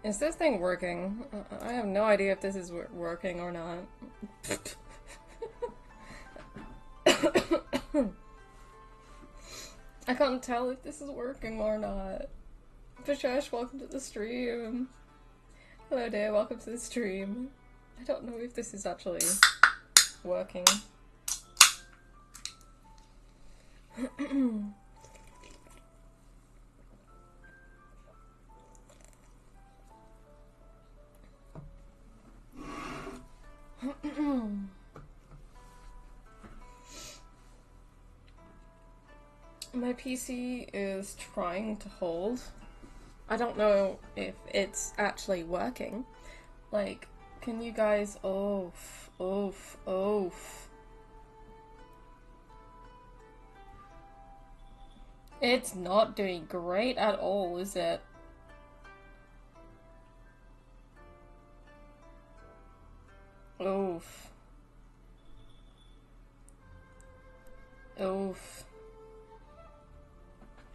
Is this thing working? I have no idea if this is working or not. I can't tell if this is working or not. Pashesh, welcome to the stream. Hello there, welcome to the stream. I don't know if this is actually working. My PC is trying to hold. I don't know if it's actually working. Like, can you guys... Oof. It's not doing great at all, is it? Oof.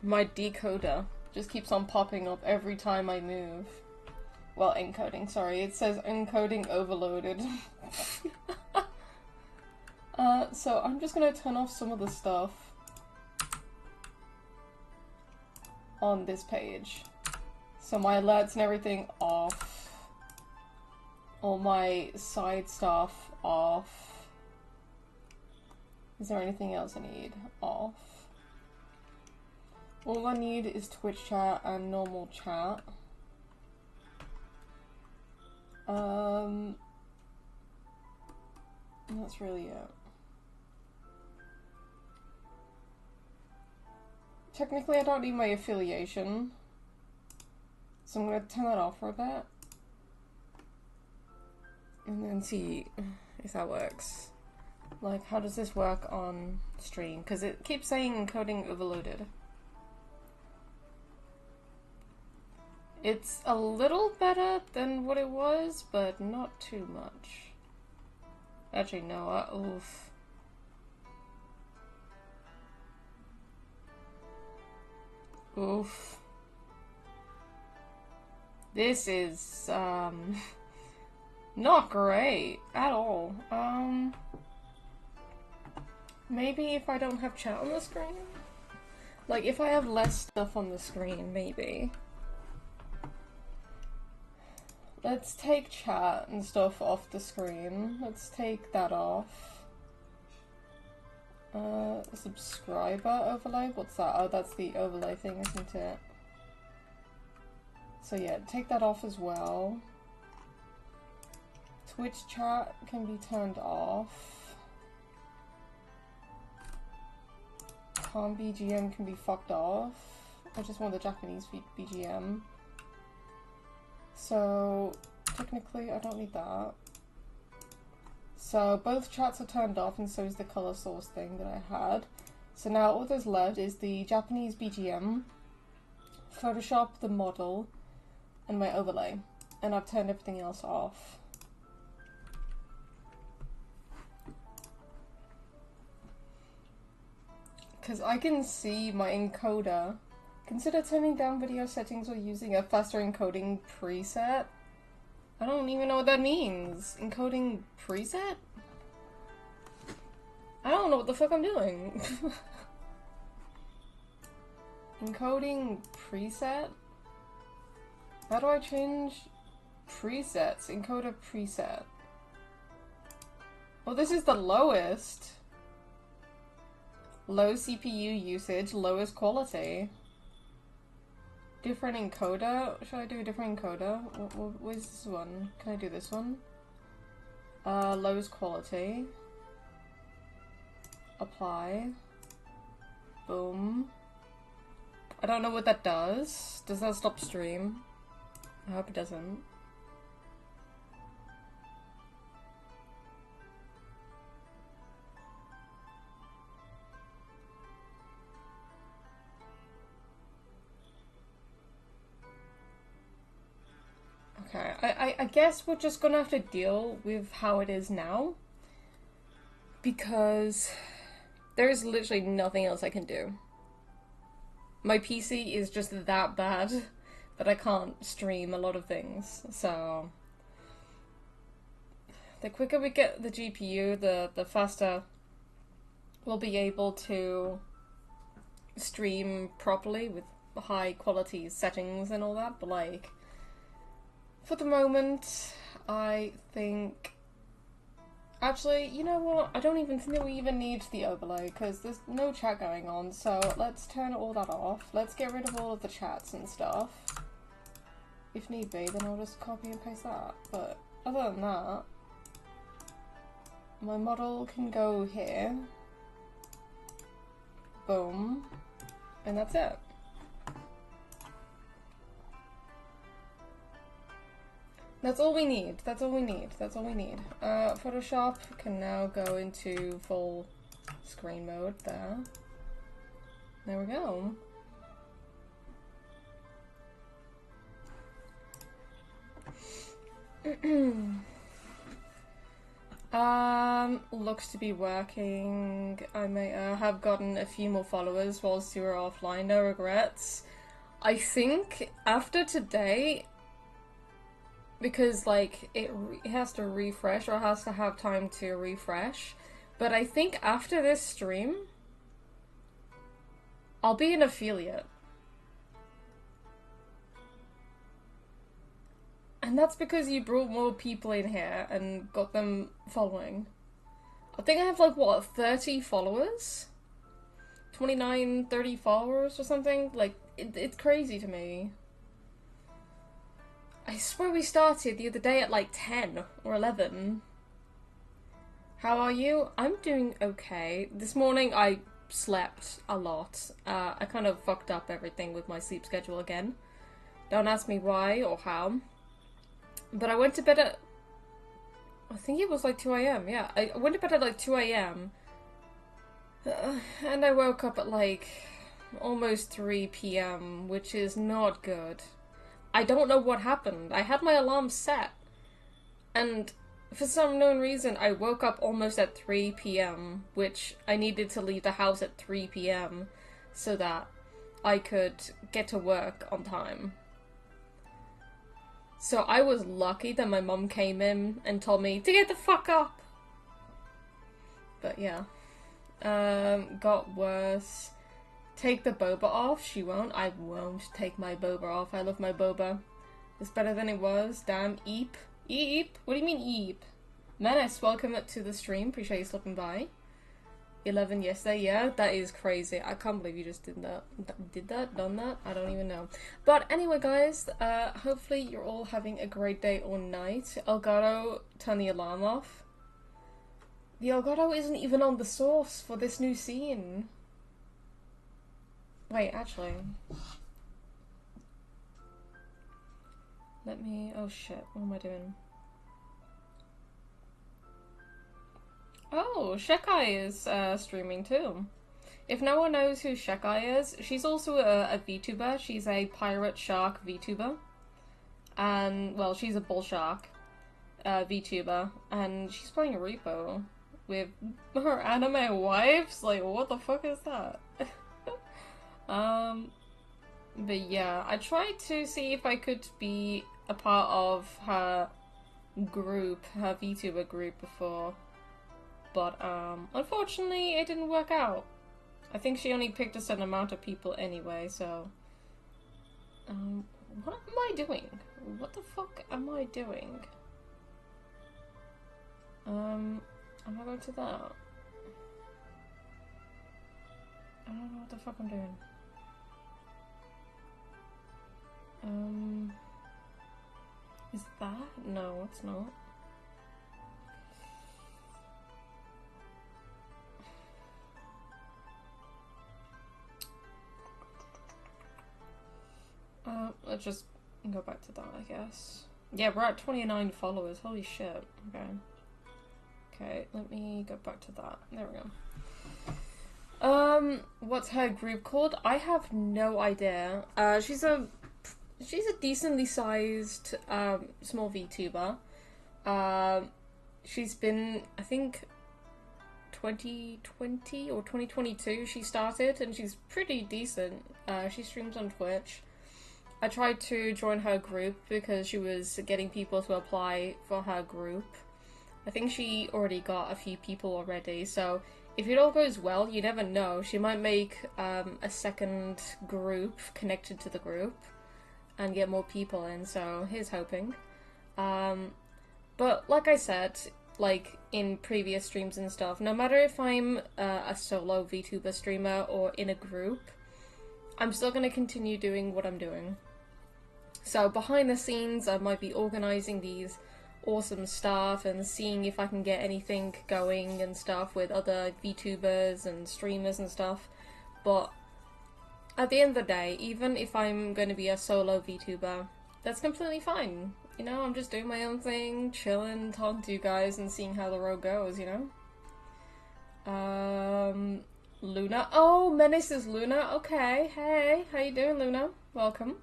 My decoder just keeps on popping up every time I move. Well, encoding, sorry. It says encoding overloaded. So I'm just gonna turn off some of the stuff on this page. So my alerts and everything off. All my side stuff off. Is there anything else I need? Off. All I need is Twitch chat and normal chat. That's really it. Technically, I don't need my affiliation, so I'm gonna turn that off for a bit. And then see if that works. Like, how does this work on stream? Because it keeps saying encoding overloaded. It's a little better than what it was, but not too much. Actually, no, oof. Oof. This is, not great at all. Maybe if I don't have chat on the screen? Like, if I have less stuff on the screen, maybe. Let's take chat and stuff off the screen. Let's take that off. Subscriber overlay? What's that? Oh, that's the overlay thing, isn't it? So yeah, take that off as well. Twitch chat can be turned off. Calm BGM can be fucked off. I just want the Japanese BGM. So, technically I don't need that. So, both chats are turned off and so is the color source thing that I had. So now all that's left is the Japanese BGM, Photoshop, the model, and my overlay. And I've turned everything else off. Because I can see my encoder. Consider turning down video settings or using a faster encoding preset. I don't even know what that means. Encoding preset? I don't know what the fuck I'm doing. Encoding preset? How do I change presets? Encoder preset. Well, this is the lowest. Low CPU usage, lowest quality. Different encoder? Should I do a different encoder? Where's this one? Can I do this one? Lowest quality. Apply. Boom. I don't know what that does. Does that stop stream? I hope it doesn't. Okay, I guess we're just gonna have to deal with how it is now. Because there is literally nothing else I can do. My PC is just that bad that I can't stream a lot of things. So the quicker we get the GPU, the faster we'll be able to stream properly with high quality settings and all that. But like, for the moment, I think... Actually, you know what? I don't even think we even need the overlay because there's no chat going on, so let's turn all that off. Let's get rid of all of the chats and stuff. If need be, then I'll just copy and paste that. But other than that, my model can go here. Boom. And that's it. That's all we need. That's all we need. That's all we need. Photoshop can now go into full screen mode there. There we go. Looks to be working. I may have gotten a few more followers whilst you were offline. No regrets. I think after today, because like it has to refresh or has to have time to refresh, but I think after this stream I'll be an affiliate, and that's because you brought more people in here and got them following. I think I have like what, 30 followers, 29, 30 followers or something. Like it's crazy to me. I swear we started the other day at like 10 or 11. How are you? I'm doing okay. This morning I slept a lot. I kind of fucked up everything with my sleep schedule again. Don't ask me why or how. But I went to bed at... I think it was like 2 AM, yeah. I went to bed at like 2 AM. And I woke up at like almost 3 PM, which is not good. I don't know what happened. I had my alarm set, and for some unknown reason, I woke up almost at 3 PM, which I needed to leave the house at 3 PM so that I could get to work on time. So I was lucky that my mum came in and told me to get the fuck up. But yeah, got worse. Take the boba off? She won't. I won't take my boba off. I love my boba. It's better than it was. Damn. Eep. Eep? What do you mean eep? Menace, welcome to the stream. Appreciate you stopping by. 11 yesterday. Yeah, that is crazy. I can't believe you just did that. Did that? Done that? I don't even know. But anyway, guys, hopefully you're all having a great day or night. Elgato, turn the alarm off. The Elgato isn't even on the source for this new scene. Wait, actually. Let me... Oh shit, what am I doing? Oh, Shekai is streaming too. If no one knows who Shekai is, she's also a VTuber. She's a pirate shark VTuber. And, well, she's a bull shark VTuber. And she's playing a repo with her anime wives. Like, what the fuck is that? But yeah, I tried to see if I could be a part of her group, her VTuber group before, but unfortunately it didn't work out. I think she only picked a certain amount of people anyway, so what am I doing? What the fuck am I doing? Am I going to that? I don't know what the fuck I'm doing. Is that? No, it's not. Let's just go back to that, I guess. Yeah, we're at 29 followers. Holy shit. Okay. Okay, let me go back to that. There we go. What's her group called? I have no idea. She's a decently sized, small VTuber. She's been, I think, 2020 or 2022 she started, and she's pretty decent. She streams on Twitch. I tried to join her group because she was getting people to apply for her group. I think she already got a few people already, so if it all goes well, you never know. She might make a second group connected to the group and get more people in, so here's hoping. But like I said, like in previous streams and stuff, no matter if I'm a solo VTuber streamer or in a group, I'm still going to continue doing what I'm doing. So behind the scenes, I might be organising these awesome stuff and seeing if I can get anything going and stuff with other VTubers and streamers and stuff. But at the end of the day, even if I'm going to be a solo VTuber, that's completely fine. You know, I'm just doing my own thing, chilling, talking to you guys and seeing how the road goes, you know? Luna. Oh, Menace is Luna. Okay, hey, how you doing, Luna? Welcome.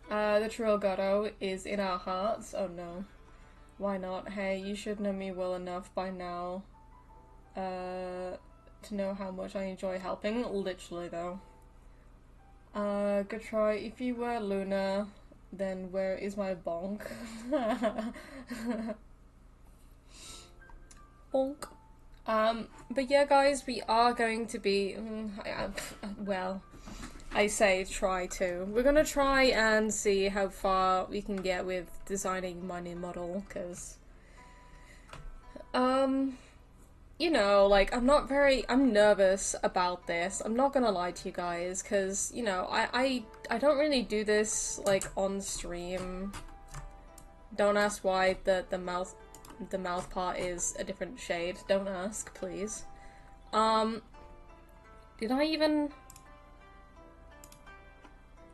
The true Elgato is in our hearts. Oh no. Why not? Hey, you should know me well enough by now to know how much I enjoy helping. Literally, though. Good try. If you were Luna, then where is my bonk? Bonk. But yeah, guys, we are going to be... well, I say try to. We're gonna try and see how far we can get with designing my new model, because... you know, like, I'm nervous about this. I'm not gonna lie to you guys, because, you know, I don't really do this, like, on stream. Don't ask why the mouth part is a different shade. Don't ask, please. Did I even...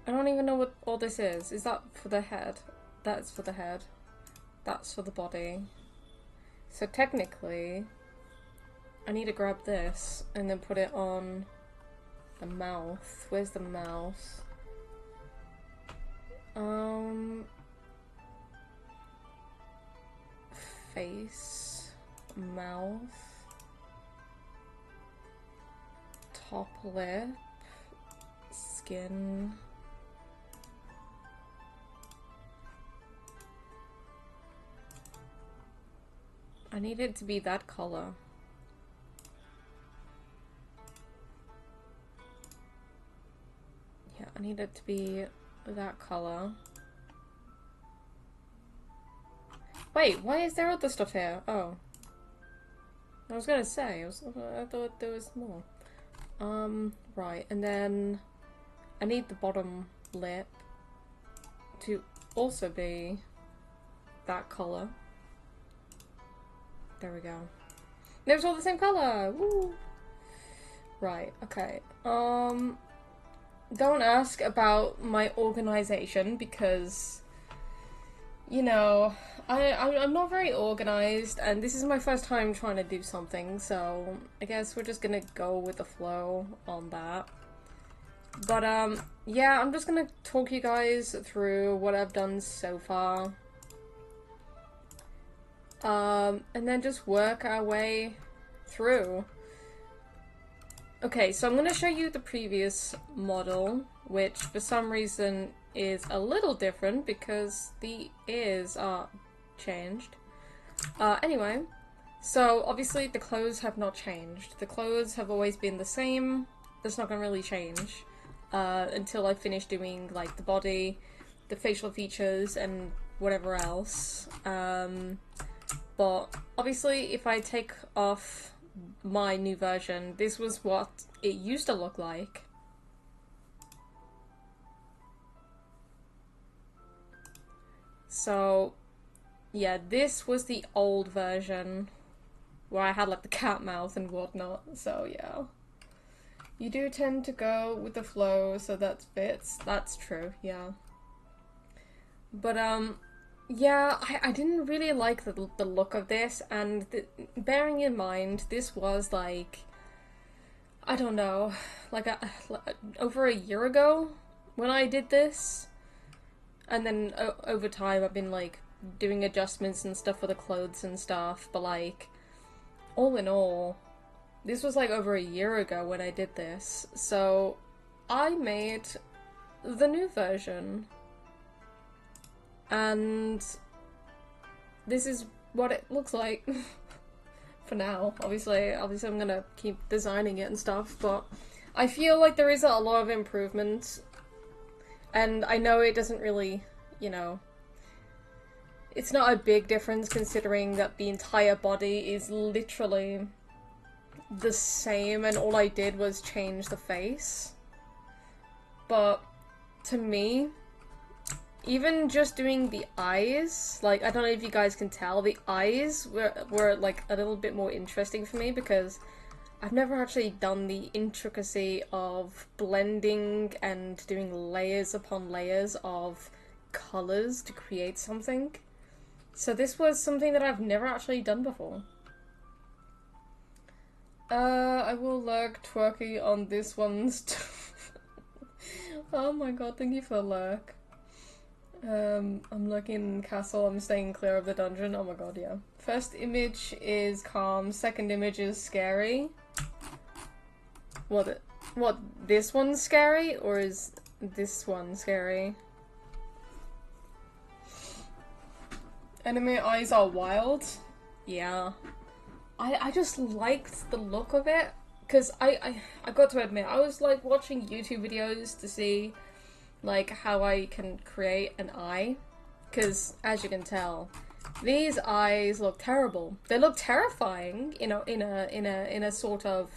I don't even know what all this is. Is that for the head? That's for the head. That's for the body. So technically, I need to grab this and then put it on the mouth. Where's the mouth? Face, mouth, top lip, skin. I need it to be that color. Yeah, I need it to be that color. Wait, why is there other stuff here? Oh. I was gonna say, I thought there was more. Right, and then I need the bottom lip to also be that color. There we go. It was all the same color! Woo! Right, okay. Don't ask about my organization because, you know, I'm not very organized and this is my first time trying to do something, so I guess we're just gonna go with the flow on that. But, yeah, I'm just gonna talk you guys through what I've done so far. And then just work our way through. Okay, so I'm gonna show you the previous model, which for some reason is a little different because the ears are changed. Anyway, so obviously the clothes have not changed. The clothes have always been the same. That's not gonna really change until I finish doing like the body, the facial features, and whatever else. But obviously if I take off my new version, this was what it used to look like. So yeah, this was the old version where I had like the cat mouth and whatnot, so yeah. You do tend to go with the flow, so that fits. That's true, yeah. But yeah, I didn't really like the look of this, and bearing in mind, this was like, I don't know, like over a year ago when I did this, and then over time I've been like doing adjustments and stuff for the clothes and stuff, but like, all in all, this was like over a year ago when I did this, so I made the new version. And this is what it looks like for now. Obviously I'm gonna keep designing it and stuff, but I feel like there is a lot of improvement. And I know it doesn't really, you know, it's not a big difference considering that the entire body is literally the same and all I did was change the face. But to me, even just doing the eyes, like, I don't know if you guys can tell, the eyes were like a little bit more interesting for me because I've never actually done the intricacy of blending and doing layers upon layers of colors to create something. So this was something that I've never actually done before. I will lurk twerky on this one. Oh my god, thank you for the lurk. I'm lurking in castle, I'm staying clear of the dungeon. Oh my god, yeah. First image is calm, second image is scary. What, this one's scary? Or is this one scary? Anime eyes are wild. Yeah. I just liked the look of it. Because I got to admit, I was like watching YouTube videos to see like how I can create an eye. Because as you can tell, these eyes look terrible. They look terrifying, you know, in a sort of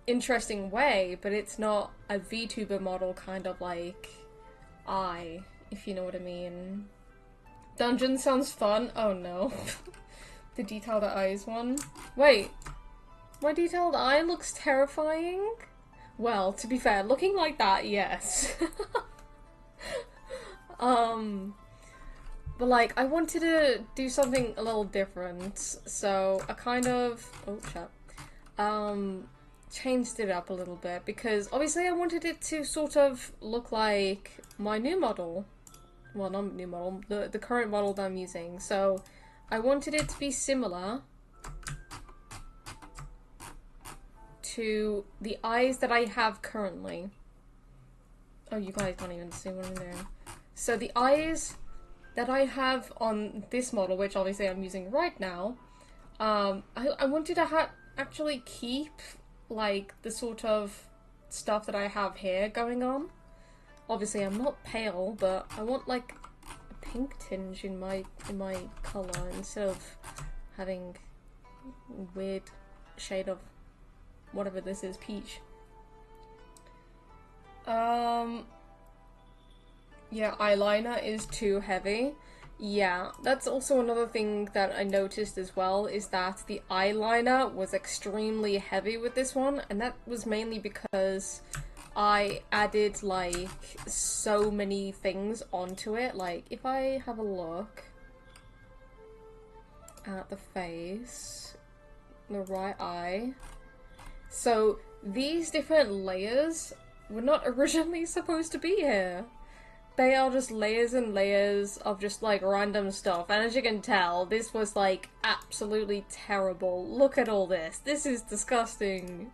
interesting way, but it's not a VTuber model kind of like eye, if you know what I mean. Dungeon sounds fun. Oh no. The detailed eyes one. Wait. My detailed eye looks terrifying? Well, to be fair, looking like that, yes. But like, I wanted to do something a little different, so I kind of, oh shit, changed it up a little bit, because obviously I wanted it to sort of look like my new model. Well, not new model, the current model that I'm using, so I wanted it to be similar to the eyes that I have currently. Oh, you guys can't even see what I'm doing. So the eyes that I have on this model, which obviously I'm using right now, I wanted to actually keep like the sort of stuff that I have here going on. Obviously I'm not pale, but I want like a pink tinge in my colour instead of having a weird shade of whatever this is, peach. Yeah, eyeliner is too heavy. Yeah, that's also another thing that I noticed as well, is that the eyeliner was extremely heavy with this one, and that was mainly because I added like so many things onto it. Like, if I have a look at the face, the right eye, so these different layers were not originally supposed to be here. They are just layers and layers of just like random stuff, and as you can tell, this was like absolutely terrible. Look at all this. This is disgusting.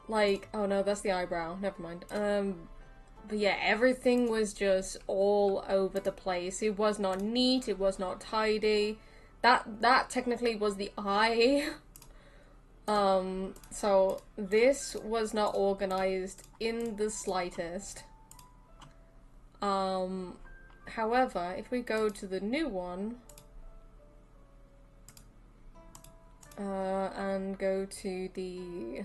Like, oh no, that's the eyebrow. Never mind. But yeah, everything was just all over the place. It was not neat. It was not tidy. That technically was the eye. So this was not organized in the slightest. However, if we go to the new one, and go to the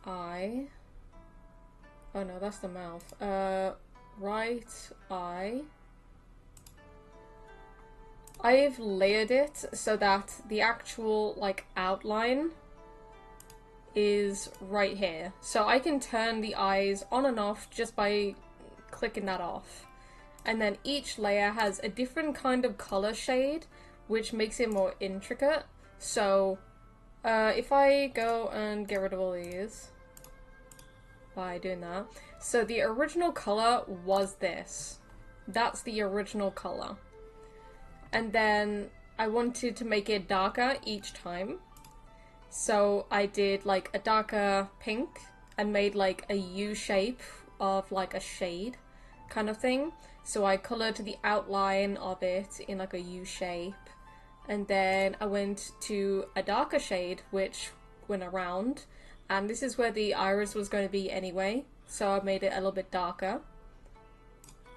eye. Oh no, that's the mouth. Right eye. I've layered it so that the actual, like, outline is right here. So I can turn the eyes on and off just by clicking that off. And then each layer has a different kind of color shade, which makes it more intricate. So, if I go and get rid of all these by doing that. So the original color was this. That's the original color. And then I wanted to make it darker each time. So I did like a darker pink, and made like a U shape of like a shade kind of thing. So I coloured the outline of it in like a U shape, and then I went to a darker shade which went around, and this is where the iris was going to be anyway, so I made it a little bit darker,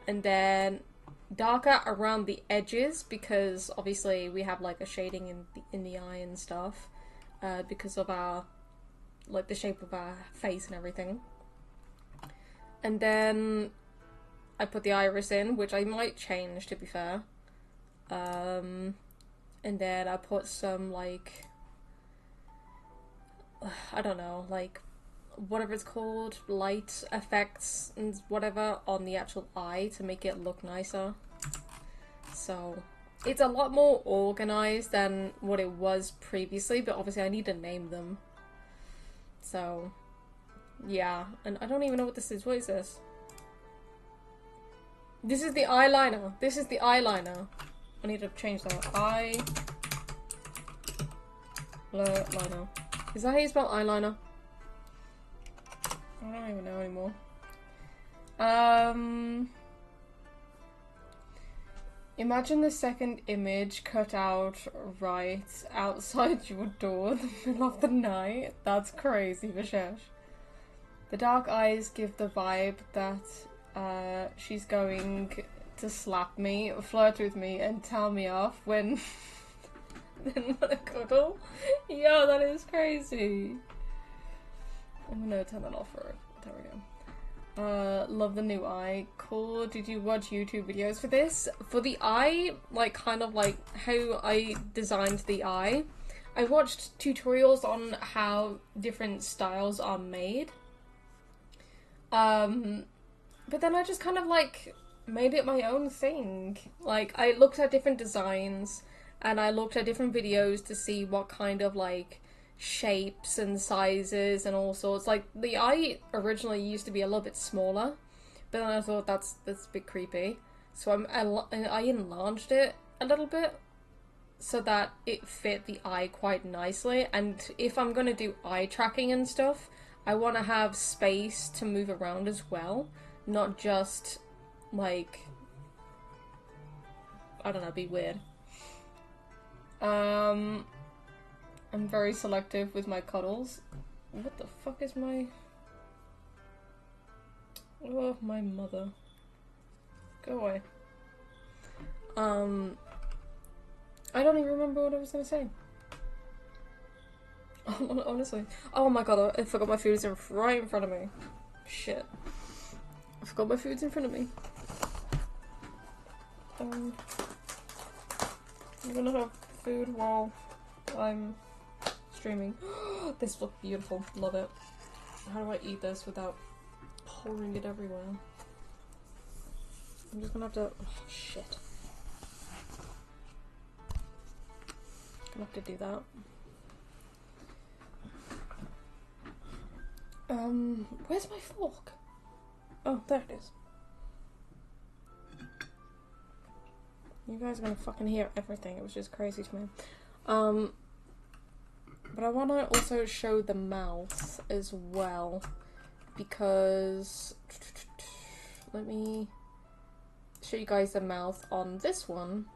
and then darker around the edges because obviously we have like a shading in the eye and stuff because of our like the shape of our face and everything. And then I put the iris in, which I might change to be fair. And then I put some like I don't know, like whatever it's called, light effects and whatever on the actual eye to make it look nicer. So it's a lot more organized than what it was previously, but obviously I need to name them. So yeah, and I don't even know what this is. What is this? This is the eyeliner. This is the eyeliner. I need to change that. Eyeliner. Is that how you spell eyeliner? I don't even know anymore. Imagine the second image cut out right outside your door in the middle of the night. That's crazy, Vishesh. The dark eyes give the vibe that she's going to slap me, flirt with me, and tell me off when then want to cuddle. Yo, that is crazy. I'm gonna turn that off for it. There we go. Love the new eye. Cool. Did you watch YouTube videos for this? For the eye, like kind of like how I designed the eye, I watched tutorials on how different styles are made. But then I just kind of like made it my own thing. Like I looked at different designs and I looked at different videos to see what kind of like shapes and sizes and all sorts. Like the eye originally used to be a little bit smaller, but then I thought that's a bit creepy, so I enlarged it a little bit so that it fit the eye quite nicely. And if I'm gonna do eye tracking and stuff, I want to have space to move around as well, not just like, I don't know, be weird. I'm very selective with my cuddles. What the fuck is my... Oh, my mother. Go away. I don't even remember what I was gonna say. Honestly. Oh my god, I forgot my food is right in front of me. Shit. I forgot my food's in front of me. I'm gonna have food while I'm streaming. This looks beautiful. Love it. How do I eat this without pouring it everywhere? I'm just gonna have to... Oh, shit. Gonna have to do that. Where's my fork? Oh, there it is. You guys are gonna fucking hear everything. It was just crazy to me. But I want to also show the mouth as well, because let me show you guys the mouth on this one,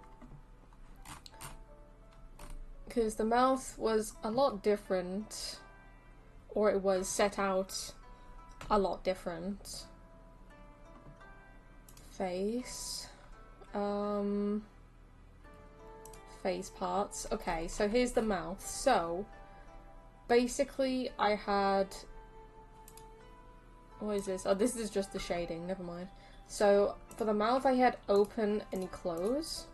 because the mouth was a lot different, or it was set out a lot different. Face. Face parts. Okay, so here's the mouth. So basically I had... What is this? Oh, this is just the shading, never mind. So for the mouth I had open and close.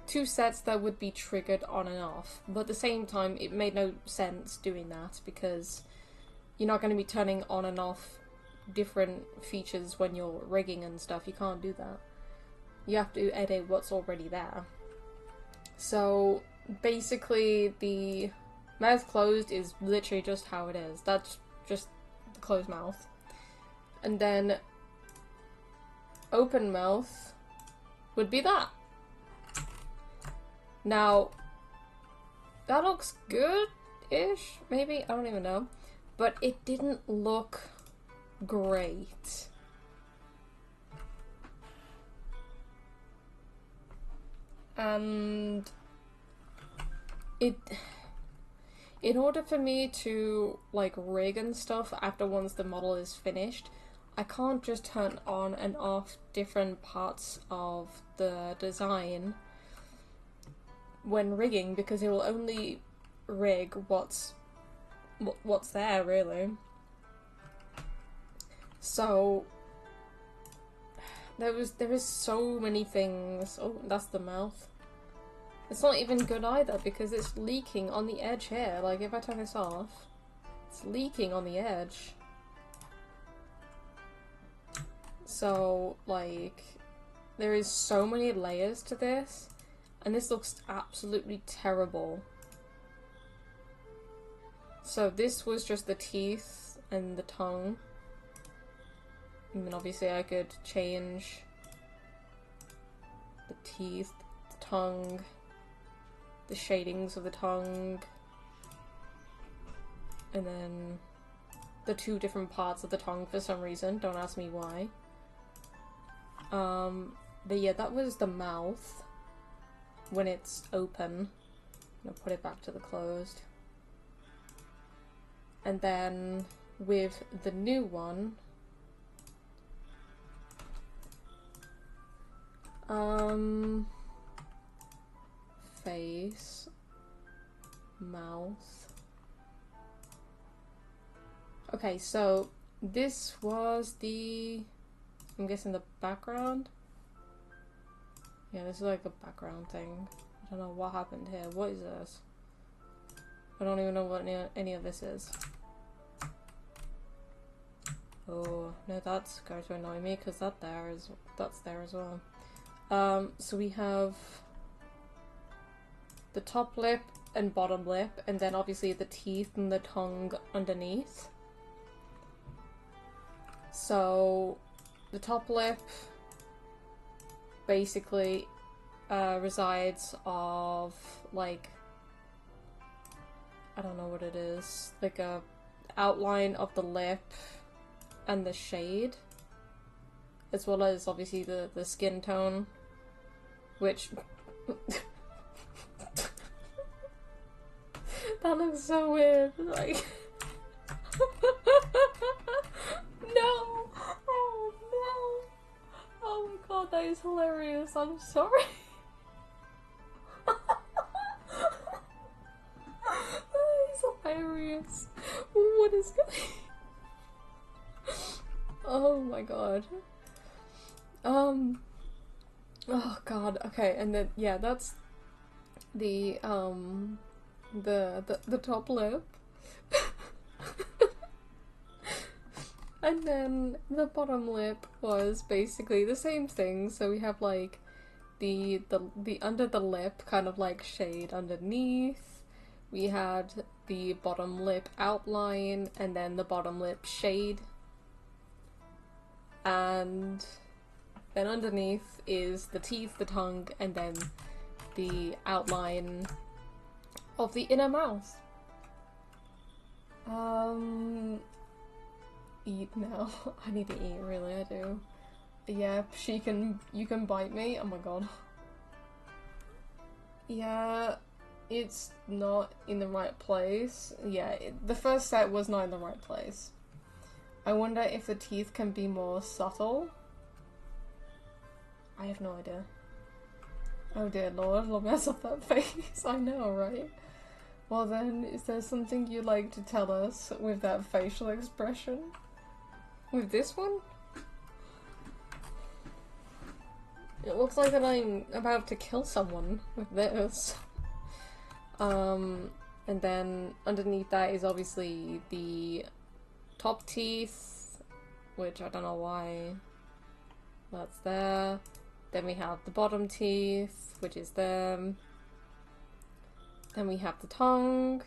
Two sets that would be triggered on and off. But at the same time it made no sense doing that, because you're not going to be turning on and off different features when you're rigging and stuff. You can't do that. You have to edit what's already there. So basically the mouth closed is literally just how it is. That's just the closed mouth. And then open mouth would be that. Now that looks good-ish, maybe? I don't even know. but it didn't look great. And in order for me to like rig and stuff after once the model is finished, I can't just turn on and off different parts of the design when rigging, because it will only rig what's there, really. So there is so many things. Oh, that's the mouth. It's not even good either because it's leaking on the edge here. Like, if I turn this off, it's leaking on the edge. So, like, there is so many layers to this, and this looks absolutely terrible. So this was just the teeth and the tongue. And then obviously I could change the teeth, the tongue, the shadings of the tongue, and then the two different parts of the tongue for some reason. Don't ask me why. But yeah, that was the mouth when it's open. I'll put it back to the closed. And then with the new one, face, mouth. Okay, so this was the, I'm guessing, the background. Yeah, this is like a background thing. I don't know what happened here. What is this? I don't even know what any of this is. Oh, no, that's going to annoy me because that's there as well. So we have the top lip and bottom lip, and then obviously the teeth and the tongue underneath. So the top lip basically resides of, like, I don't know what it is, like a outline of the lip and the shade, as well as obviously the skin tone, which that looks so weird, like no! Oh no! Oh my god, that is hilarious, I'm sorry. That is hilarious. What is going on? Oh my god. Oh god, okay, and then yeah, that's the top lip. And then the bottom lip was basically the same thing. So we have like the under the lip kind of like shade underneath. We had the bottom lip outline and then the bottom lip shade. And then underneath is the teeth, the tongue, and then the outline of the inner mouth. Eat now. I need to eat, really, I do. Yeah, you can bite me? Oh my god. Yeah, it's not in the right place. Yeah, the first set was not in the right place. I wonder if the teeth can be more subtle. I have no idea. Oh dear lord, I'll mess up that face. I know, right? Well then, is there something you'd like to tell us with that facial expression? With this one? It looks like that I'm about to kill someone with this. And then underneath that is obviously the top teeth, which I don't know why that's there. Then we have the bottom teeth, which is them. Then we have the tongue,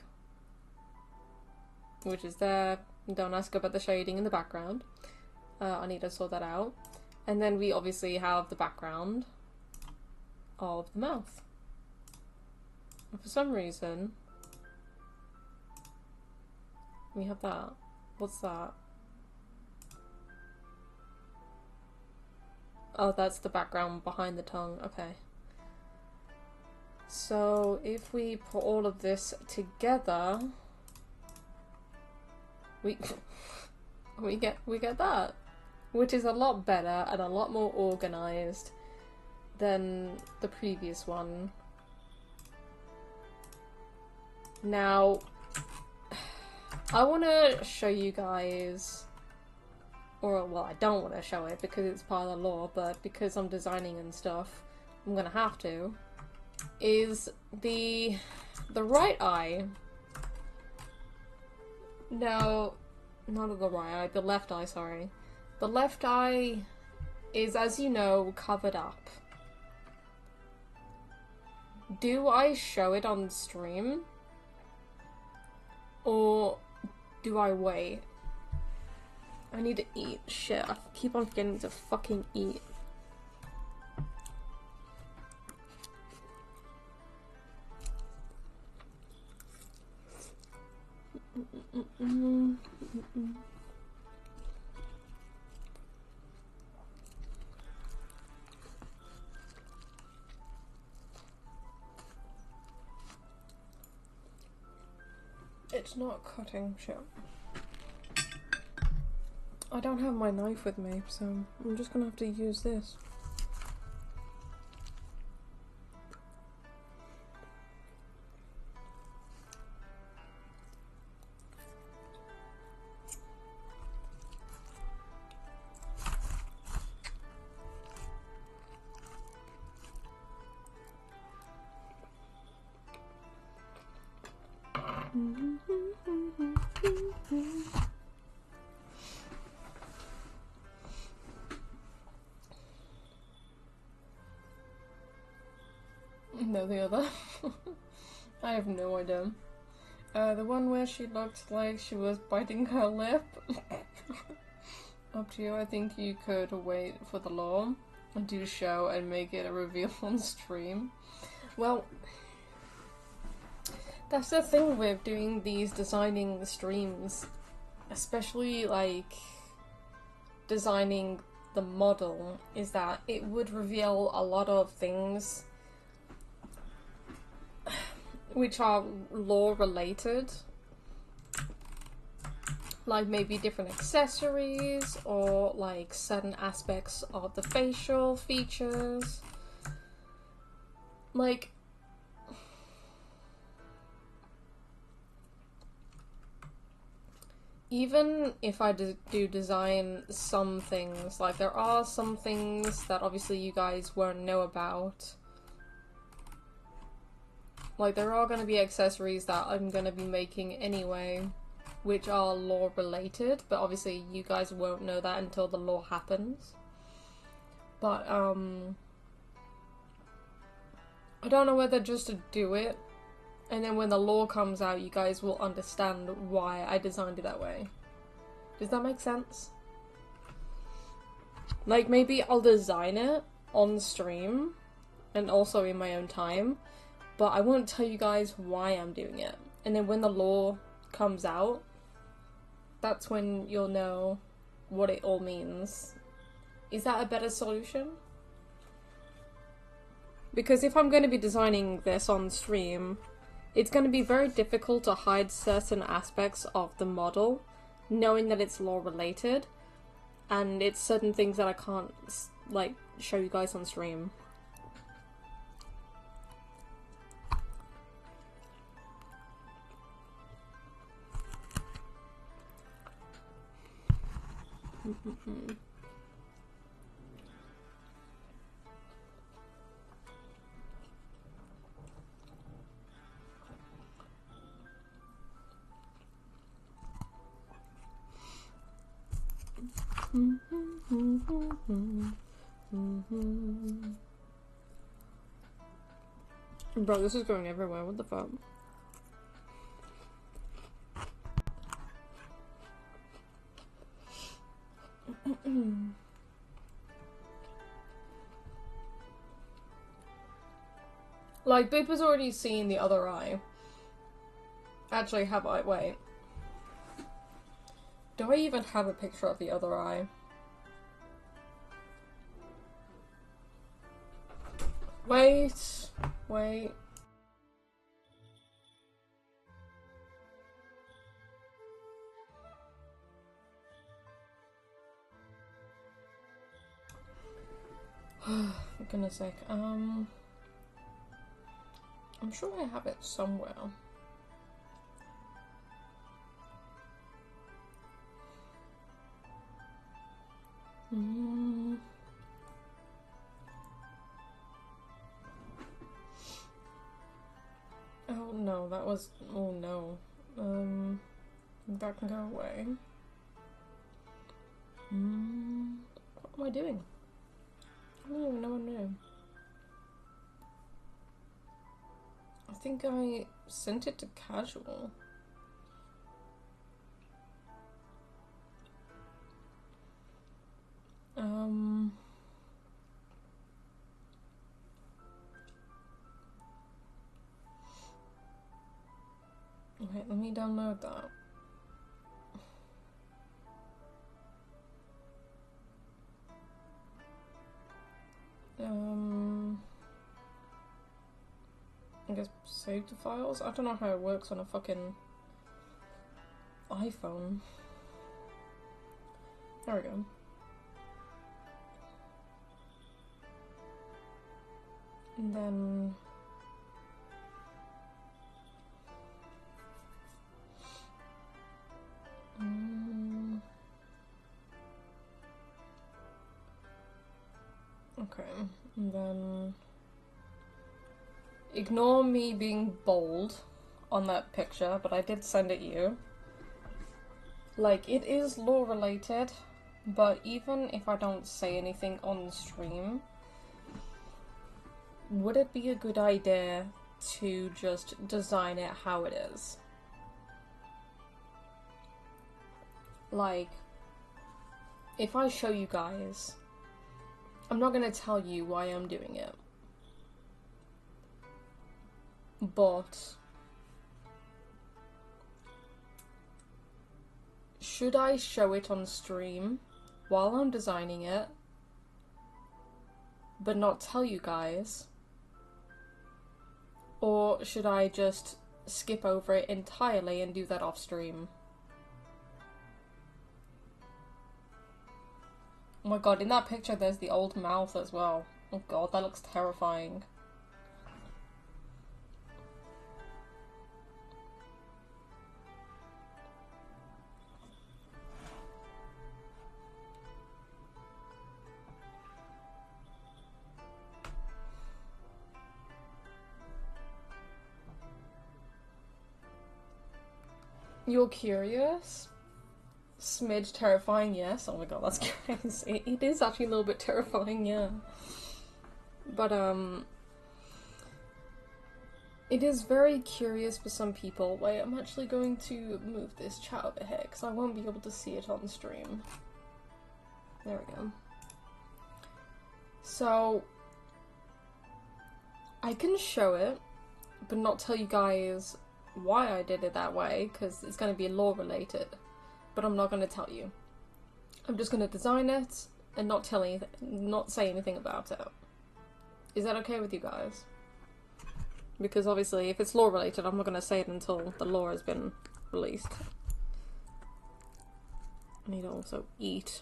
which is there. Don't ask about the shading in the background. I need to sort that out. And then we obviously have the background of the mouth. And for some reason, We have that. What's that? Oh, that's the background behind the tongue. Okay. So if we put all of this together, we get that, which is a lot better and a lot more organized than the previous one. Now, I want to show you guys, or well, I don't want to show it because it's part of the lore, but because I'm designing and stuff, I'm gonna have to. Is the right eye. Now, not the right eye, the left eye, sorry. The left eye is, as you know, covered up. Do I show it on stream? Or do I wait? I need to eat. Shit, I keep on forgetting to fucking eat. It's not cutting, shit. I don't have my knife with me, so I'm just gonna have to use this. No, the other. I have no idea. The one where she looked like she was biting her lip. Up to you. I think you could wait for the lore, do show, and make it a reveal on stream. Well, that's the thing with doing these designing the streams, especially like designing the model, is that it would reveal a lot of things which are lore related, like maybe different accessories or like certain aspects of the facial features. Like, even if I do design some things, like there are some things that obviously you guys won't know about. Like, there are going to be accessories that I'm going to be making anyway, which are lore related, but obviously you guys won't know that until the lore happens. But, I don't know whether just to do it, and then when the lore comes out, you guys will understand why I designed it that way. Does that make sense? Like, maybe I'll design it on stream, and also in my own time, but I won't tell you guys why I'm doing it. And then when the lore comes out, that's when you'll know what it all means. Is that a better solution? Because if I'm going to be designing this on stream, it's going to be very difficult to hide certain aspects of the model, knowing that it's lore related, and it's certain things that I can't, like, show you guys on stream. Bro, this is going everywhere. What the fuck? Like, Boop has already seen the other eye. Actually, have I? Wait. Do I even have a picture of the other eye? Wait. Wait. For goodness sake. I'm sure I have it somewhere. Oh no, that was... oh no. That can go away. What am I doing? I don't even know what I'm doing. I think I sent it to casual. Wait, let me download that. I guess save the files? I don't know how it works on a fucking iPhone. There we go. And then... okay, and then... ignore me being bold on that picture, but I did send it you. Like, it is lore related, but even if I don't say anything on stream, would it be a good idea to just design it how it is? Like, if I show you guys, I'm not gonna tell you why I'm doing it. But should I show it on stream while I'm designing it, but not tell you guys? Or should I just skip over it entirely and do that off stream? Oh my god, in that picture there's the old mouth as well. Oh god, that looks terrifying. You're curious? Smidge terrifying, yes. Oh my god, that's crazy. It is actually a little bit terrifying, yeah. But, it is very curious for some people. Wait, I'm actually going to move this chat over here, because I won't be able to see it on stream. There we go. So, I can show it, but not tell you guys why I did it that way, because it's going to be lore related. But I'm not going to tell you. I'm just going to design it and not say anything about it. Is that okay with you guys? Because obviously, if it's lore related, I'm not going to say it until the lore has been released. I need to also eat.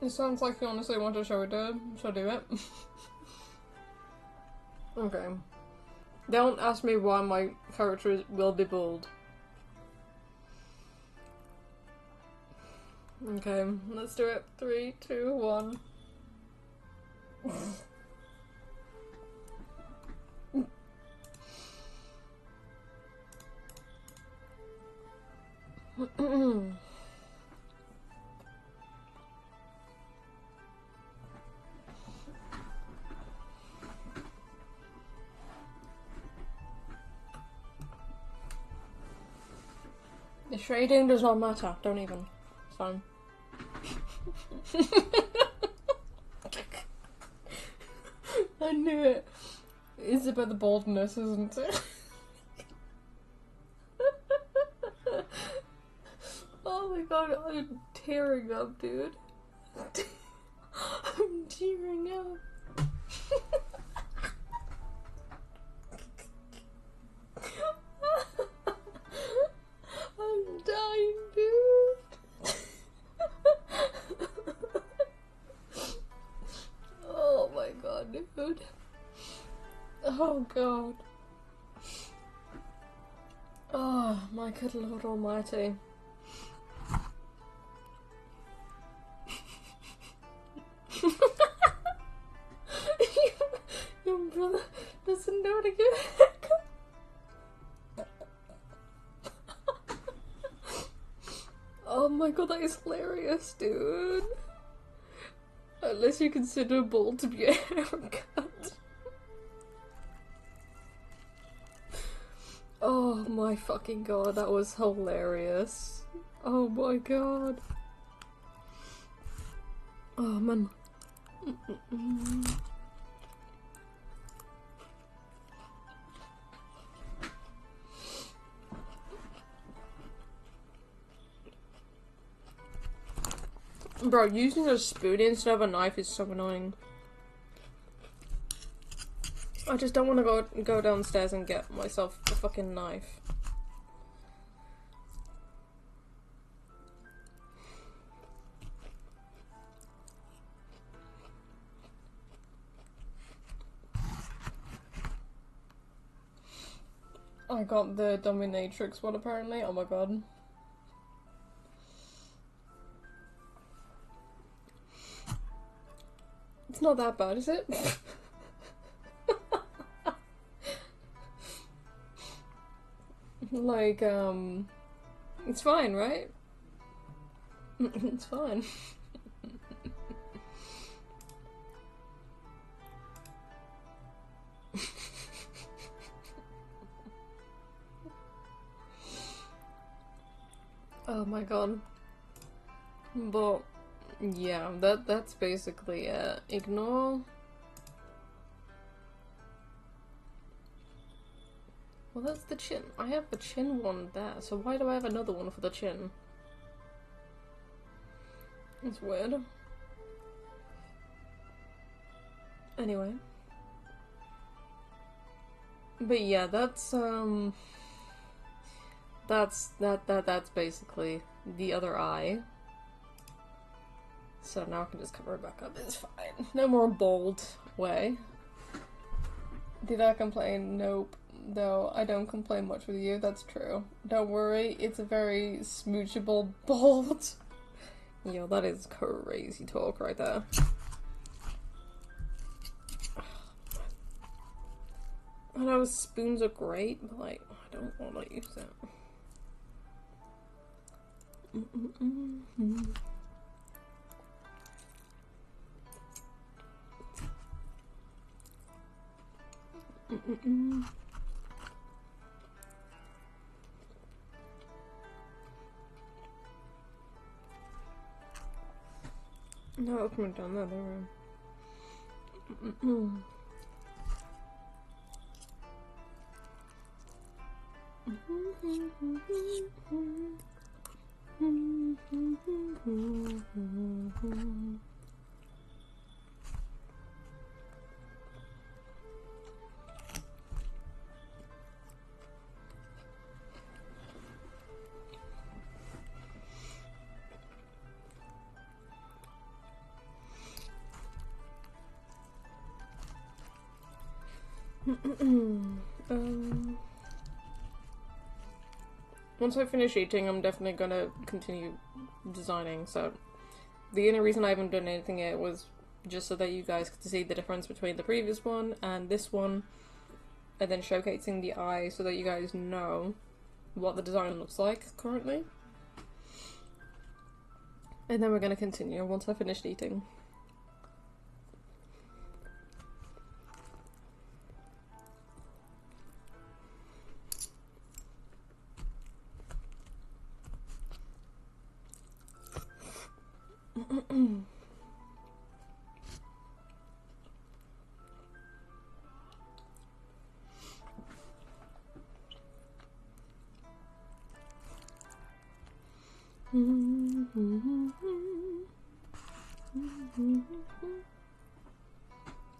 It sounds like you honestly want to show it to him, so do it. Okay. Don't ask me why my character will be bold. Okay, let's do it. 3, 2, 1. Shading does not matter. Don't even. It's fine. I knew it. It's about the baldness, isn't it? Oh my god, I'm tearing up, dude. I'm tearing up. I'm dying, dude. Oh my god, dude. Oh god. Oh, my good Lord Almighty. Your brother doesn't know how to give a haircut. Oh my god, that is hilarious, dude. Unless you consider bald to be a haircut. Oh my fucking god, that was hilarious. Oh my god. Oh man. Bro, using a spoon instead of a knife is so annoying. I just don't want to go downstairs and get myself a fucking knife. I got the dominatrix one apparently. Oh my god. It's not that bad, is it? Like, it's fine, right? It's fine. Oh my god. But yeah, that's basically it. Ignore. Well, that's the chin. I have the chin one there, so why do I have another one for the chin? It's weird. Anyway. But yeah, that's basically the other eye. So now I can just cover it back up. It's fine. No more bald way. Did I complain? Nope. Though I don't complain much with you, that's true. Don't worry, it's a very smoochable bald. Yo, that is crazy talk right there. I know spoons are great, but like, I don't want to use it. No, open it down there, Once I finish eating, I'm definitely gonna continue designing, so the only reason I haven't done anything yet was just so that you guys could see the difference between the previous one and this one, and then showcasing the eye so that you guys know what the design looks like currently. And then we're gonna continue once I finished eating.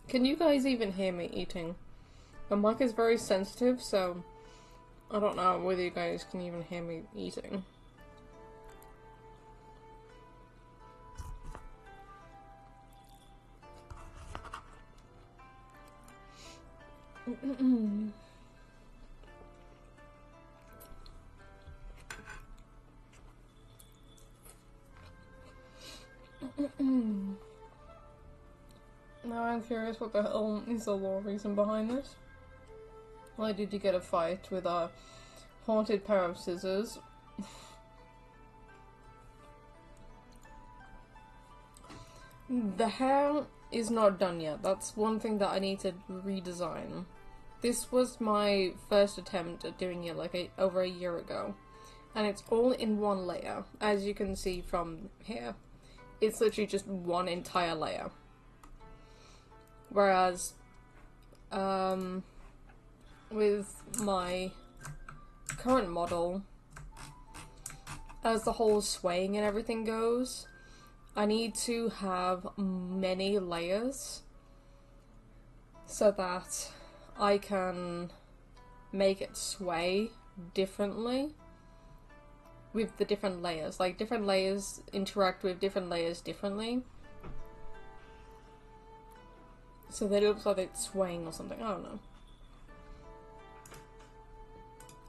Can you guys even hear me eating? The mic is very sensitive, so I don't know whether you guys can even hear me eating. Now I'm curious, what the hell is the lore reason behind this? Why did you get a fight with a haunted pair of scissors? The hair is not done yet. That's one thing that I need to redesign. This was my first attempt at doing it like over a year ago. And it's all in one layer, as you can see from here. It's literally just one entire layer. Whereas, with my current model, as the whole swaying and everything goes, I need to have many layers so that I can make it sway differently with the different layers. Like, different layers interact with different layers differently. So that it looks like it's swaying or something. I don't know.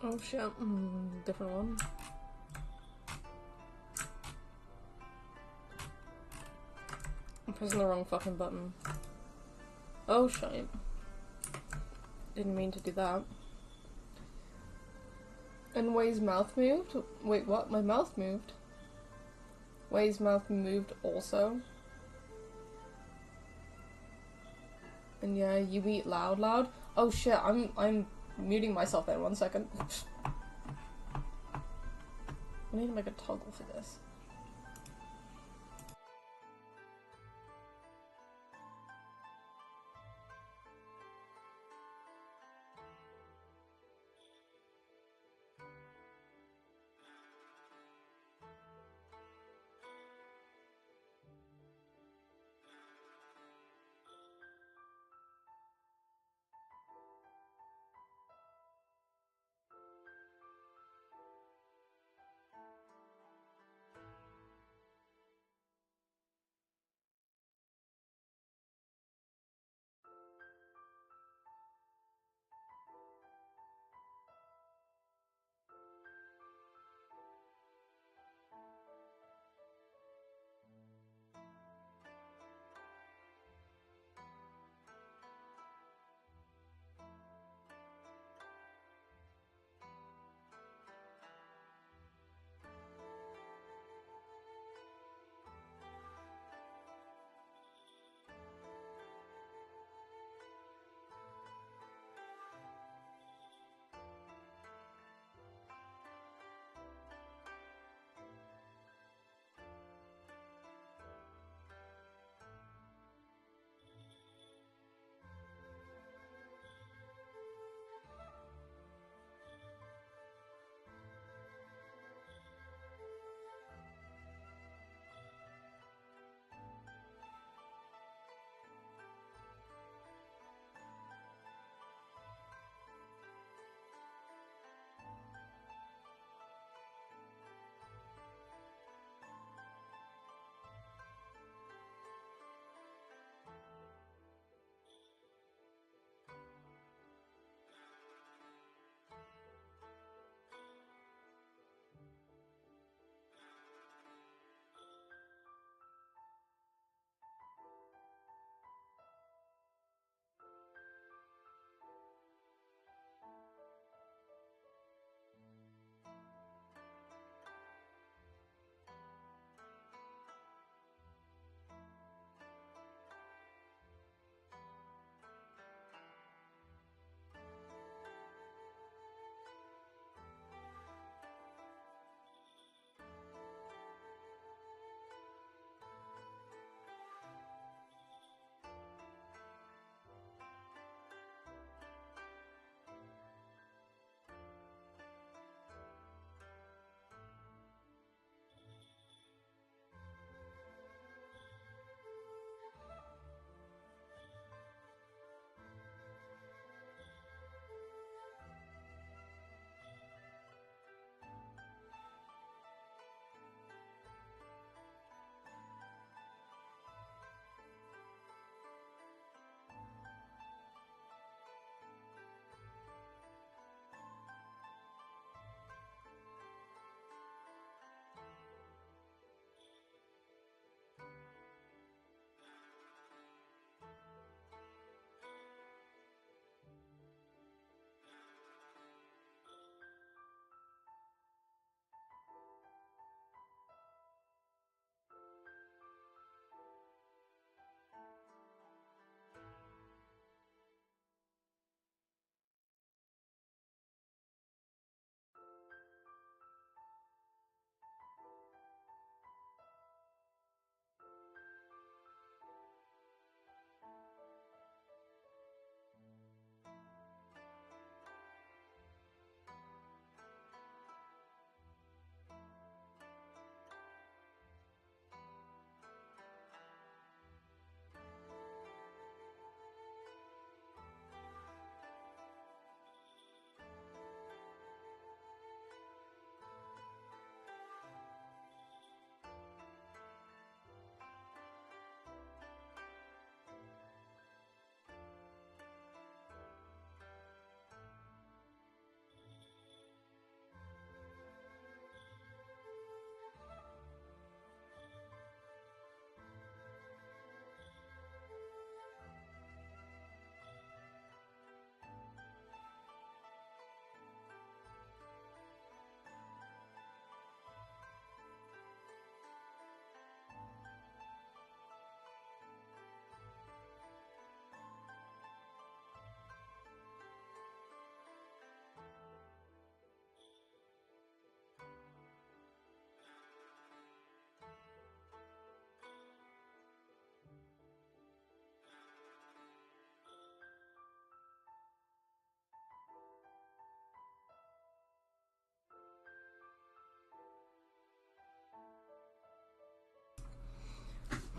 Oh shit. Different one. I'm pressing the wrong fucking button. Oh shit. Didn't mean to do that. And Wei's mouth moved? Wait, what? My mouth moved? Wei's mouth moved also? And yeah, you eat loud. Oh shit, I'm muting myself there, 1 second. I need to make a toggle for this.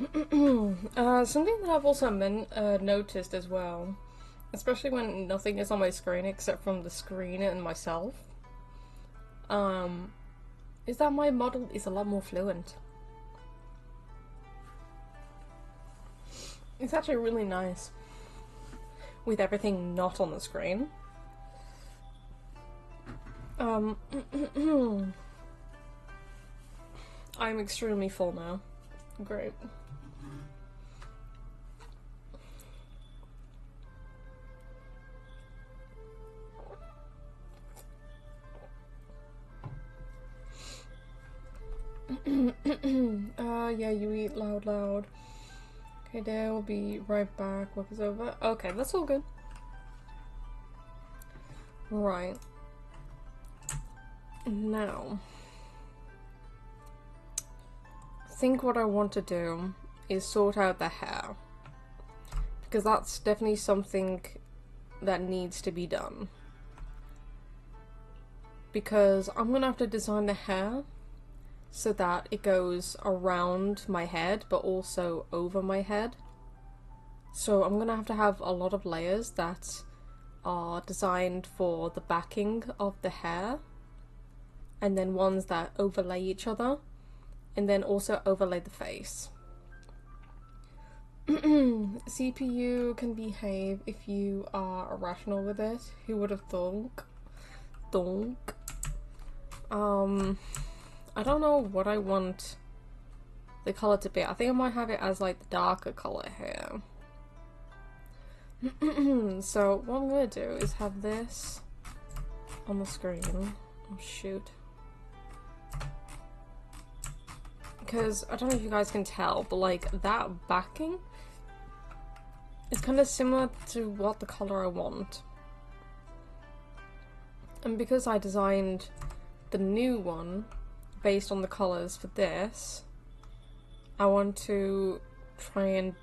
Something that I've also noticed as well, especially when nothing is on my screen except from the screen and myself, is that my model is a lot more fluent. It's actually really nice with everything not on the screen. I'm extremely full now. Great. Yeah, you eat loud. Okay, there, we'll be right back. Work is over. Okay, that's all good. Right. Now, I think what I want to do is sort out the hair. Because that's definitely something that needs to be done. Because I'm gonna have to design the hair so that it goes around my head but also over my head. So I'm gonna have to have a lot of layers that are designed for the backing of the hair, and then ones that overlay each other, and then also overlay the face. CPU can behave if you are irrational with it. Who would have thunk? I don't know what I want the colour to be. I think I might have it as like the darker colour here. So what I'm gonna do is have this on the screen. Oh shoot. Because I don't know if you guys can tell, but like that backing is kind of similar to what the colour I want. And because I designed the new one based on the colours for this, I want to try and,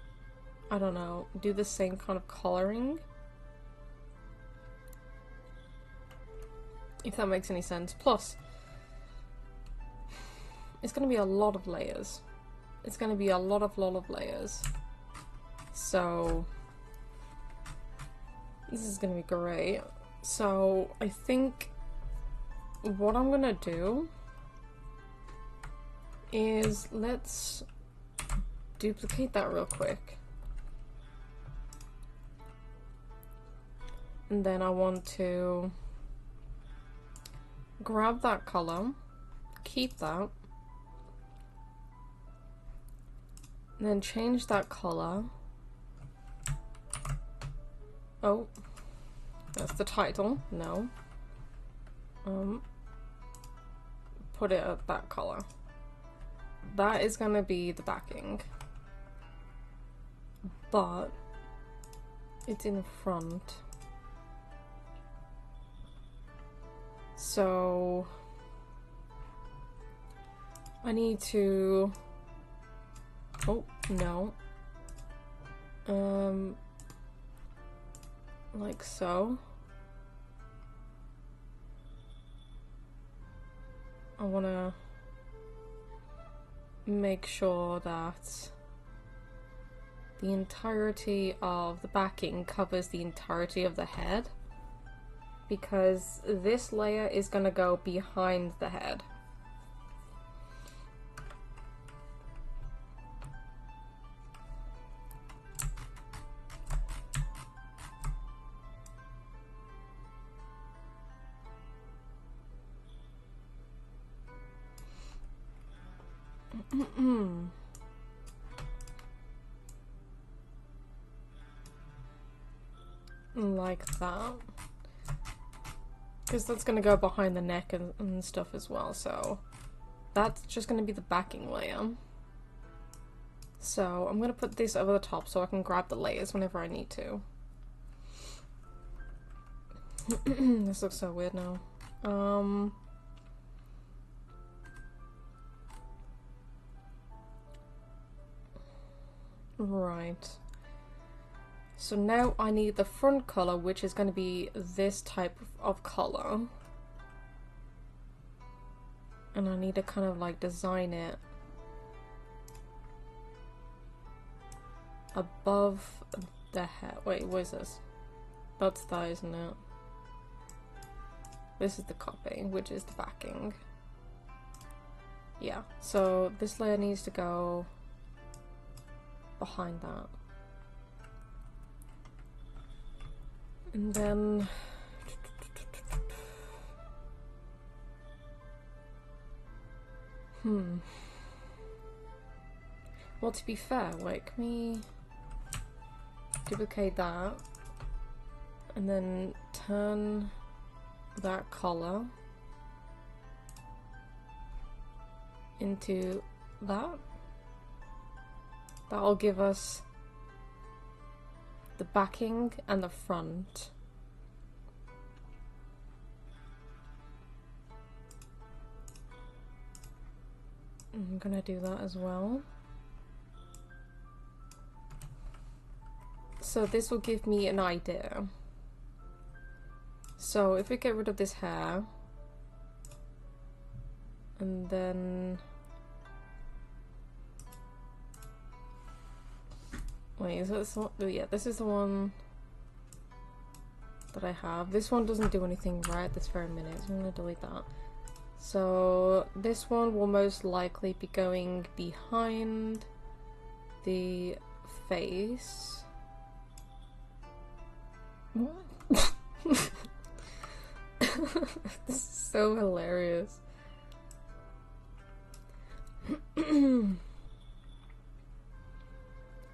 I don't know, do the same kind of colouring. If that makes any sense. Plus, it's going to be a lot of layers. It's going to be a lot of layers. So, this is going to be great. So, I think what I'm going to do is let's duplicate that real quick. And then I want to grab that color, keep that, and then change that color. Oh, that's the title. No. Put it at that color. That is gonna be the backing, but it's in front. So I need to, oh no, like so. I wanna make sure that the entirety of the backing covers the entirety of the head, because this layer is gonna go behind the head. Like that, because that's gonna go behind the neck and stuff as well, so that's just gonna be the backing layer. So I'm gonna put this over the top so I can grab the layers whenever I need to. This looks so weird now. Right. So now I need the front color, which is going to be this type of color. And I need to kind of like design it above the hair. Wait, what is this? That's that, isn't it? This is the copy, which is the backing. Yeah, so this layer needs to go behind that. And then well, to be fair, wait, can we duplicate that and then turn that color into that? That'll give us the backing and the front. I'm gonna do that as well. So this will give me an idea. So if we get rid of this hair, and then wait, is this one? Yeah, this is the one that I have. This one doesn't do anything right at this very minute, so I'm gonna delete that. So this one will most likely be going behind the face. This is so hilarious.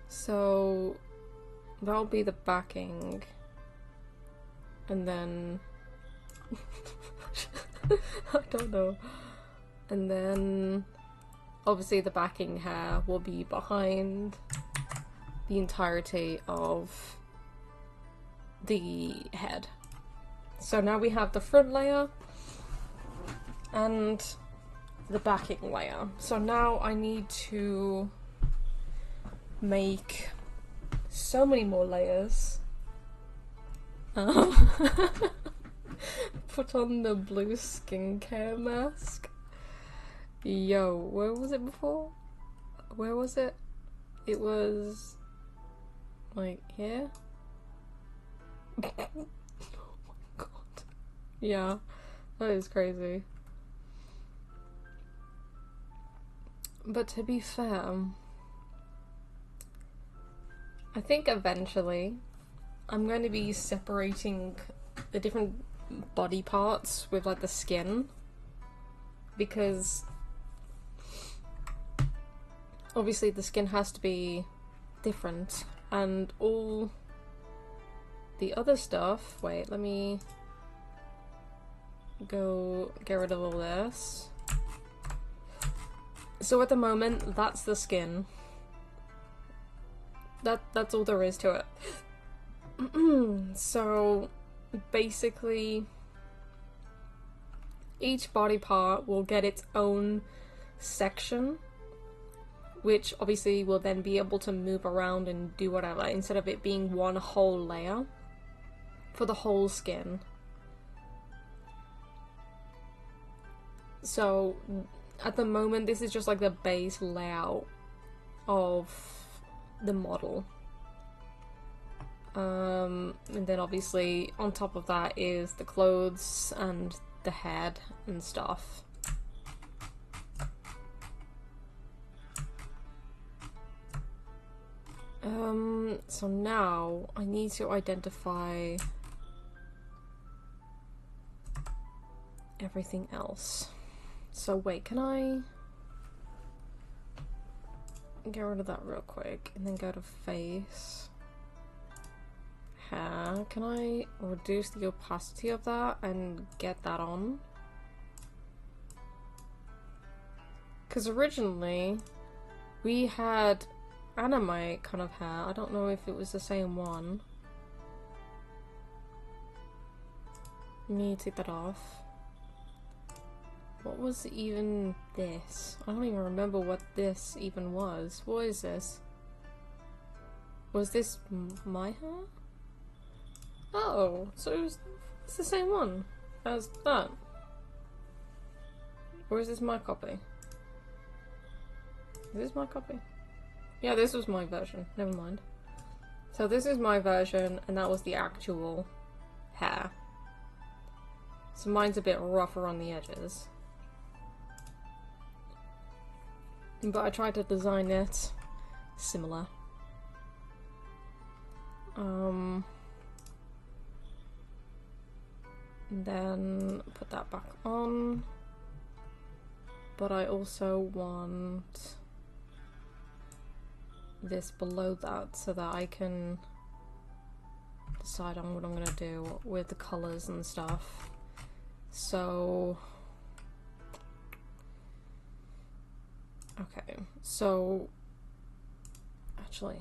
So that'll be the backing, and then I don't know, and then obviously the backing hair will be behind the entirety of the head. So now we have the front layer and the backing layer. So now I need to make so many more layers. Put on the blue skincare mask. Yo, where was it before? Where was it? It was like here. Oh my god. Yeah, that is crazy. But to be fair, I think eventually I'm going to be separating the different body parts with like the skin, because obviously the skin has to be different, and all the other stuff. Wait, let me go get rid of all this. So at the moment, that's the skin. That's all there is to it. So basically, each body part will get its own section, which obviously will then be able to move around and do whatever, instead of it being one whole layer for the whole skin. So at the moment, this is just like the base layout of the model. And then obviously on top of that is the clothes and the head and stuff. So now I need to identify everything else. So wait, can I get rid of that real quick and then go to face, hair? Can I reduce the opacity of that and get that on? Because originally we had anime kind of hair. I don't know if it was the same one. Let me take that off. What was even this? I don't even remember what this even was. What is this? Was this my hair? Oh, so it's the same one as that. Or is this my copy? Is this my copy? Yeah, this was my version. Never mind. So this is my version, and that was the actual hair. So mine's a bit rougher on the edges. But I tried to design it similar. And then put that back on. But I also want this below that so that I can decide on what I'm gonna do with the colours and stuff. So okay, so actually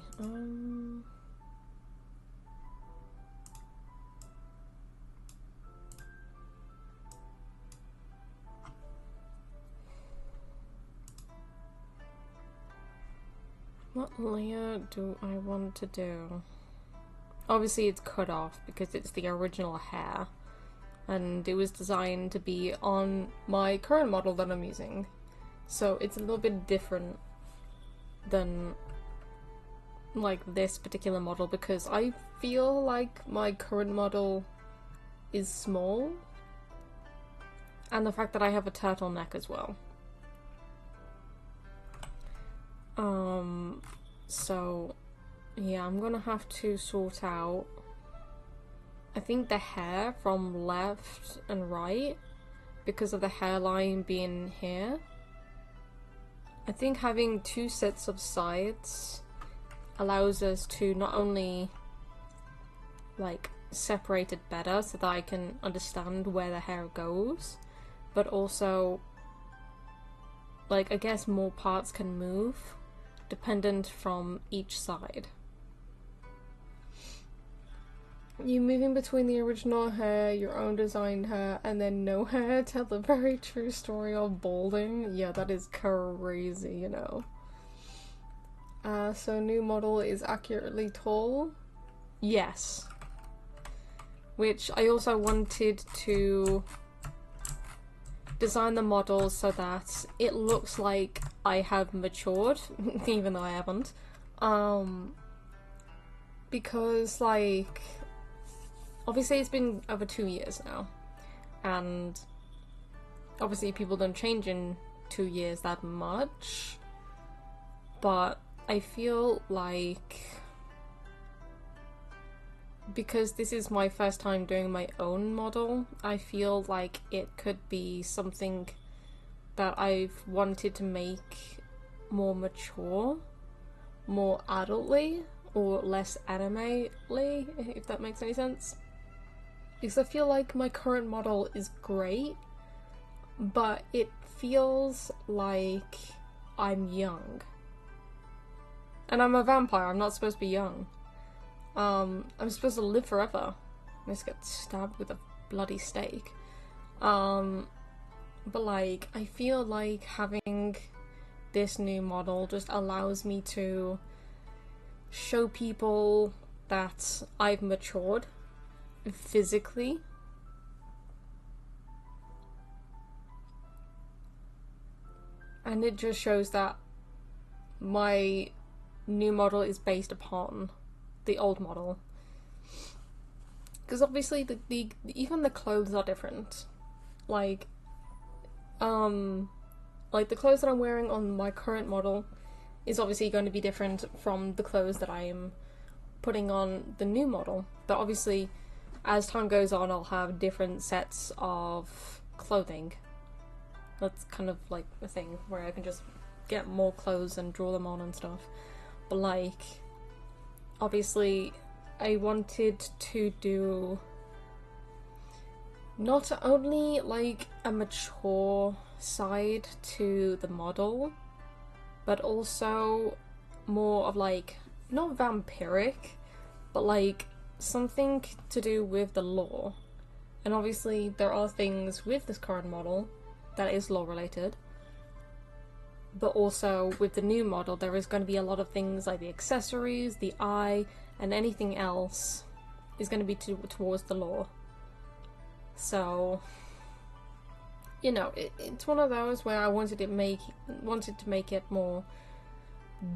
what layer do I want to do? Obviously it's cut off because it's the original hair and it was designed to be on my current model that I'm using. So it's a little bit different than like this particular model because I feel like my current model is small, and the fact that I have a turtleneck as well. So yeah, I'm gonna have to sort out, I think, the hair from left and right because of the hairline being here. I think having two sets of sides allows us to not only like separate it better so that I can understand where the hair goes, but also like I guess more parts can move dependent from each side. You moving between the original hair, your own designed hair, and then no hair, tell the very true story of balding. Yeah, that is crazy, you know. So new model is accurately tall? Yes. Which I also wanted to design the model so that it looks like I have matured, even though I haven't. Because like, obviously it's been over 2 years now, and obviously people don't change in 2 years that much, but I feel like because this is my first time doing my own model, I feel like it could be something that I've wanted to make more mature, more adultly, or less anime-ly, if that makes any sense. Because I feel like my current model is great, but it feels like I'm young. And I'm a vampire, I'm not supposed to be young. I'm supposed to live forever. I just get stabbed with a bloody stake. But like, I feel like having this new model just allows me to show people that I've matured physically. And it just shows that my new model is based upon the old model. Because obviously the even the clothes are different. Like the clothes that I'm wearing on my current model is obviously going to be different from the clothes that I am putting on the new model. But obviously, as time goes on, I'll have different sets of clothing. That's kind of like the thing where I can just get more clothes and draw them on and stuff. But like, obviously, I wanted to do not only like a mature side to the model, but also more of like, not vampiric, but like something to do with the lore. And obviously there are things with this current model that is lore related, but also with the new model there is going to be a lot of things like the accessories, the eye, and anything else is going to be towards the lore. So, you know, it's one of those where I wanted to make it more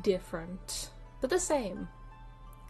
different, but the same.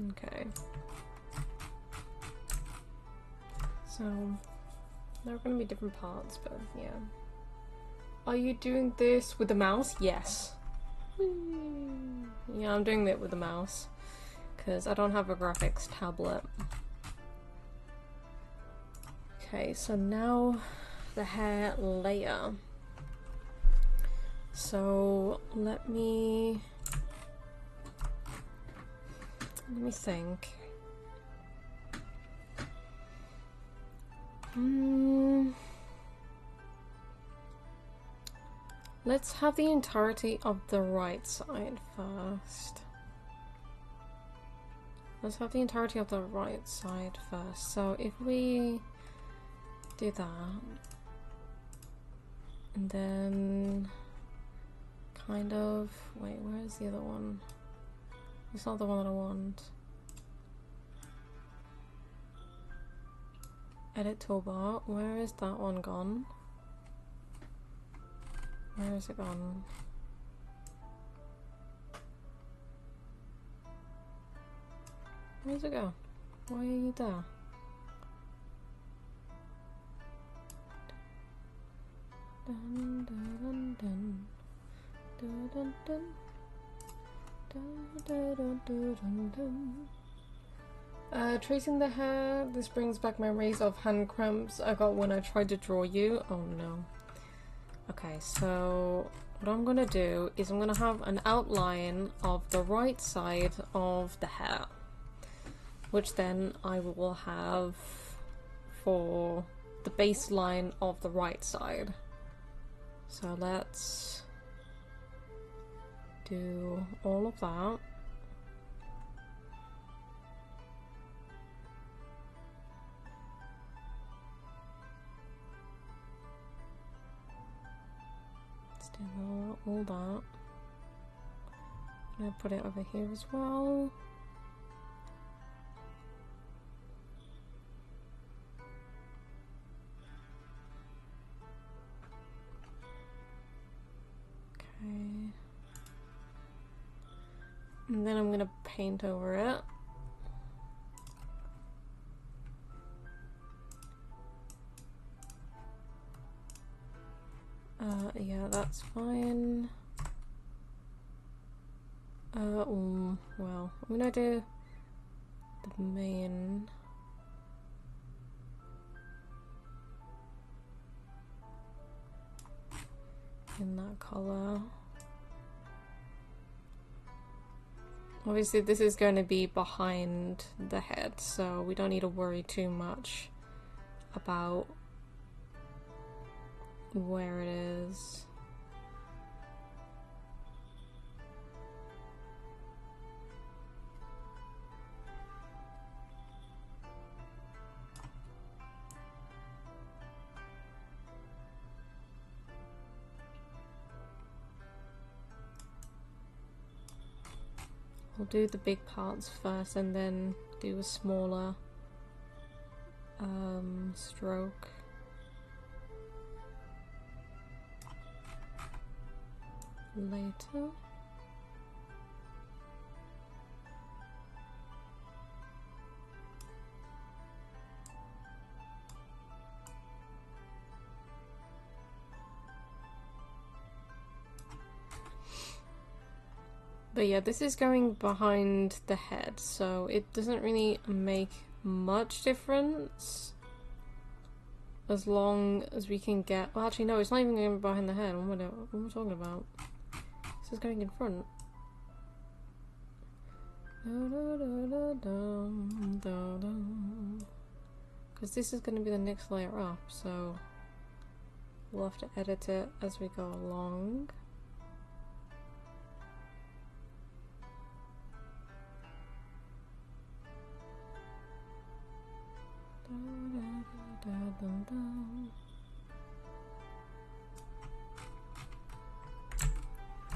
Okay. So there are going to be different parts, but yeah. Are you doing this with the mouse? Yes. Yeah, I'm doing it with the mouse because I don't have a graphics tablet. Okay, so now the hair layer. So let me think. Let's have the entirety of the right side first. Let's have the entirety of the right side first. So if we do that, and then kind of, wait, where is the other one? It's not the one that I want. Edit toolbar, where is that one gone? Where is it gone? Where's it go? Why are you there? Dun, dun, dun, dun, dun, dun, dun, dun, dun, dun, dun. Tracing the hair, this brings back memories of hand cramps I got when I tried to draw you. Oh no. Okay, so what I'm gonna do is I'm gonna have an outline of the right side of the hair, which then I will have for the baseline of the right side. So let's do all of that. Let's do all that. I'm gonna put it over here as well. Okay. And then I'm gonna paint over it. Yeah, that's fine. Well, I'm gonna do the main. In that color. Obviously this is going to be behind the head, so we don't need to worry too much about where it is. We'll do the big parts first and then do a smaller stroke. Later. But yeah, this is going behind the head, so it doesn't really make much difference as long as we can get... Well, actually, no, it's not even going behind the head. What am I talking about? This is going in front. Because this is going to be the next layer up, so we'll have to edit it as we go along.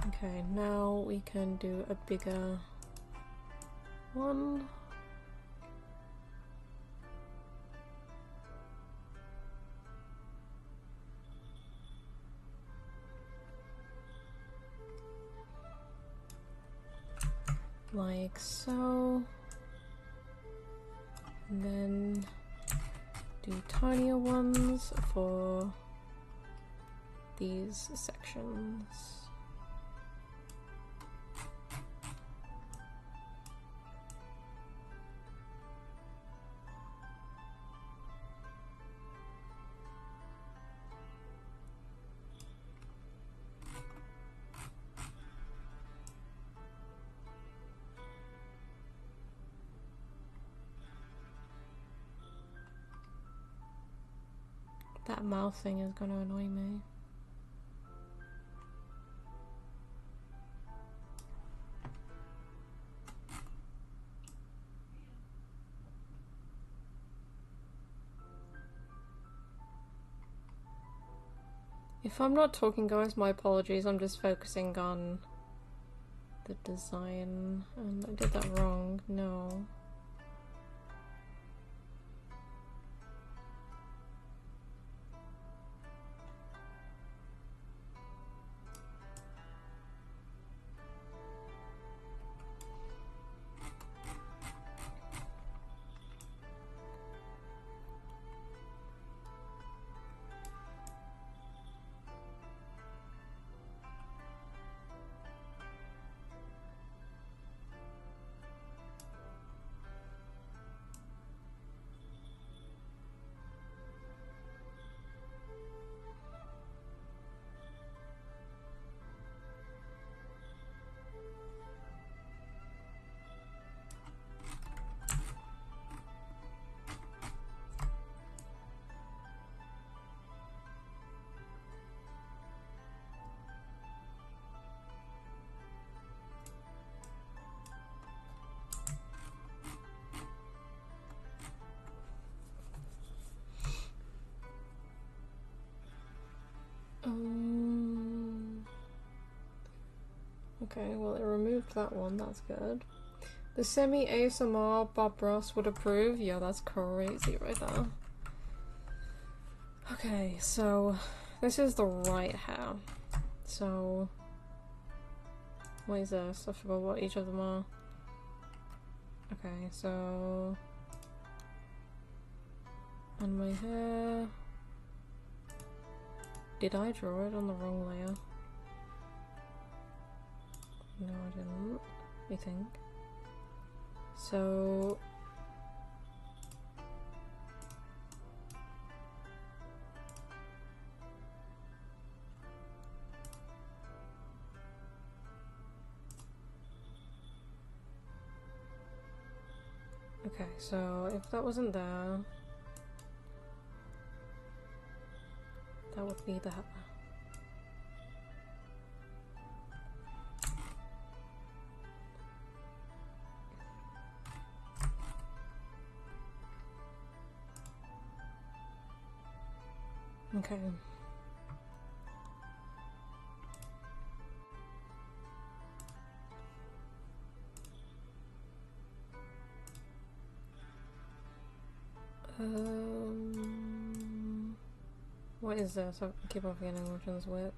Okay, now we can do a bigger one. Like so. And then do tinier ones for these sections. That mouth thing is gonna annoy me. If I'm not talking, guys, my apologies. I'm just focusing on the design. And I did that wrong. No. Okay, well, it removed that one, that's good. The semi-ASMR Bob Ross would approve? Yeah, that's crazy right there. Okay, so this is the right hair. So, what is this? I forgot what each of them are. Okay, so... and my hair... Did I draw it on the wrong layer? No, I didn't, I think. So... okay, so if that wasn't there, that would be that. Okay. What is this? I keep on forgetting which one's which.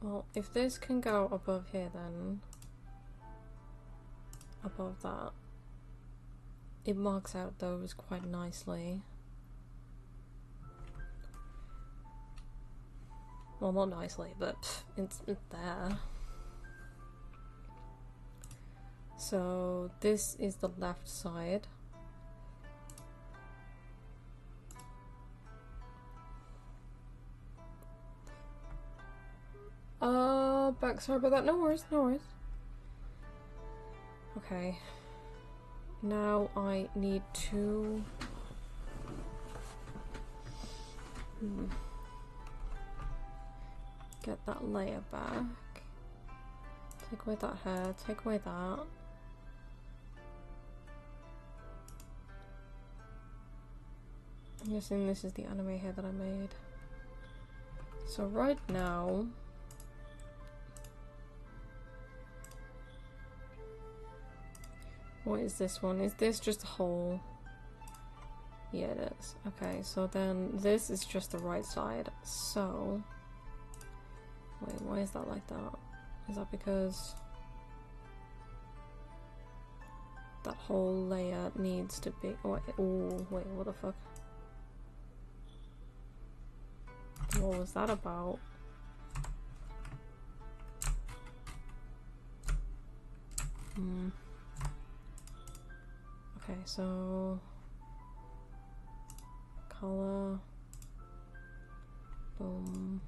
Well, if this can go above here, then above that, it marks out those quite nicely. Well, not nicely, but it's there. So this is the left side. Sorry about that. No worries, no worries. Okay. Now I need to... get that layer back. Take away that hair, take away that. I'm guessing this is the anime hair that I made. So right now... what is this one? Is this just a hole? Yeah, it is. Okay, so then this is just the right side. So... wait, why is that like that? Is that because... that whole layer needs to be. Oh, wait, what the fuck? What was that about? Okay, so color, boom.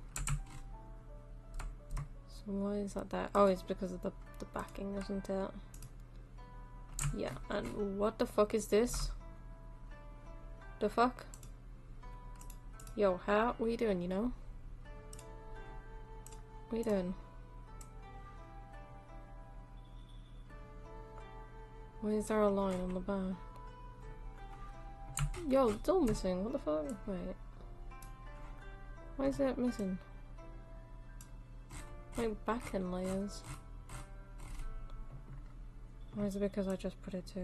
So why is that there? Oh, it's because of the backing, isn't it? Yeah, and what the fuck is this? The fuck? Yo, what are you doing, you know? What are you doing? Why is there a line on the back? Yo, it's all missing. What the fuck? Wait. Why is it missing? Like back-end layers. Or is it because I just put it to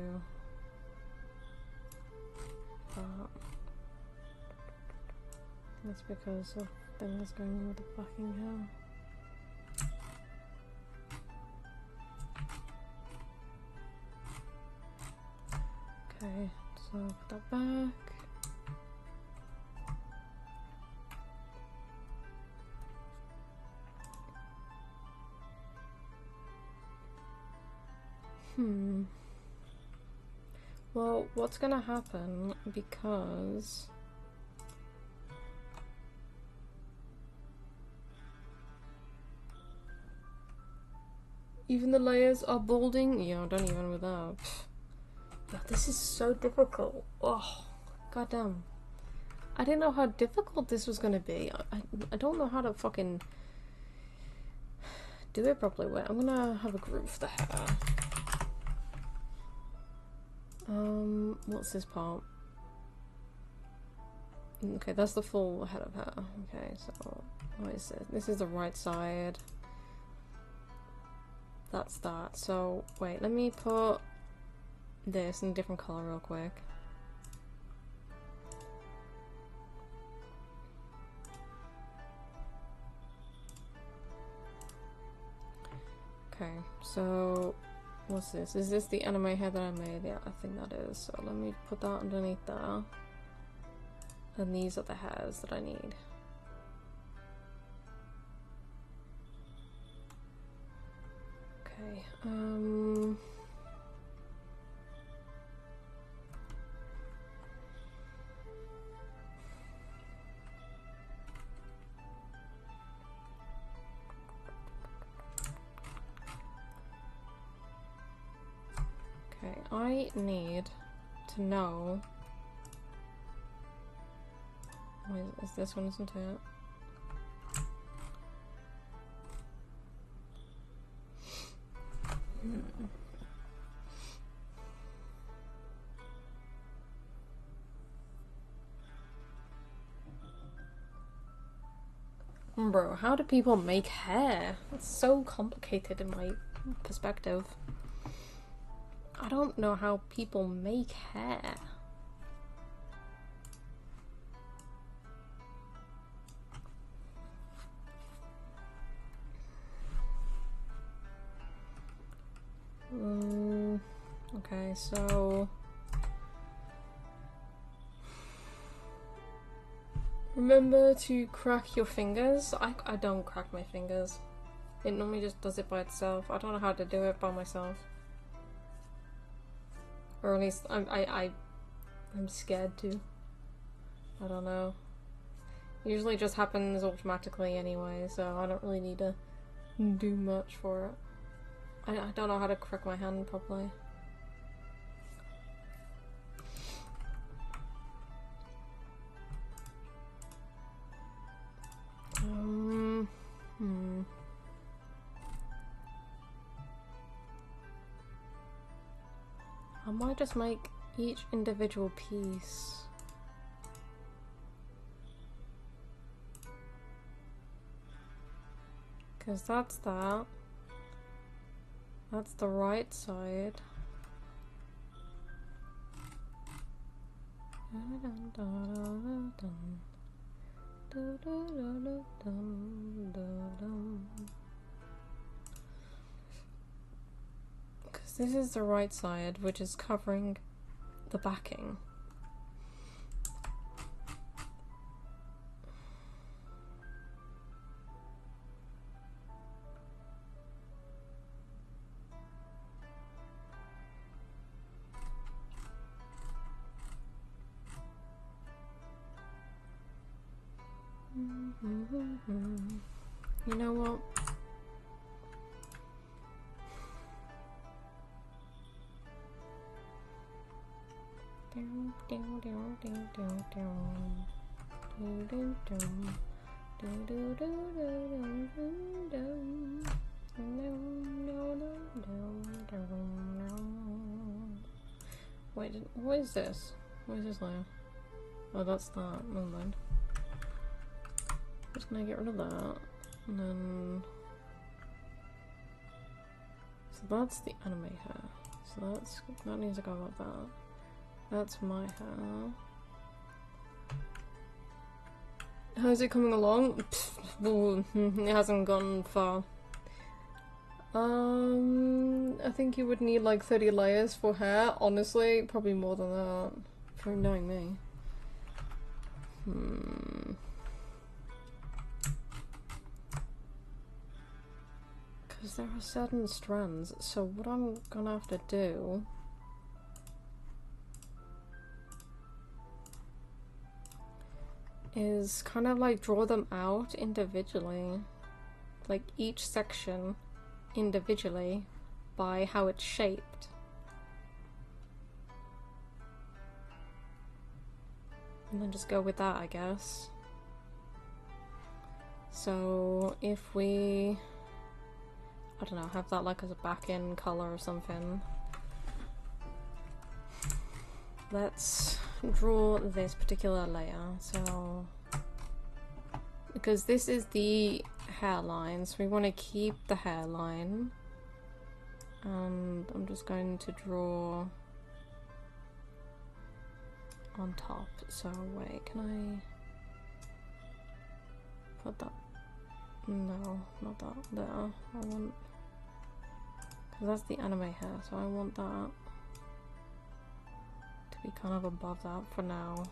that? That's because of things going on with the backing here. Okay, so put that back. Well, what's gonna happen, because even the layers are balding? Yeah, don't even with that. Yeah, this is so difficult. Oh, goddamn. I didn't know how difficult this was gonna be. I don't know how to fucking do it properly. Wait, I'm gonna have a groove the hair. What's this part? Okay, that's the full head of hair. Okay, so what is this? This is the right side. That's that. So wait, let me put this in a different color real quick. Okay, so what's this? Is this the anime hair that I made? Yeah, I think that is. So let me put that underneath there. And these are the hairs that I need. Okay, okay, I need to know. Is this one, isn't it? Bro, how do people make hair? It's so complicated in my perspective. I don't know how people make hair. Okay, so remember to crack your fingers. I don't crack my fingers. It normally just does it by itself. I don't know how to do it by myself. Or at least I'm scared to. I don't know. It usually just happens automatically anyway, so I don't really need to do much for it. I don't know how to crack my hand properly. I might just make each individual piece. Because that's that. That's the right side. Because So this is the right side, which is covering the backing. You know what? Wait, what is this? What is this layer? Oh, that's that. Never mind. Just gonna get rid of that, and then so that's the anime hair. So that needs to go like that. That's my hair. How's it coming along? It hasn't gone far. I think you would need like 30 layers for hair. Honestly, probably more than that. For knowing me. Because there are certain strands, so what I'm gonna have to do is kind of like draw them out individually, like each section individually by how it's shaped. And then just go with that, I guess. So if we, I don't know, have that like as a back-end color or something. Let's draw this particular layer. So, because this is the hairline, so we want to keep the hairline. And I'm just going to draw on top. So wait, can I put that? No, not that. There. I want, because that's the anime hair, so I want that to be kind of above that for now.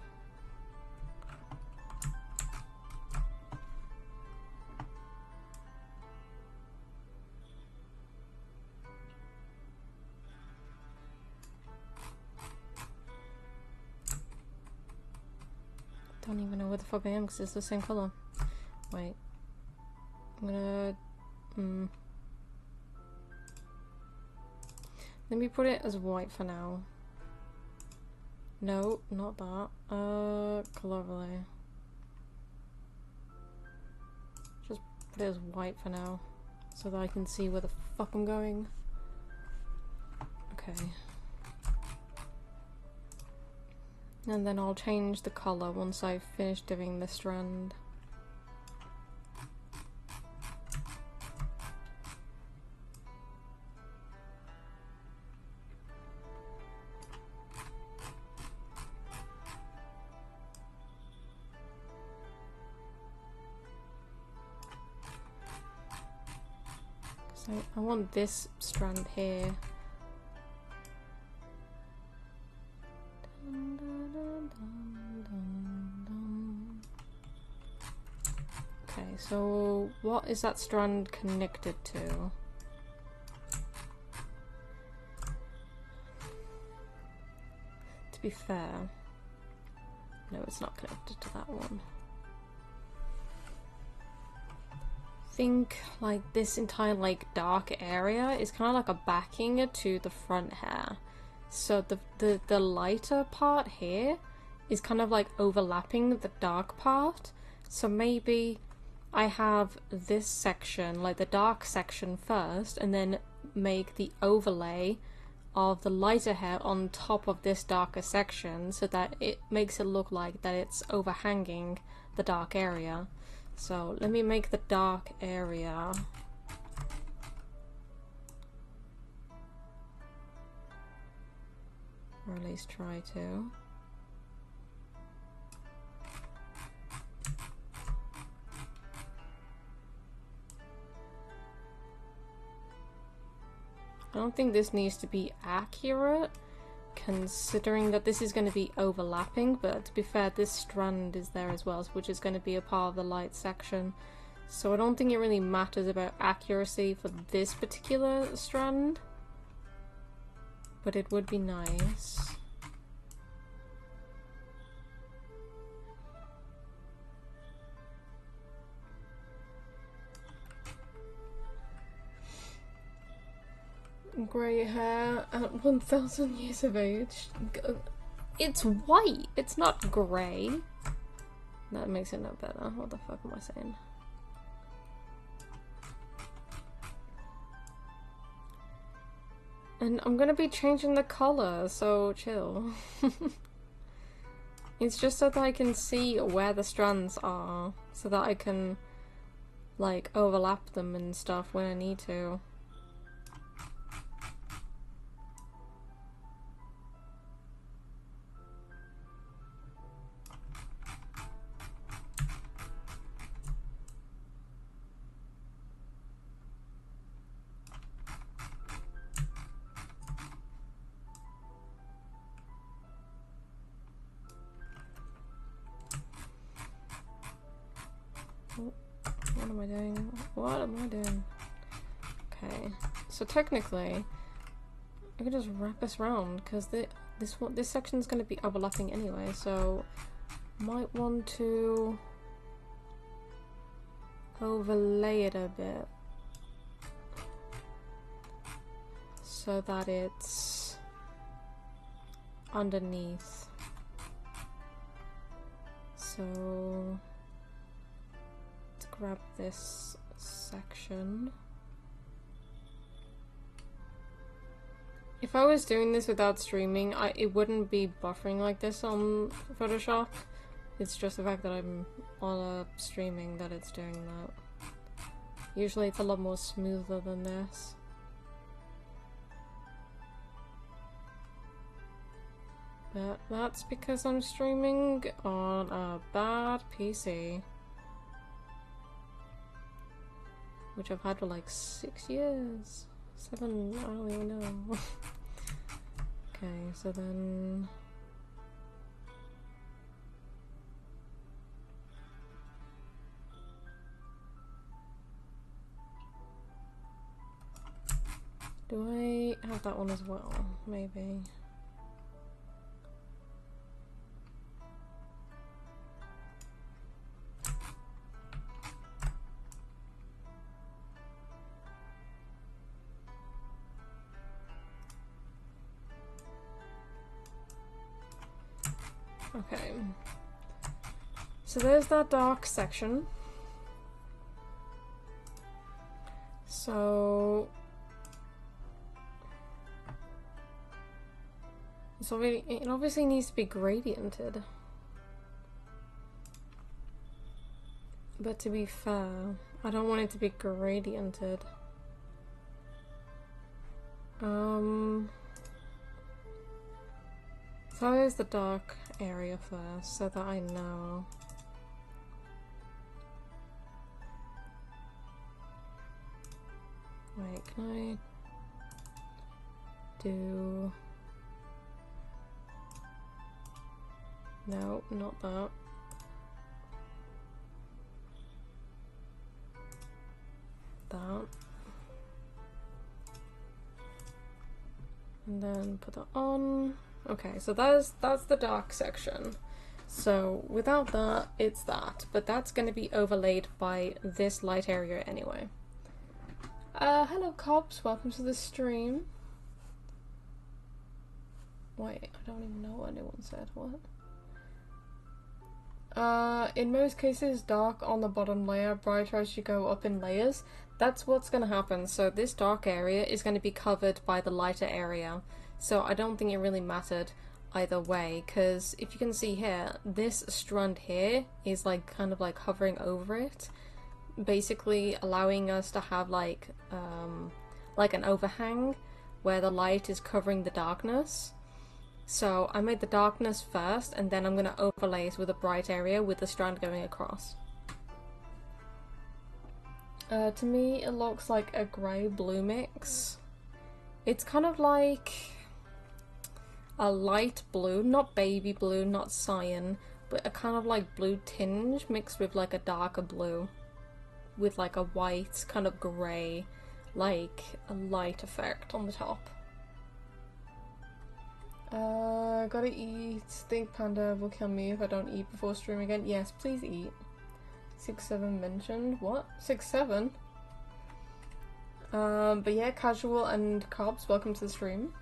Don't even know where the fuck I am because it's the same color. Wait. I'm gonna... Let me put it as white for now. No, not that. Color overlay. Just put it as white for now. So that I can see where the fuck I'm going. Okay. And then I'll change the color once I've finished doing the strand. So I want this strand here. Okay, so what is that strand connected to? To be fair, no, it's not connected to that one. I think like this entire like dark area is kind of like a backing to the front hair. So the lighter part here is kind of like overlapping the dark part. So maybe I have this section, like the dark section first, and then make the overlay of the lighter hair on top of this darker section so that it makes it look like that it's overhanging the dark area. So let me make the dark area or at least try to. I don't think this needs to be accurate, considering that this is going to be overlapping, but to be fair, this strand is there as well, which is going to be a part of the light section. So I don't think it really matters about accuracy for this particular strand, but it would be nice. Grey hair at 1000 years of age. It's white, it's not grey. That makes it no better. What the fuck am I saying? And I'm gonna be changing the colour, so chill. It's just so that I can see where the strands are, so that I can, like, overlap them and stuff when I need to. What am I doing? What am I doing? Okay, so technically, I could just wrap this around because this section is going to be overlapping anyway. So, might want to overlay it a bit so that it's underneath. So. Grab this section. If I was doing this without streaming, it wouldn't be buffering like this on Photoshop. It's just the fact that I'm on a streaming that it's doing that. Usually it's a lot more smoother than this. But that's because I'm streaming on a bad PC. Which I've had for like 6 years. 7, I don't even know. Okay, so then... do I have that one as well? Maybe. Okay, so there's that dark section. So it obviously needs to be gradiented. But to be fair, I don't want it to be gradiented. So there's the dark area first, so that I know. Wait, can I do... no, not that. That. And then put that on. Okay, so that's the dark section. So without that, it's that. But that's going to be overlaid by this light area anyway. Hello cops, welcome to the stream. Wait, I don't even know what anyone said. What? In most cases, dark on the bottom layer, brighter as you go up in layers. That's what's going to happen. So this dark area is going to be covered by the lighter area. So I don't think it really mattered either way, because if you can see here, this strand here is like kind of like hovering over it, basically allowing us to have like an overhang where the light is covering the darkness. So I made the darkness first, and then I'm going to overlay it with a bright area with the strand going across. To me, it looks like a grey-blue mix. It's kind of like a light blue, not baby blue, not cyan, but a kind of like blue tinge mixed with like a darker blue with like a white kind of grey, like a light effect on the top. Gotta eat. Think Panda will kill me if I don't eat before stream again. Yes, please eat. 6-7 mentioned. What? 6-7? But yeah, Casual and Cobbs, welcome to the stream.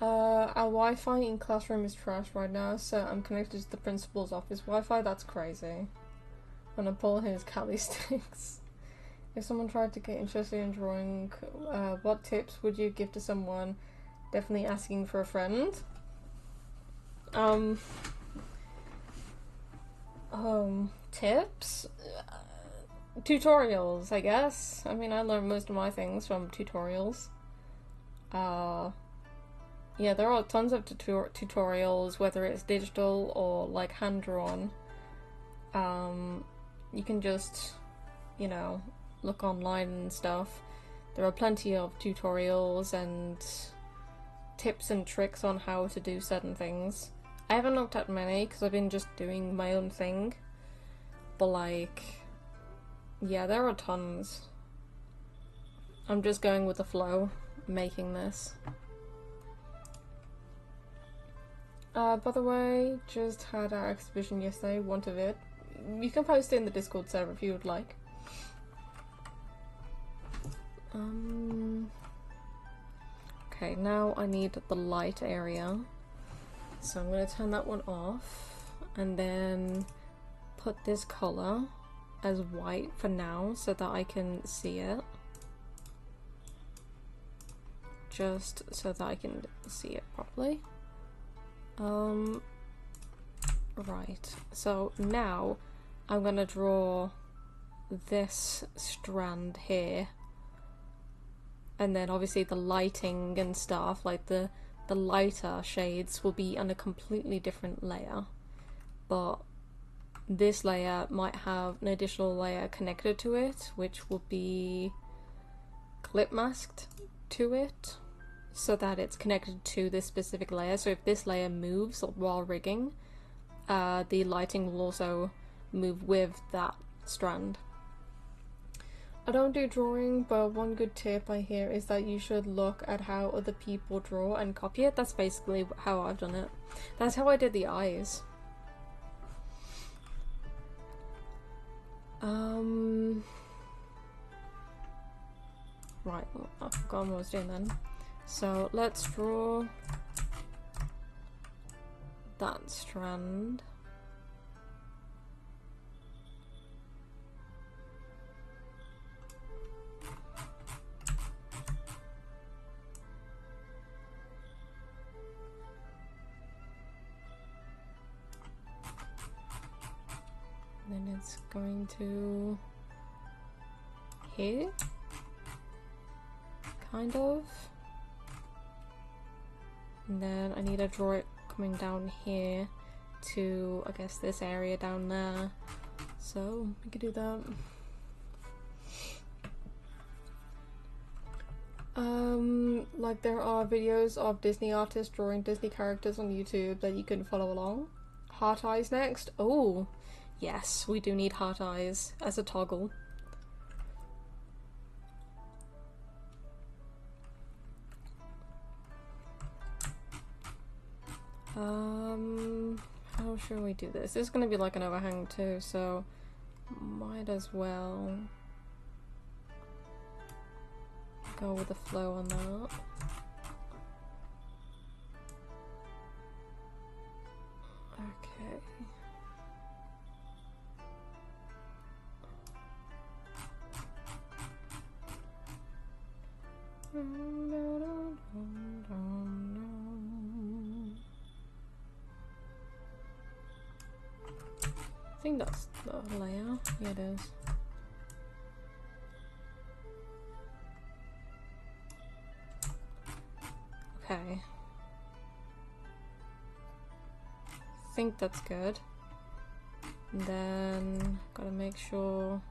Our Wi-Fi in classroom is trash right now, so I'm connected to the principal's office Wi-Fi. That's crazy. I'm gonna pull his Cali sticks. If someone tried to get interested in drawing, what tips would you give to someone definitely asking for a friend? Tips? Tutorials, I guess. I mean, I learned most of my things from tutorials. Yeah, there are tons of tutorials, whether it's digital or like hand-drawn. You can just, you know, look online and stuff. There are plenty of tutorials and tips and tricks on how to do certain things. I haven't looked at many because I've been just doing my own thing. But like, yeah, there are tons. I'm just going with the flow, making this. By the way, just had our exhibition yesterday, want of it. You can post it in the Discord server if you would like. Okay, now I need the light area. So I'm going to turn that one off and then put this color as white for now so that I can see it. Just so that I can see it properly. Right, so now I'm gonna draw this strand here, and then obviously the lighting and stuff, like the lighter shades will be on a completely different layer, but this layer might have an additional layer connected to it, which will be clip masked to it, so that it's connected to this specific layer. So if this layer moves while rigging, the lighting will also move with that strand. I don't do drawing, but one good tip I hear is that you should look at how other people draw and copy it. That's basically how I've done it. That's how I did the eyes. Right, I forgot what I was doing then. So let's draw that strand. Then it's going to here, kind of. And then I need to draw it coming down here to, I guess, this area down there. So we could do that. Like there are videos of Disney artists drawing Disney characters on YouTube that you can follow along. Heart eyes next. Oh, yes, we do need heart eyes as a toggle. How should we do this? This is gonna be like an overhang too, so might as well go with the flow on that. Okay. I think that's the layer. Yeah, it is. Okay. I think that's good. And then gotta make sure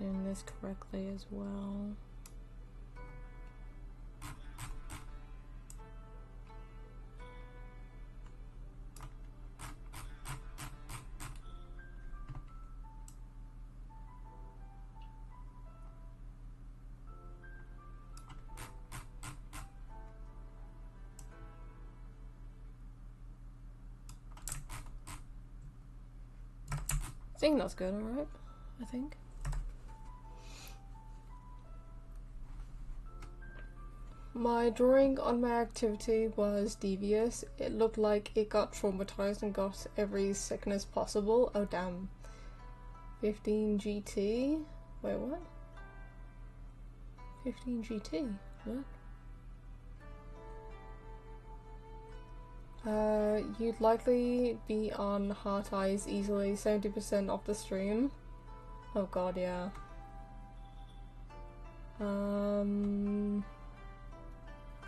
doing this correctly as well. I think that's good, alright, I think. My drawing on my activity was devious. It looked like it got traumatized and got every sickness possible. Oh damn. 15 GT? Wait, what? 15 GT? What? You'd likely be on heart eyes easily, 70% off the stream. Oh god, yeah.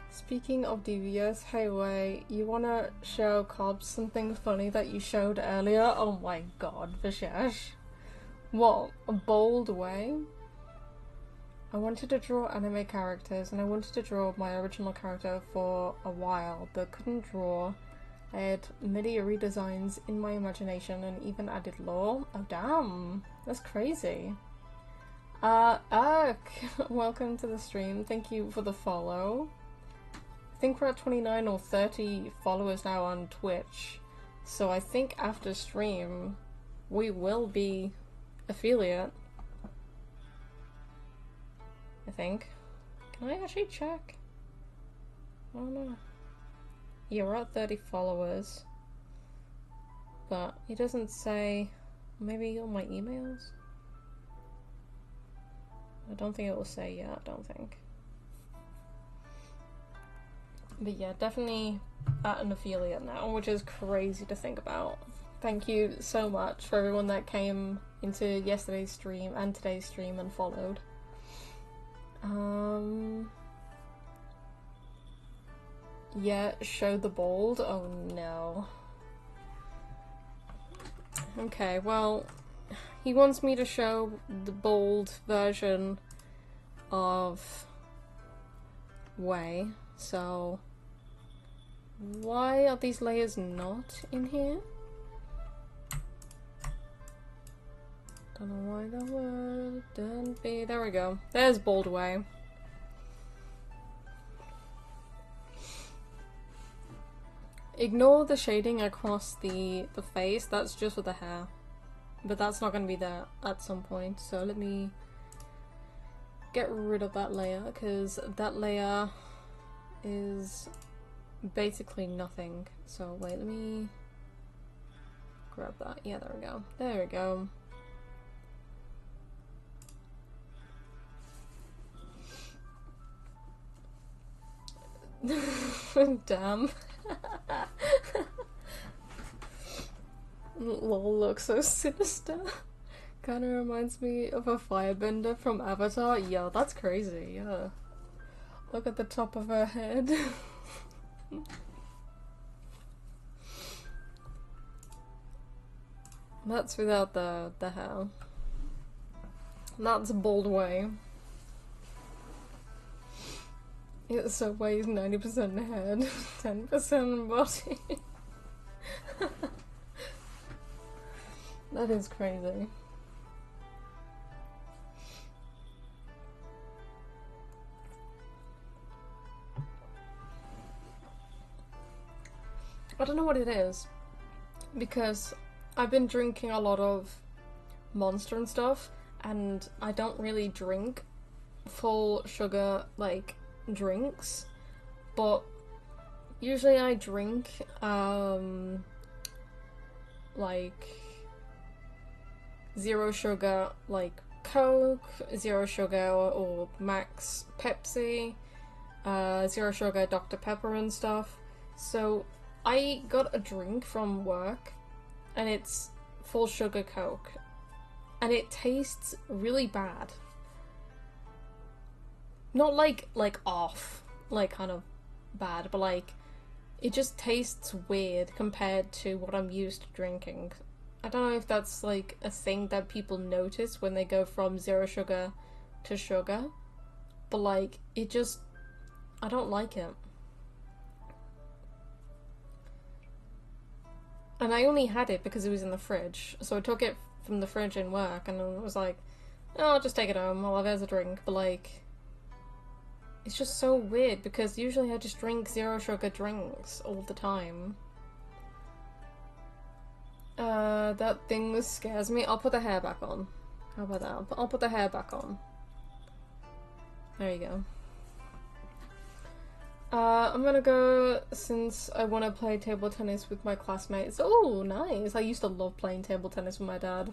Speaking of devious, hey Wei, you wanna show Cobbs something funny that you showed earlier? Oh my god, Vishesh. What? A bold way? I wanted to draw anime characters, and I wanted to draw my original character for a while, but couldn't draw. I had many redesigns in my imagination and even added lore. Oh damn, that's crazy. Urk, welcome to the stream. Thank you for the follow. I think we're at 29 or 30 followers now on Twitch, so I think after stream we will be affiliate. I think. Can I actually check? I don't know. Yeah, we're at 30 followers. But it doesn't say... Maybe on my emails? I don't think it will say yet, I don't think. But yeah, definitely at an affiliate now, which is crazy to think about. Thank you so much for everyone that came into yesterday's stream and today's stream and followed. Yeah, show the bold. Oh no. Okay, well, he wants me to show the bold version of Wei, so why are these layers not in here? Don't know why that wouldn't be. There we go. There's bold Wei. Ignore the shading across the face, that's just for the hair. But that's not going to be there at some point, so let me get rid of that layer, because that layer is basically nothing. So wait, let me grab that. Yeah, there we go. There we go. Damn. Lol, looks so sinister. Kinda reminds me of a firebender from Avatar. Yo, that's crazy, yeah. Look at the top of her head. That's without the hair. That's a bold Wei. Yeah, so Wei's 90% head, 10% body. That is crazy. I don't know what it is, because I've been drinking a lot of Monster and stuff, and I don't really drink full sugar, like, drinks, but usually I drink, like, zero sugar, like, Coke, zero sugar or Max Pepsi, zero sugar Dr. Pepper and stuff. So I got a drink from work, and it's full sugar Coke, and it tastes really bad. Not like off, like kind of bad, but like it just tastes weird compared to what I'm used to drinking. I don't know if that's like a thing that people notice when they go from zero sugar to sugar, but like it just, I don't like it. And I only had it because it was in the fridge, so I took it from the fridge in work and it was like, oh, I'll just take it home, I'll have it as a drink, but like, it's just so weird because usually I just drink zero sugar drinks all the time. That thing scares me. I'll put the hair back on. How about that? I'll put the hair back on. There you go. I'm gonna go, since I want to play table tennis with my classmates. Oh, nice. I used to love playing table tennis with my dad.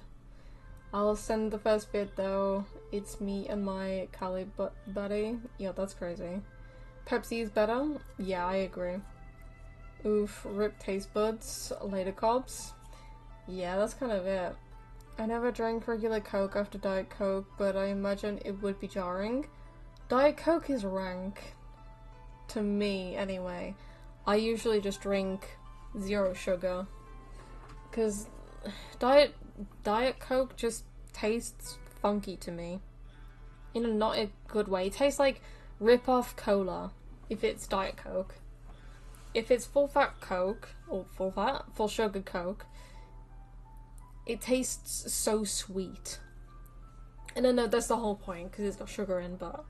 I'll send the first bit though. It's me and my Cali buddy. Yeah, that's crazy. Pepsi is better? Yeah, I agree. Oof, rip taste buds. Later cobs. Yeah, that's kind of it. I never drank regular Coke after Diet Coke, but I imagine it would be jarring. Diet Coke is rank. To me, anyway. I usually just drink zero sugar. Because Diet Coke just tastes funky to me. In a not a good way. It tastes like rip-off cola, if it's Diet Coke. If it's full-fat Coke, or full sugar Coke, it tastes so sweet. And I know that's the whole point, because it's got sugar in, but...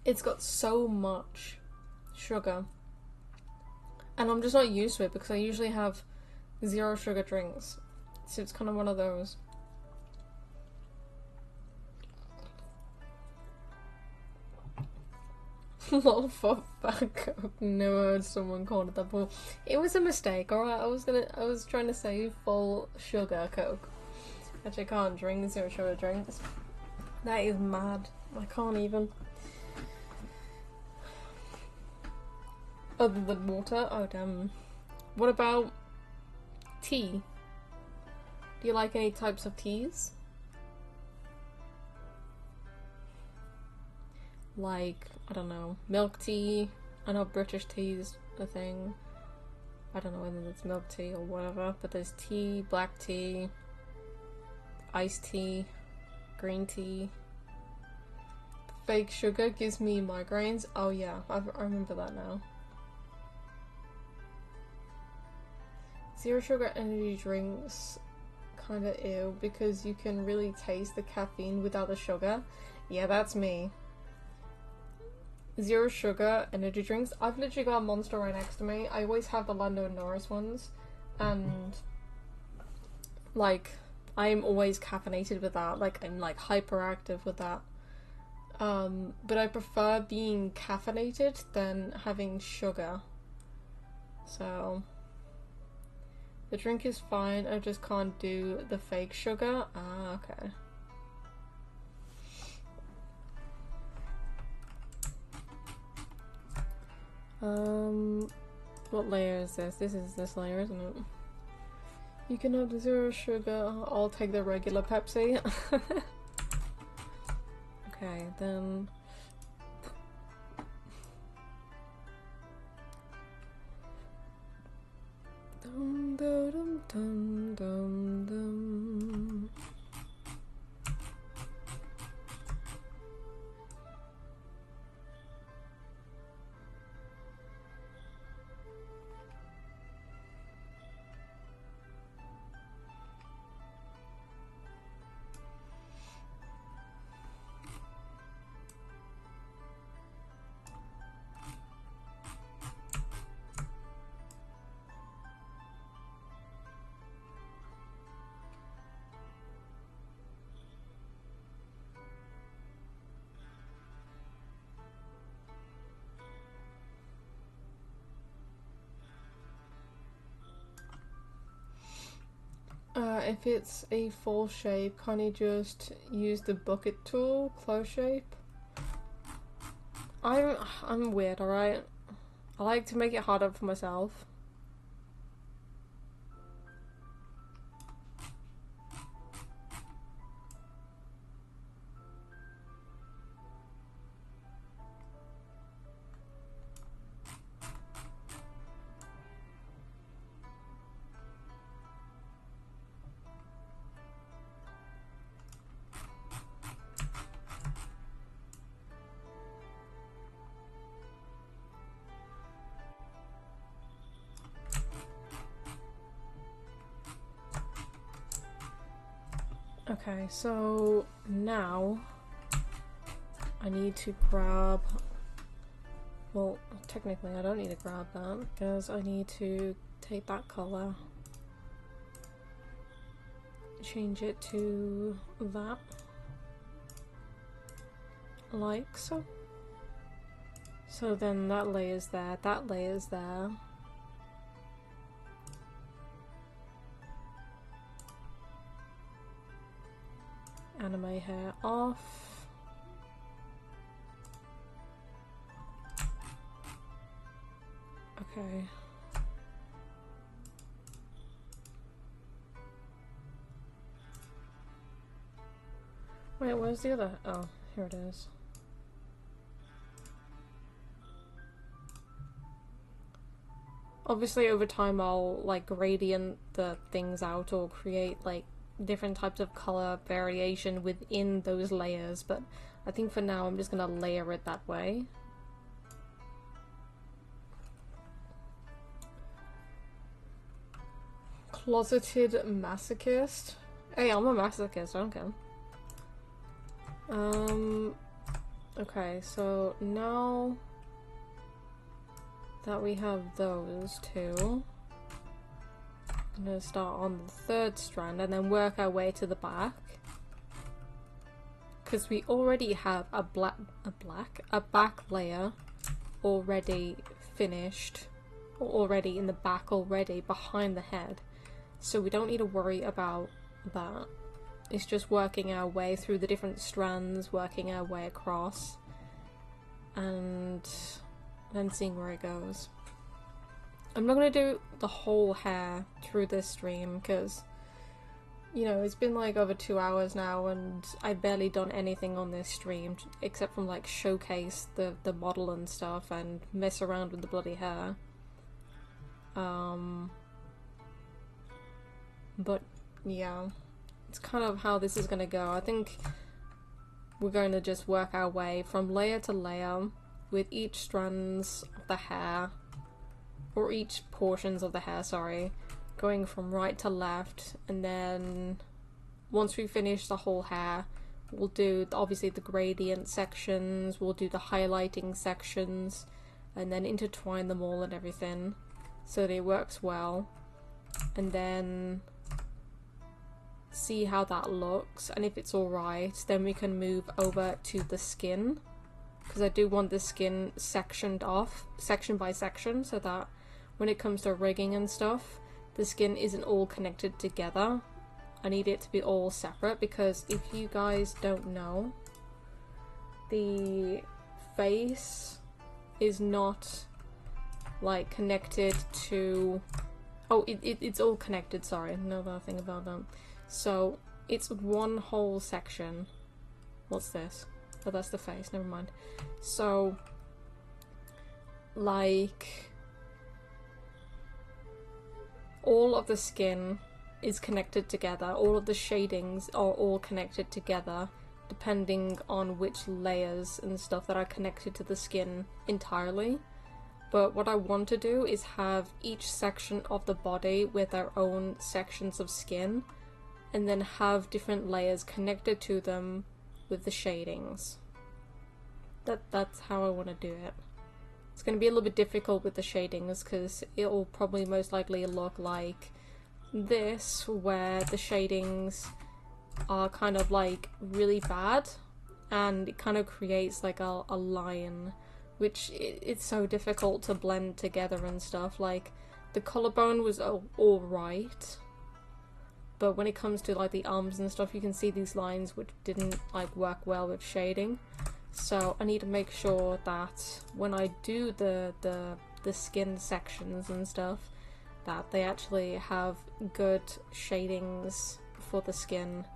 it's got so much sugar. And I'm just not used to it, because I usually have zero sugar drinks. So it's kind of one of those. Lol, for fat Coke. Never heard someone call it that before. It was a mistake, alright? I was trying to say full sugar Coke. Which I can't drink zero sugar drinks. That is mad. I can't even. Other than water? Oh damn. What about tea? Do you like any types of teas? Like, I don't know, milk tea. I know British tea is a thing. I don't know whether it's milk tea or whatever, but there's tea, black tea, iced tea, green tea. Fake sugar gives me migraines. Oh yeah, I remember that now. Zero sugar energy drinks kinda ew because you can really taste the caffeine without the sugar. Yeah, that's me. Zero sugar energy drinks. I've literally got a Monster right next to me. I always have the Lando Norris ones, and like I'm always caffeinated with that. Like I'm like hyperactive with that. But I prefer being caffeinated than having sugar. So the drink is fine. I just can't do the fake sugar. Ah, okay. What layer is this? This is this layer, isn't it? You can have the zero sugar. I'll take the regular Pepsi. Okay, then. Dum dum dum dum dum. If it's a full shape, can't you just use the bucket tool, close shape? I'm weird, alright? I like to make it harder for myself. Okay, so now I need to grab, well, technically I don't need to grab that because I need to take that color, change it to that, like so. So then that layer's there, that layer's there. Anime hair off. Okay. Wait, where's the other? Oh, here it is. Obviously over time I'll like gradient the things out or create like different types of color variation within those layers, but I think for now I'm just gonna layer it that way. Closeted masochist? Hey, I'm a masochist, I don't care. Okay, so now that we have those two, I'm gonna start on the third strand and then work our way to the back. Because we already have a back layer already finished, or already in the back already behind the head. So we don't need to worry about that. It's just working our way through the different strands, working our way across, and then seeing where it goes. I'm not going to do the whole hair through this stream because, you know, it's been like over 2 hours now and I've barely done anything on this stream except from like showcase the model and stuff and mess around with the bloody hair. But yeah, it's kind of how this is going to go. I think we're going to just work our way from layer to layer with each strands of the hair, or each portions of the hair, sorry, going from right to left, and then once we finish the whole hair, we'll do obviously the gradient sections, we'll do the highlighting sections, and then intertwine them all and everything so that it works well, and then see how that looks, and if it's alright, then we can move over to the skin, because I do want the skin sectioned off, section by section, so that when it comes to rigging and stuff, the skin isn't all connected together. I need it to be all separate, because if you guys don't know, the face is not like connected to, oh, it's all connected, sorry, another thing about that. So it's one whole section. What's this? Oh, that's the face, never mind. So like all of the skin is connected together, all of the shadings are all connected together depending on which layers and stuff that are connected to the skin entirely. But what I want to do is have each section of the body with their own sections of skin, and then have different layers connected to them with the shadings. That's how I want to do it. It's going to be a little bit difficult with the shadings because it will probably most likely look like this, where the shadings are kind of like really bad and it kind of creates like a line, which it's so difficult to blend together and stuff. Like the collarbone was alright, but when it comes to like the arms and stuff, you can see these lines which didn't like work well with shading. So I need to make sure that when I do the skin sections and stuff, that they actually have good shadings for the skin,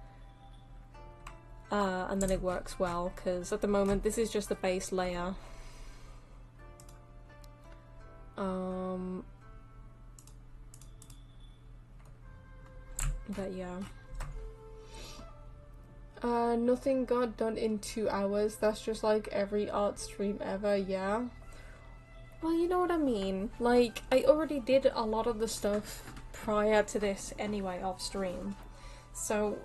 and then it works well, because at the moment this is just the base layer. But yeah. Nothing got done in 2 hours. That's just like every art stream ever, yeah. Well, you know what I mean. Like, I already did a lot of the stuff prior to this anyway off stream. So,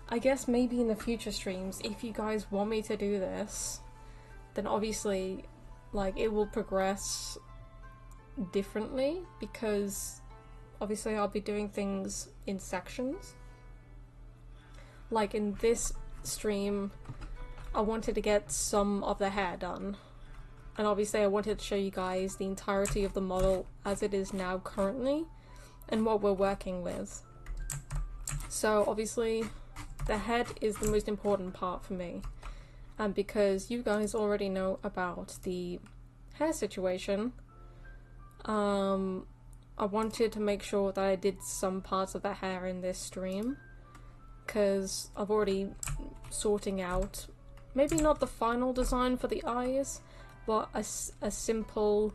I guess maybe in the future streams, if you guys want me to do this, then obviously, like, it will progress differently, because obviously I'll be doing things in sections. Like in this stream, I wanted to get some of the hair done, and obviously I wanted to show you guys the entirety of the model as it is now currently, and what we're working with. So obviously the head is the most important part for me, and because you guys already know about the hair situation, I wanted to make sure that I did some parts of the hair in this stream, because I've already sorting out, maybe not the final design for the eyes, but a simple,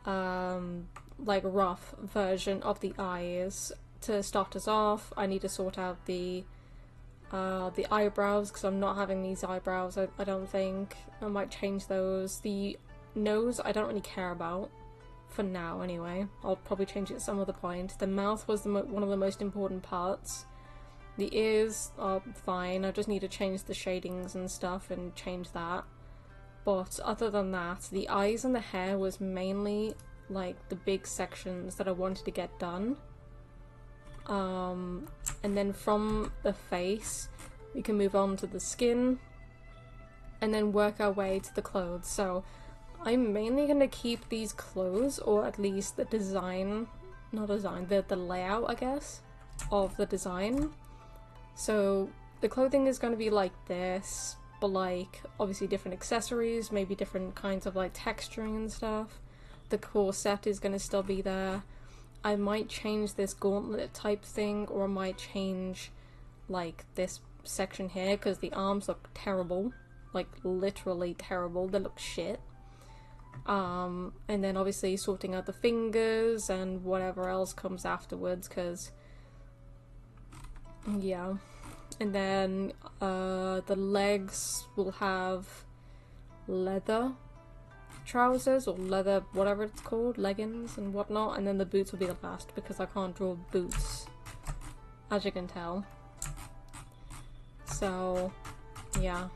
like rough version of the eyes. To start us off, I need to sort out the eyebrows, because I'm not having these eyebrows, I don't think. I might change those. The nose I don't really care about, for now anyway. I'll probably change it at some other point. The mouth was one of the most important parts. The ears are fine, I just need to change the shadings and stuff and change that. But other than that, the eyes and the hair was mainly like the big sections that I wanted to get done. And then from the face, we can move on to the skin, and then work our way to the clothes. So I'm mainly going to keep these clothes, or at least the design, not design, the layout, I guess, of the design. So the clothing is going to be like this, but like obviously different accessories, maybe different kinds of like texturing and stuff. The corset is going to still be there. I might change this gauntlet type thing, or I might change like this section here, because the arms look terrible, like literally terrible, they look shit. And then obviously sorting out the fingers and whatever else comes afterwards, because yeah. And then the legs will have leather trousers, or leather whatever it's called, leggings and whatnot, and then the boots will be the last, because I can't draw boots, as you can tell. So yeah.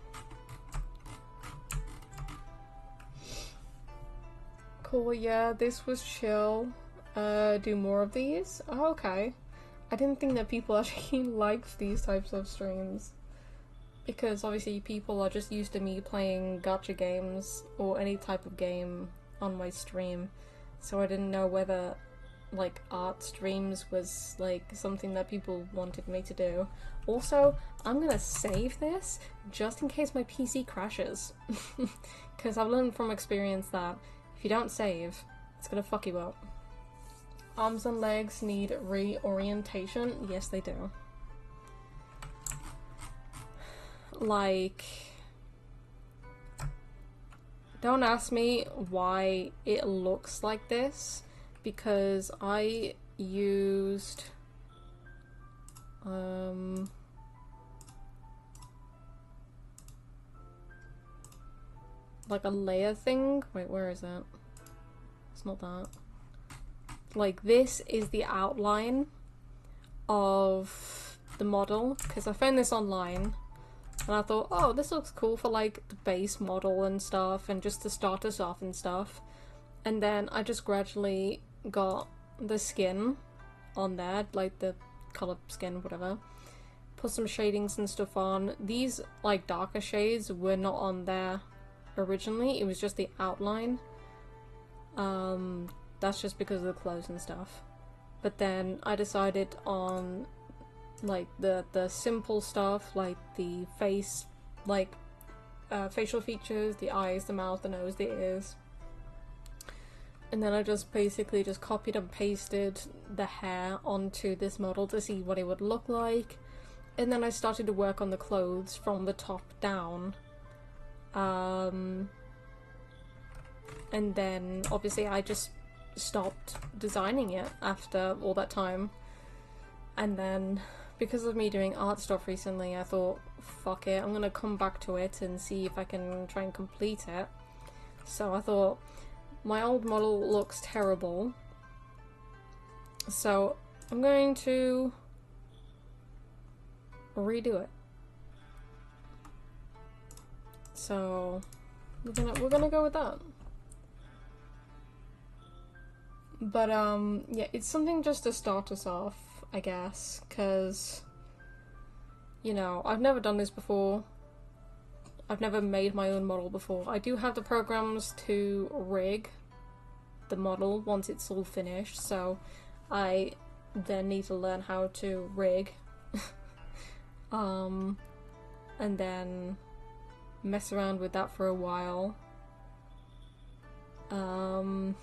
Cool, yeah, this was chill. Do more of these? Oh, okay. I didn't think that people actually liked these types of streams, because obviously people are just used to me playing gacha games or any type of game on my stream, so I didn't know whether like art streams was like something that people wanted me to do. Also, I'm gonna save this just in case my PC crashes, because I've learned from experience that if you don't save, it's gonna fuck you up. Arms and legs need reorientation. Yes, they do. Like, don't ask me why it looks like this, because I used like a layer thing. Wait, where is it? It's not that. Like, this is the outline of the model, because I found this online. And I thought, oh, this looks cool for like the base model and stuff, and just to start us off and stuff. And then I just gradually got the skin on there, like the colour skin, whatever. Put some shadings and stuff on. These like darker shades were not on there originally, it was just the outline. That's just because of the clothes and stuff. But then I decided on like the simple stuff, like the face, like facial features, the eyes, the mouth, the nose, the ears. And then I just basically just copied and pasted the hair onto this model to see what it would look like. And then I started to work on the clothes from the top down. And then obviously I just stopped designing it after all that time. And then because of me doing art stuff recently, I thought, fuck it, I'm gonna come back to it and see if I can try and complete it. So I thought, my old model looks terrible, so I'm going to redo it. So we're gonna go with that. But yeah, it's something just to start us off, I guess, because you know, I've never done this before. I've never made my own model before. I do have the programs to rig the model once it's all finished, so I then need to learn how to rig and then mess around with that for a while. And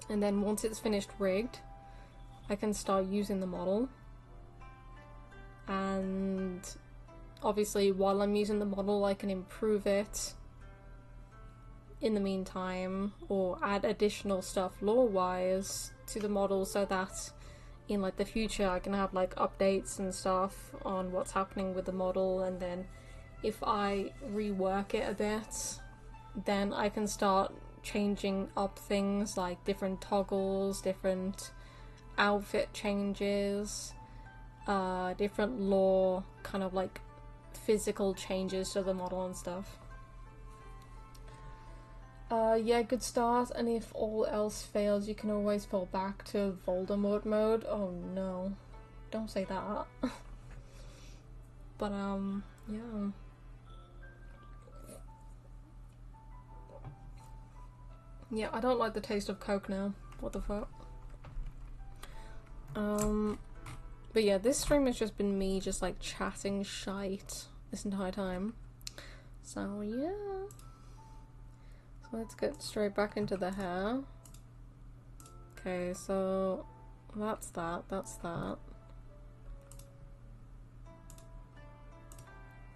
then once it's finished rigged, I can start using the model. And obviously while I'm using the model, I can improve it in the meantime, or add additional stuff lore-wise to the model, so that in like the future I can have like updates and stuff on what's happening with the model, and then if I rework it a bit, then I can start changing up things like different toggles, different outfit changes, different lore, kind of like physical changes to the model and stuff. Yeah, good start, and if all else fails, you can always fall back to Voldemort mode. Oh no, don't say that. But yeah. Yeah, I don't like the taste of Coke now. What the fuck? But yeah, this stream has just been me just like chatting shite this entire time. So yeah. So let's get straight back into the hair. Okay, so that's that, that's that.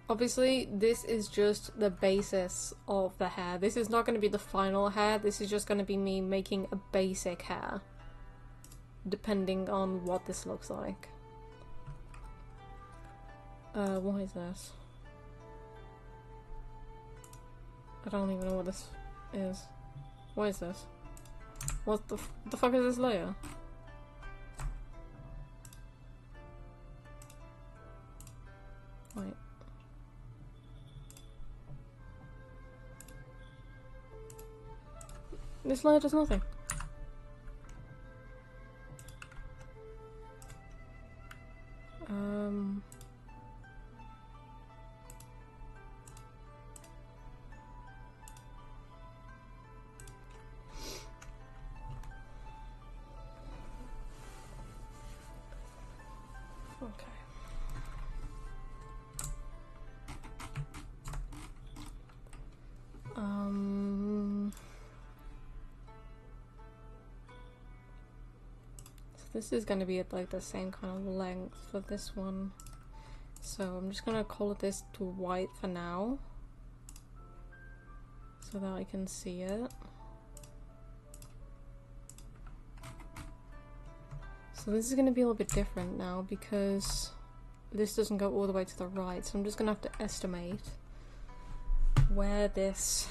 Obviously, this is just the basis of the hair. This is not going to be the final hair, this is just going to be me making a basic hair, depending on what this looks like. What is this? I don't even know what this is. What is this? What the fuck is this layer? Wait. This layer does nothing. Okay. So this is going to be at like the same kind of length for this one. So I'm just going to color this to white for now, so that I can see it. So this is going to be a little bit different now because this doesn't go all the way to the right, so I'm just going to have to estimate where this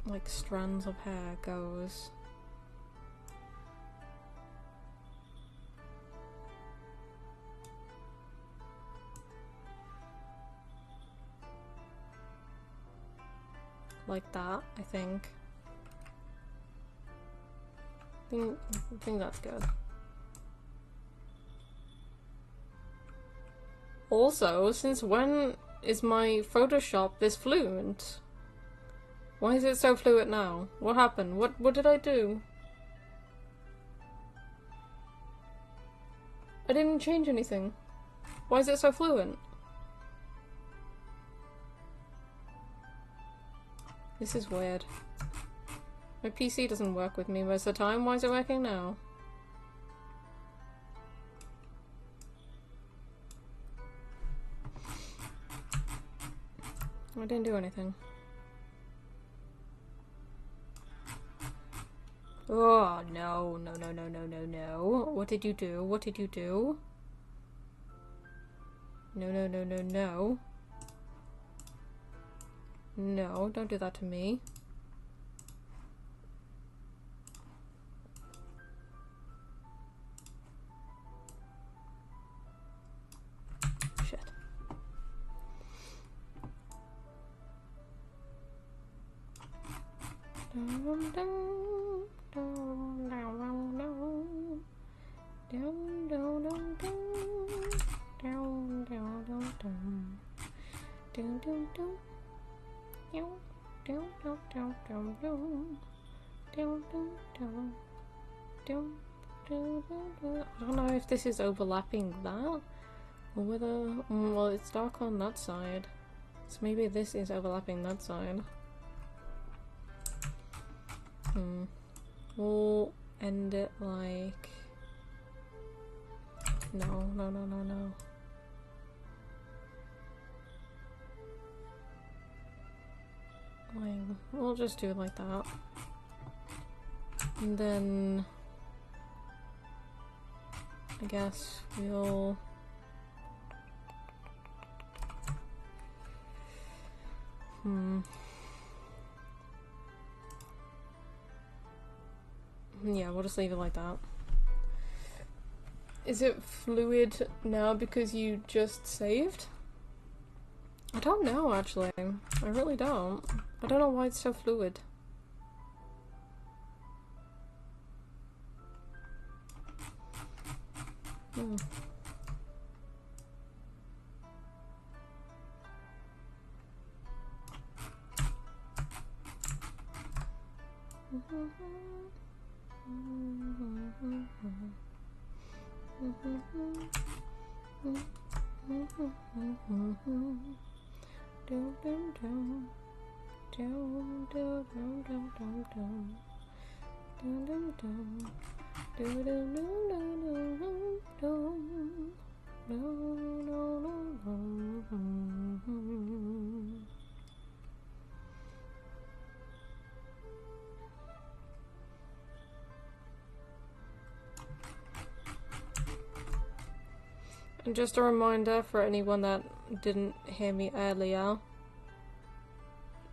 like strands of hair goes. Like that, I think. I think that's good. Also, since when is my Photoshop this fluent? Why is it so fluent now? What happened? What did I do? I didn't change anything. Why is it so fluent? This is weird. My PC doesn't work with me most of the time. Why is it working now? I didn't do anything. Oh, no, no, no, no, no, no, no. What did you do? What did you do? No, no, no, no, no. No, don't do that to me. Shit. I don't know if this is overlapping that, or whether... well, it's dark on that side, so maybe this is overlapping that side. We'll end it like... no. Like, we'll just do it like that. And then... I guess we'll... yeah, we'll just leave it like that. Is it fluid now because you just saved? I don't know, actually. I really don't. I don't know why it's so fluid. And just a reminder for anyone that didn't hear me earlier,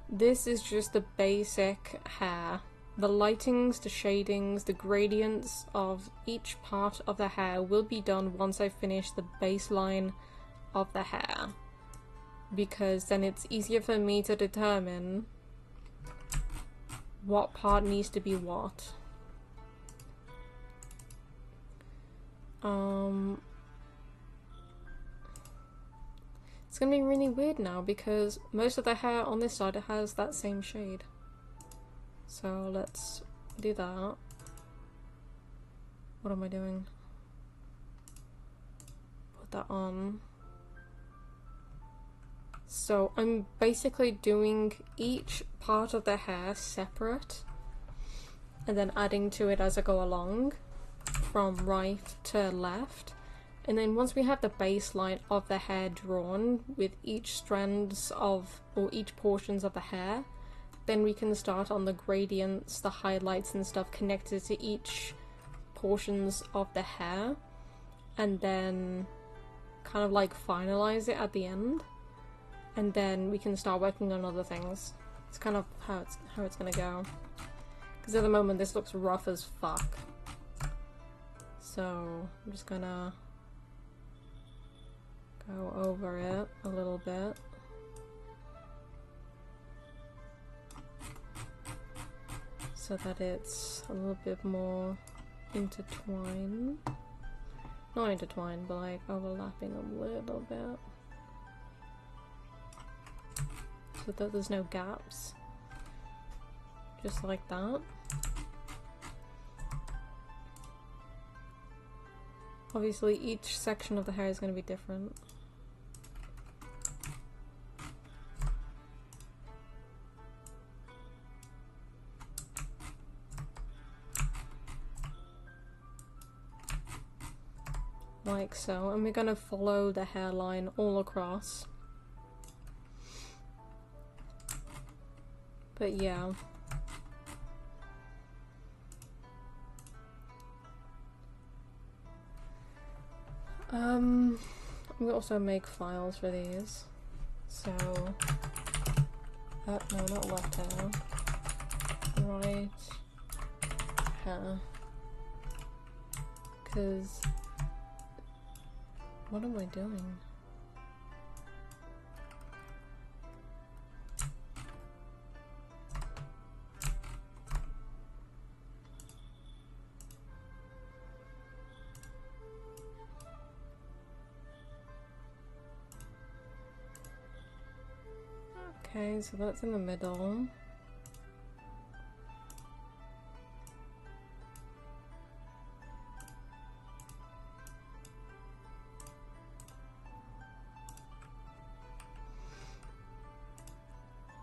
this is just the basic hair. The lightings, the shadings, the gradients of each part of the hair will be done once I finish the baseline of the hair, because then it's easier for me to determine what part needs to be what. It's gonna be really weird now because most of the hair on this side has that same shade. So let's do that. What am I doing? Put that on. So I'm basically doing each part of the hair separate and then adding to it as I go along from right to left. And then once we have the baseline of the hair drawn with each strands of, or each portions of the hair, then we can start on the gradients, the highlights and stuff connected to each portions of the hair, and then kind of like finalize it at the end, and then we can start working on other things. It's kind of how it's gonna go, because at the moment this looks rough as fuck. So I'm just gonna go over it a little bit. So that it's a little bit more intertwined. Not intertwined, but like overlapping a little bit. So that there's no gaps. Just like that. Obviously each section of the hair is going to be different. Like so, and we're going to follow the hairline all across. But yeah. We also make files for these. So, no, not left hair. Right hair. Because, what am I doing? Okay, so that's in the middle.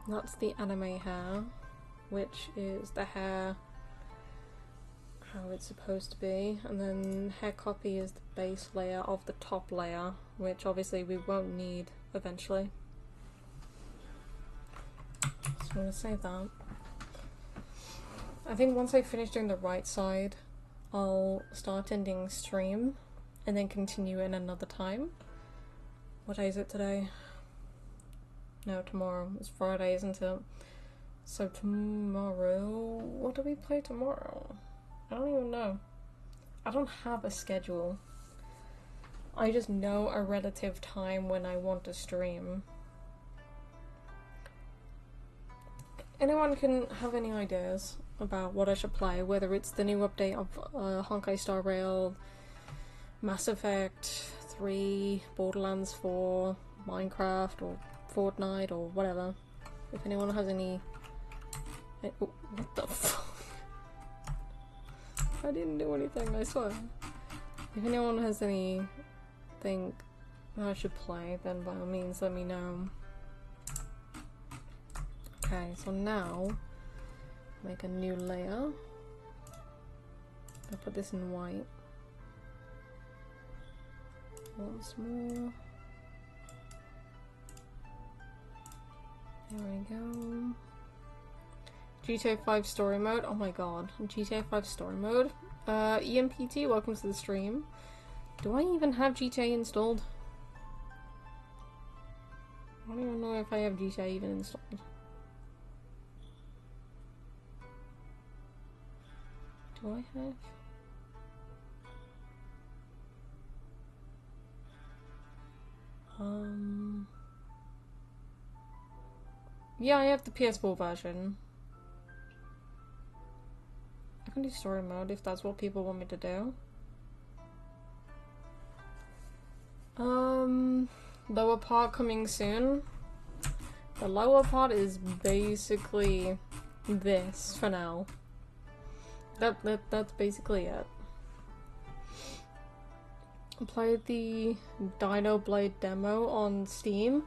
That's the anime hair, which is the hair how it's supposed to be, and then hair copy is the base layer of the top layer, which obviously we won't need eventually. So I'm gonna save that. I think once I finish doing the right side, I'll start ending stream and then continue in another time. What day is it today? No, tomorrow. It's Friday, isn't it? So tomorrow... What do we play tomorrow? I don't even know. I don't have a schedule. I just know a relative time when I want to stream. Anyone can have any ideas about what I should play, whether it's the new update of Honkai Star Rail, Mass Effect 3, Borderlands 4, Minecraft, or Fortnite, or whatever. If anyone has any... Oh, what the fuck? I didn't do anything, I swear. If anyone has anything I should play, then by all means let me know. Okay, so now make a new layer. I'll put this in white. Once more. There we go. GTA 5 story mode. Oh my god. GTA 5 story mode. EMPT, welcome to the stream. Do I even have GTA installed? I don't even know if I have GTA even installed. Do I have? Yeah, I have the PS4 version. I can do story mode if that's what people want me to do. Lower part coming soon. The lower part is basically this for now. That's basically it. I played the Dino Blade demo on Steam.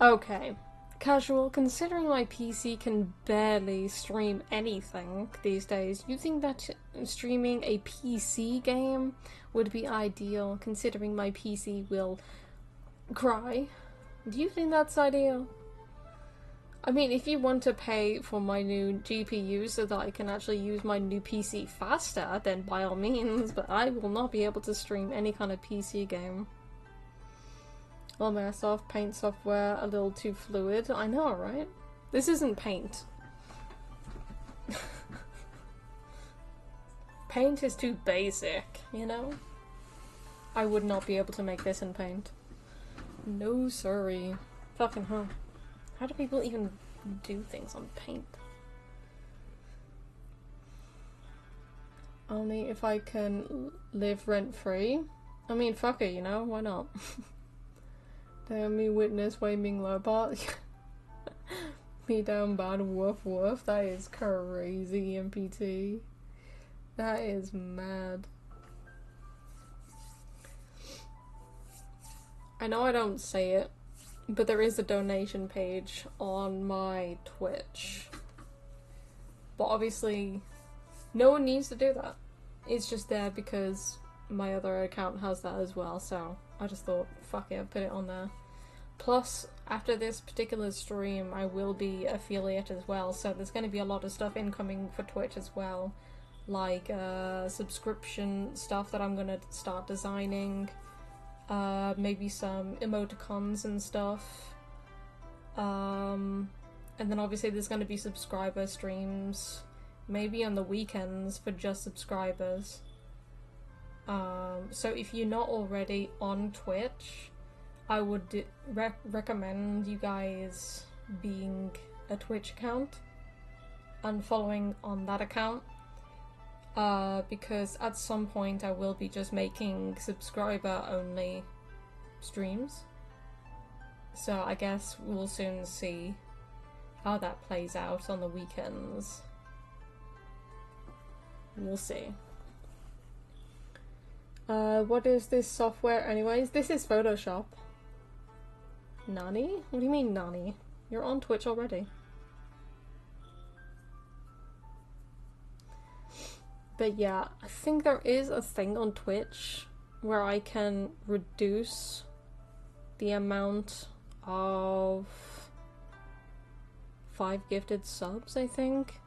Okay. Casual, considering my PC can barely stream anything these days, you think that streaming a PC game would be ideal, considering my PC will cry? Do you think that's ideal? I mean, if you want to pay for my new GPU so that I can actually use my new PC faster, then by all means, but I will not be able to stream any kind of PC game. Well, Microsoft Paint software a little too fluid. I know, right? This isn't Paint. Paint is too basic, you know? I would not be able to make this in Paint. No, sorry. Fucking hell. How do people even do things on Paint? Only if I can live rent-free. I mean, fuck it, you know? Why not? Damn, me witness Wei Ming low part. Me down bad, woof woof. That is crazy, MPT. That is mad. I know I don't say it, but there is a donation page on my Twitch. But obviously, no one needs to do that. It's just there because my other account has that as well, so I just thought, fuck it, I'll put it on there. Plus, after this particular stream, I will be affiliate as well, so there's going to be a lot of stuff incoming for Twitch as well. Like, subscription stuff that I'm going to start designing. Maybe some emoticons and stuff. And then obviously there's going to be subscriber streams. Maybe on the weekends for just subscribers. So if you're not already on Twitch, I would recommend you guys being a Twitch account and following on that account. Because at some point I will be just making subscriber only streams. So I guess we'll soon see how that plays out on the weekends. We'll see. What is this software anyways? This is Photoshop. Nani? What do you mean, Nani? You're on Twitch already. But yeah, I think there is a thing on Twitch where I can reduce the amount of 5 gifted subs, I think.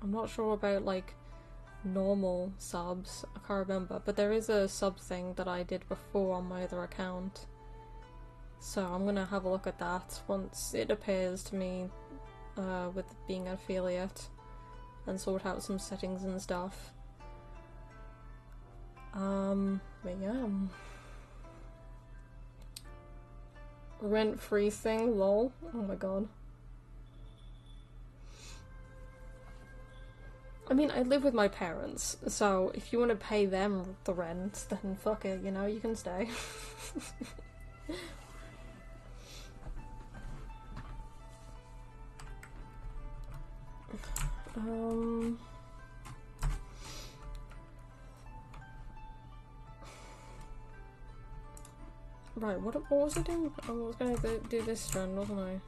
I'm not sure about like normal subs, I can't remember, but there is a sub thing that I did before on my other account. So I'm gonna have a look at that once it appears to me with being an affiliate and sort out some settings and stuff. But yeah. Rent-free thing, lol. Oh my god. I mean, I live with my parents, so if you want to pay them the rent, then fuck it, you know, you can stay. Right, what was I doing? I was gonna do this strand, wasn't I?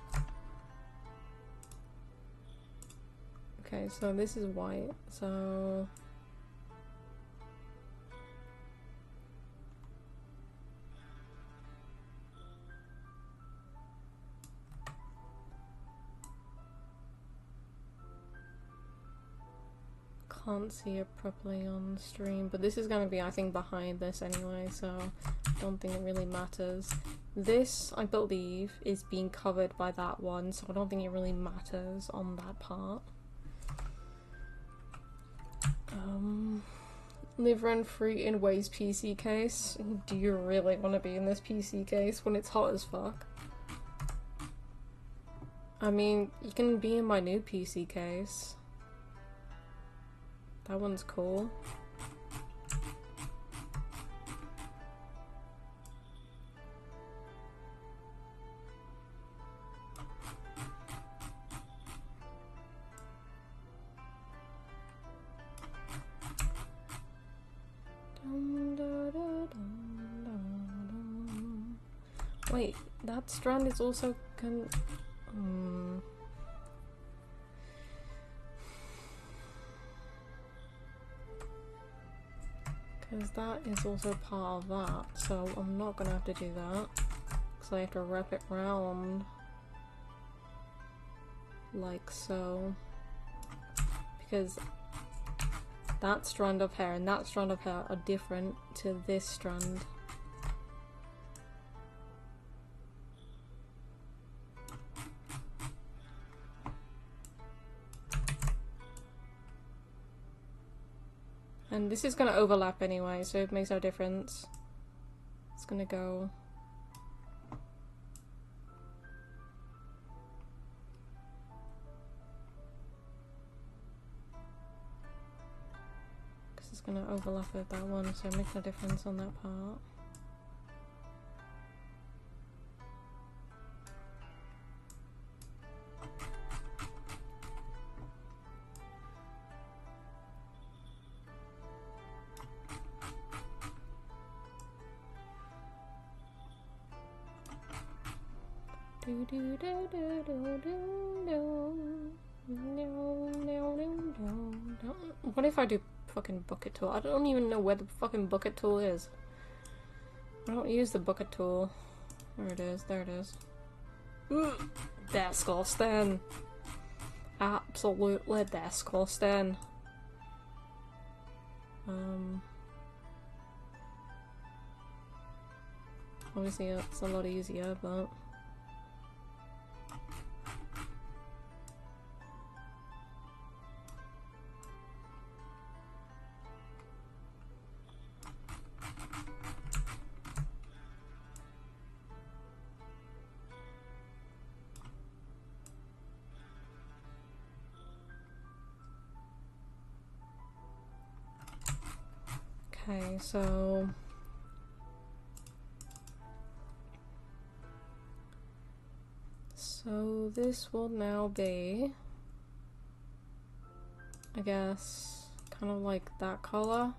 Okay, so this is white, so... Can't see it properly on stream, but this is going to be, I think, behind this anyway, so I don't think it really matters. This, I believe, is being covered by that one, so I don't think it really matters on that part. Live rent-free in Wei's PC case. Do you really want to be in this PC case when it's hot as fuck? I mean, you can be in my new PC case. That one's cool. Wait, that strand is also because that is also part of that, so I'm not gonna have to do that because I have to wrap it round like so, because that strand of hair and that strand of hair are different to this strand. And this is going to overlap anyway, so it makes no difference. It's going to go... because it's going to overlap with that one, so it makes no difference on that part. What if I do fucking bucket tool? I don't even know where the fucking bucket tool is. I don't use the bucket tool. There it is, there it is. Disgusting. Absolutely disgusting. Obviously it's a lot easier, but... Okay, so So this will now be, I guess, kind of like that color.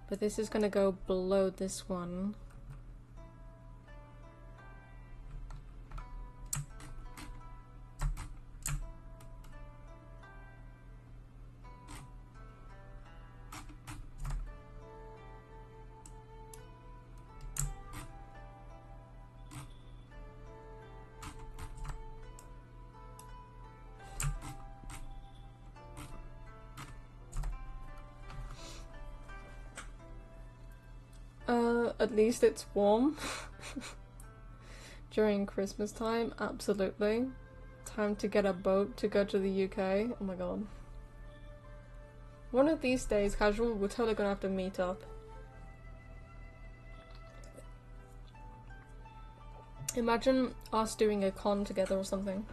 But this is gonna go below this one. At least it's warm. During Christmas time, absolutely. Time to get a boat to go to the UK. Oh my god. One of these days, Casual, we're totally gonna have to meet up. Imagine us doing a con together or something.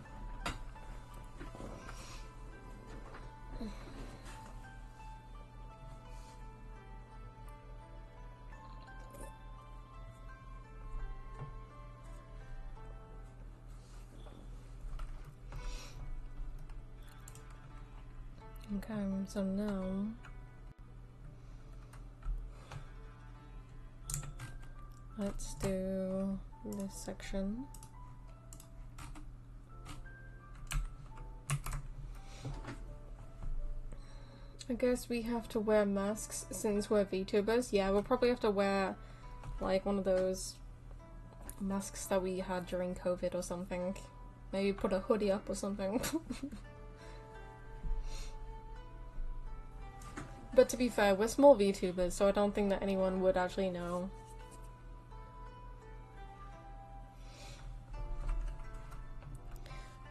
Okay, so now let's do this section. I guess we have to wear masks since we're VTubers. Yeah, we'll probably have to wear like one of those masks that we had during COVID or something. Maybe put a hoodie up or something. But to be fair, we're small VTubers, so I don't think that anyone would actually know.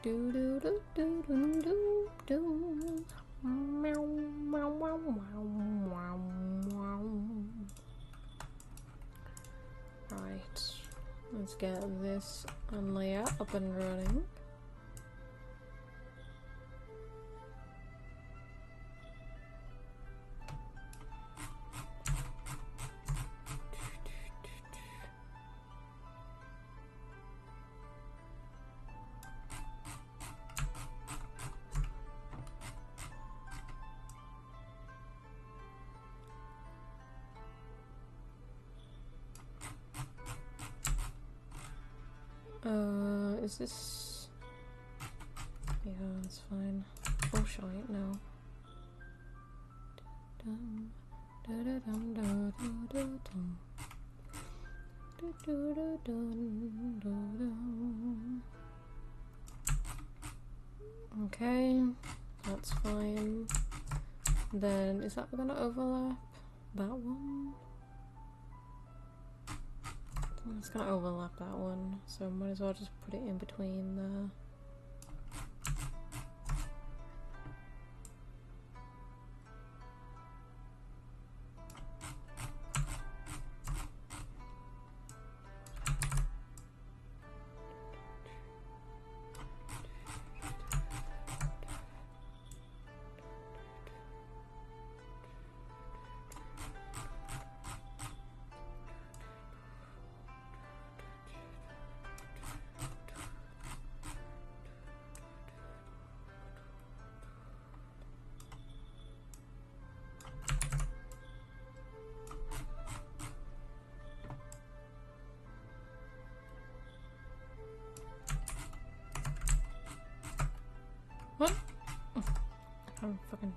Do do do do do do do. Meow meow wow wow wow wow. Right, let's get this layer up and running. Is this... Yeah, it's fine. Oh, shite, no. Okay, that's fine. Then, is that gonna overlap that one? It's gonna overlap that one, so might as well just put it in between there. What? I'm fucking...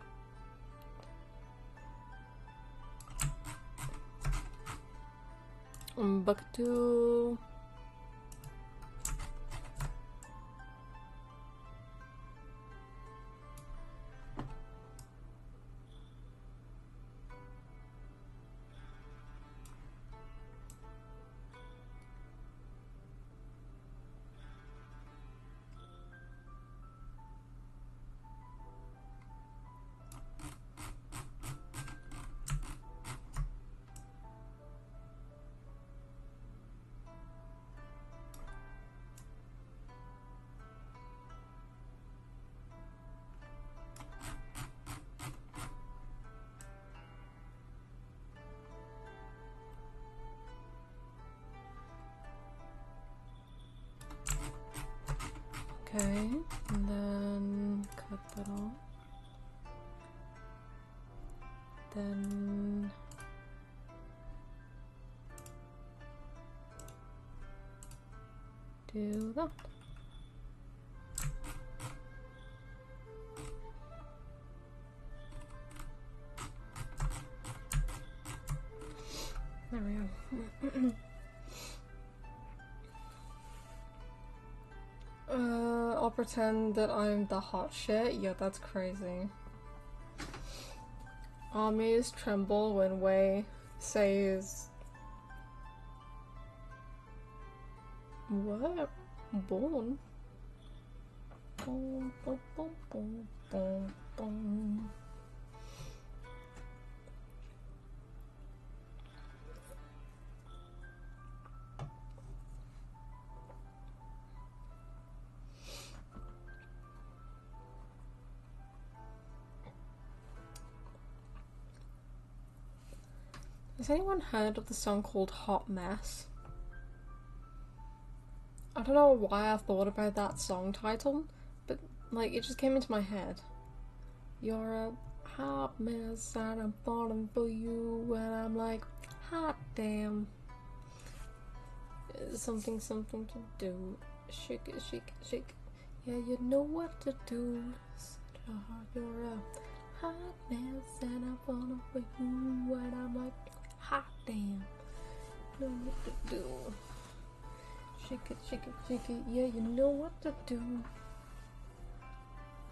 Bucket 2. Okay, and then cut that off. Then do that. There we go. I'll pretend that I'm the hot shit. Yeah, that's crazy. Armies tremble when Wei says... What? Born? Boom, boom, boom, boom, boom, boom. Has anyone heard of the song called Hot Mess? I don't know why I thought about that song title, but like it just came into my head. You're a hot mess and I'm falling for you and I'm like, hot damn. Something to do. Shake it, shake it, shake it. Yeah, you know what to do. You're a hot mess and I'm falling for you and I'm like, hot damn. Know what to do. Shake it, shake it, shake it. Yeah, you know what to do.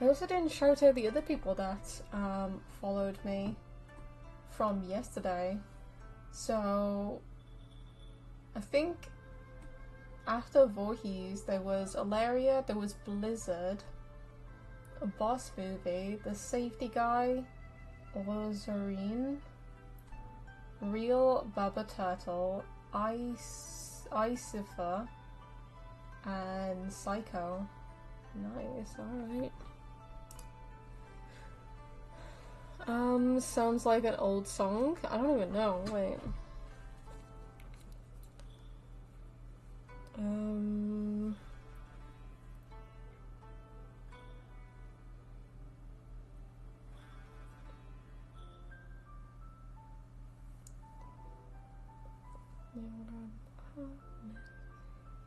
I also didn't shout out the other people that followed me from yesterday. So I think after Voorhees there was Alaria, there was Blizzard, a Boss Movie, the Safety Guy, Ozarine, Real Baba Turtle, Icifer, and Psycho. Nice, alright. Sounds like an old song. I don't even know, wait.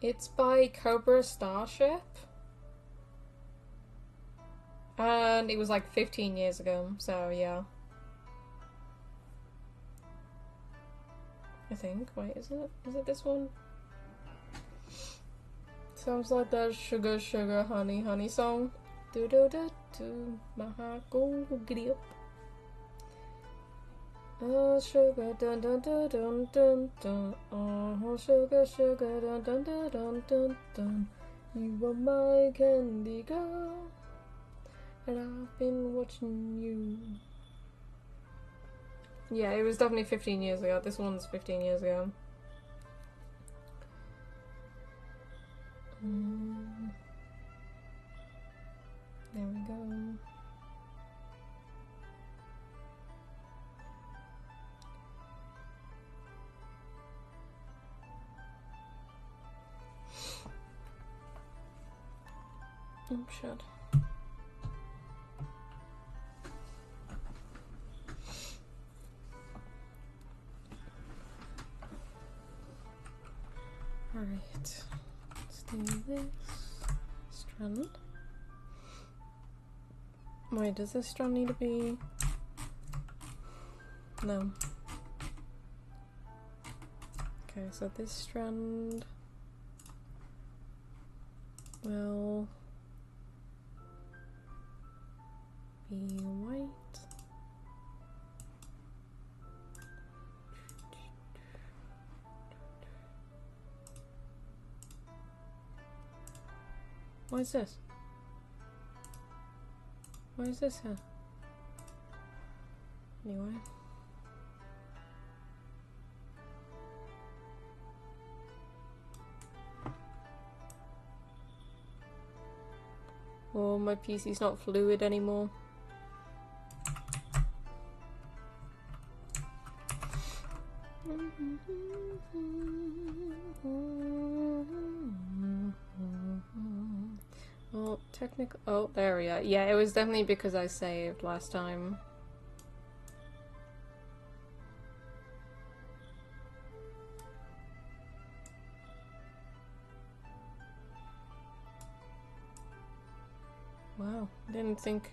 It's by Cobra Starship. And it was like 15 years ago, so yeah. I think. Wait, is it this one? Sounds like that Sugar Sugar Honey Honey song. Do do do do, my heart go giddy up. Oh sugar dun dun dun dun dun dun. Oh sugar sugar dun dun dun dun dun dun. You are my candy girl, and I've been watching you. Yeah, it was definitely 15 years ago. This one's 15 years ago. There we go. Oh, shit. Alright, let's do this strand. Wait, does this strand need to be... No. Okay, so this strand will be white. What is this? Why is this here? Anyway. Oh, my PC's not fluid anymore. Well, technically... Oh, there we are. Yeah, it was definitely because I saved last time. Wow, I didn't think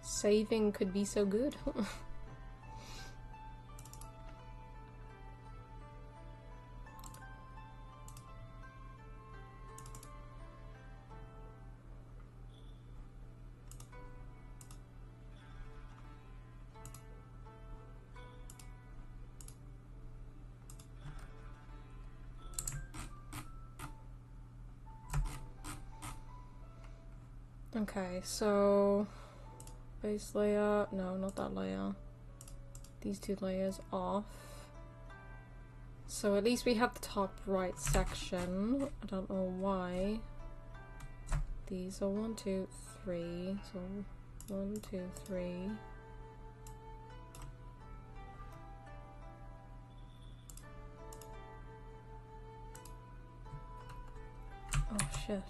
saving could be so good. Okay, so base layer, no, not that layer. These two layers off. So at least we have the top right section. I don't know why. These are 1, 2, 3. So 1, 2, 3. Oh shit.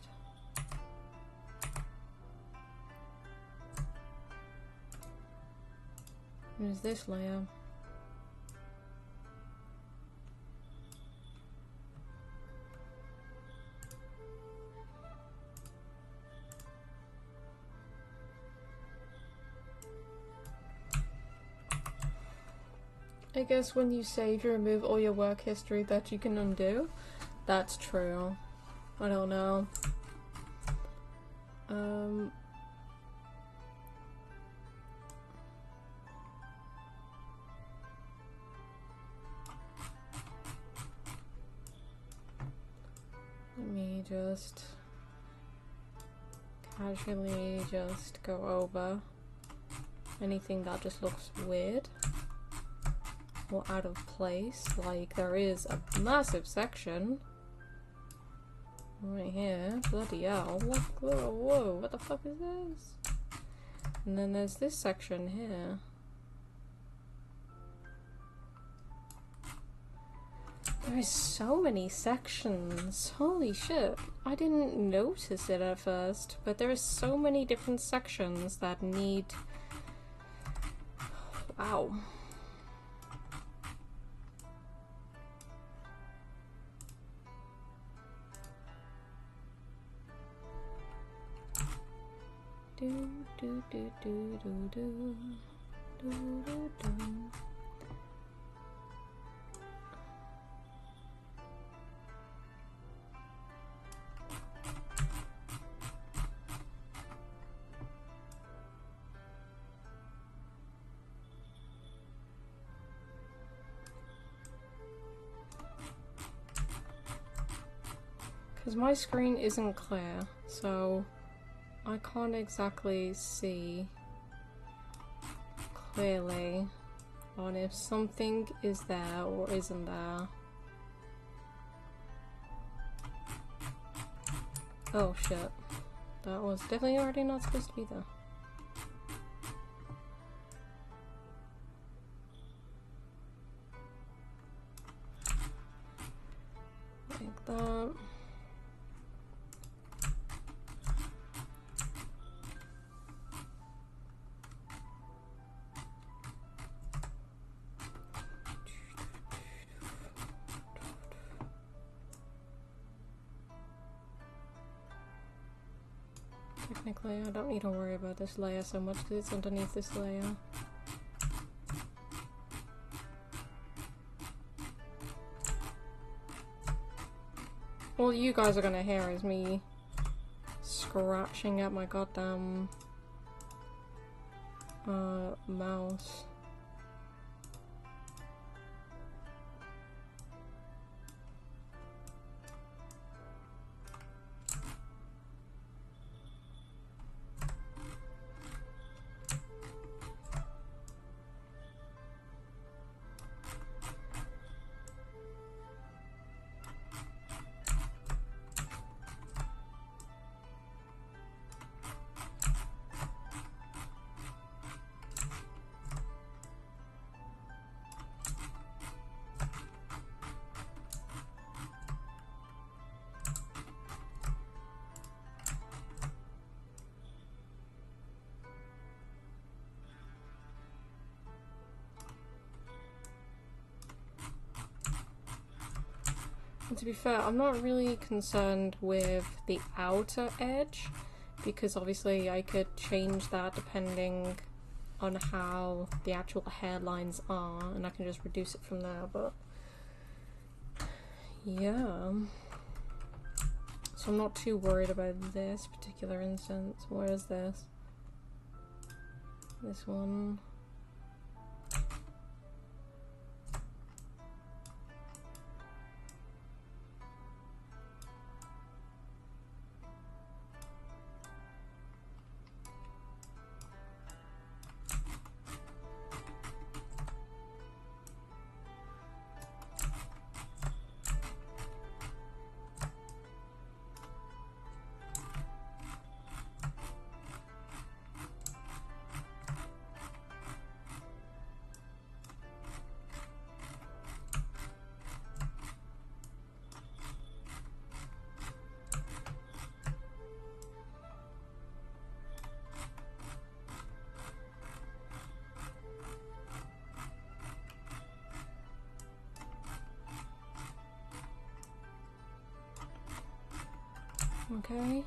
Where's this layer? I guess when you save, you remove all your work history that you can undo. That's true. I don't know. Let me just casually just go over anything that just looks weird or out of place. Like there is a massive section right here. Bloody hell. Whoa, whoa, what the fuck is this? And then there's this section here. There is so many sections. Holy shit. I didn't notice it at first, but there are so many different sections that need... Wow. Do do do do do do do do do. Because my screen isn't clear, so I can't exactly see clearly on if something is there or isn't there. Oh shit. That was definitely already not supposed to be there. Like that. Technically, I don't need to worry about this layer so much because it's underneath this layer. All you guys are gonna hear is me scratching at my goddamn mouse. And to be fair, I'm not really concerned with the outer edge, because obviously I could change that depending on how the actual hairlines are, and I can just reduce it from there, but yeah. So I'm not too worried about this particular instance. Where is this? This one. Okay.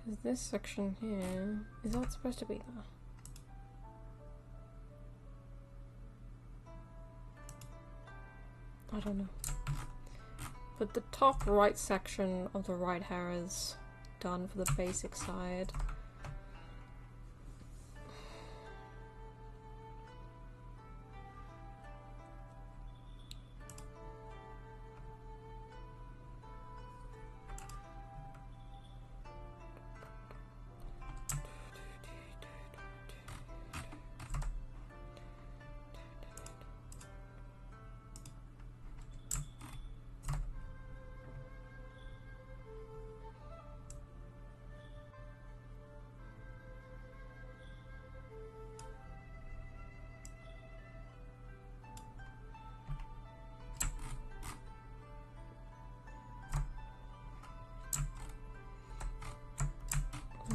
Because this section here, is that supposed to be there? I don't know. But the top right section of the right hair is done for the basic side.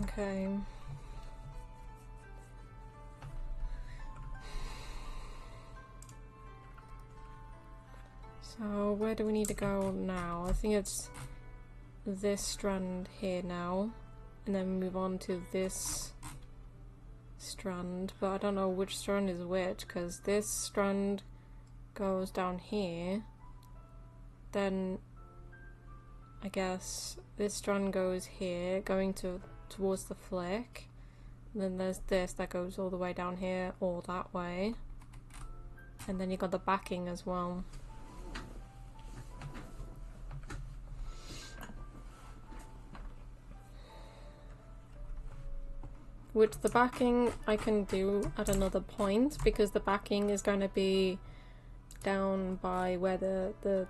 Okay. So where do we need to go now? I think it's this strand here now, and then move on to this strand, but I don't know which strand is which, because this strand goes down here, then I guess this strand goes here, going towards the flick, and then there's this that goes all the way down here or that way, and then you got the backing as well. Which the backing I can do at another point, because the backing is going to be down by where the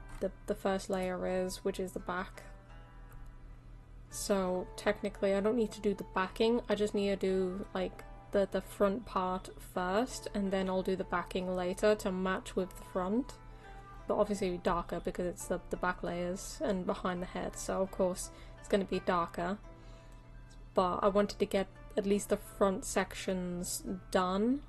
first layer is, which is the back. So technically I don't need to do the backing, I just need to do like the front part first, and then I'll do the backing later to match with the front. But obviously darker because it's the back layers and behind the head, so of course it's going to be darker. But I wanted to get at least the front sections done.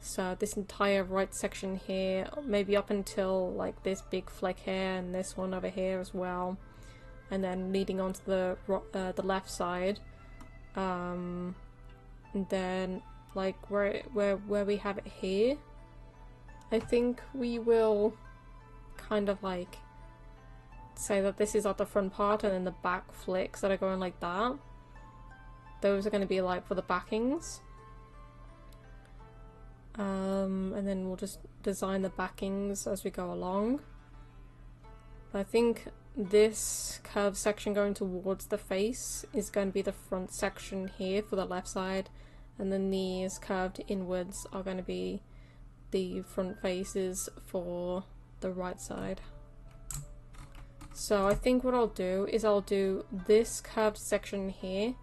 So this entire right section here, maybe up until like this big flick here and this one over here as well, and then leading on to the left side, and then like where we have it here, I think we will kind of like say that this is at the front part, and then the back flicks that are going like that, those are going to be like for the backings. And then we'll just design the backings as we go along. But I think this curved section going towards the face is going to be the front section here for the left side, and then these curved inwards are going to be the front faces for the right side. So I think what I'll do is I'll do this curved section here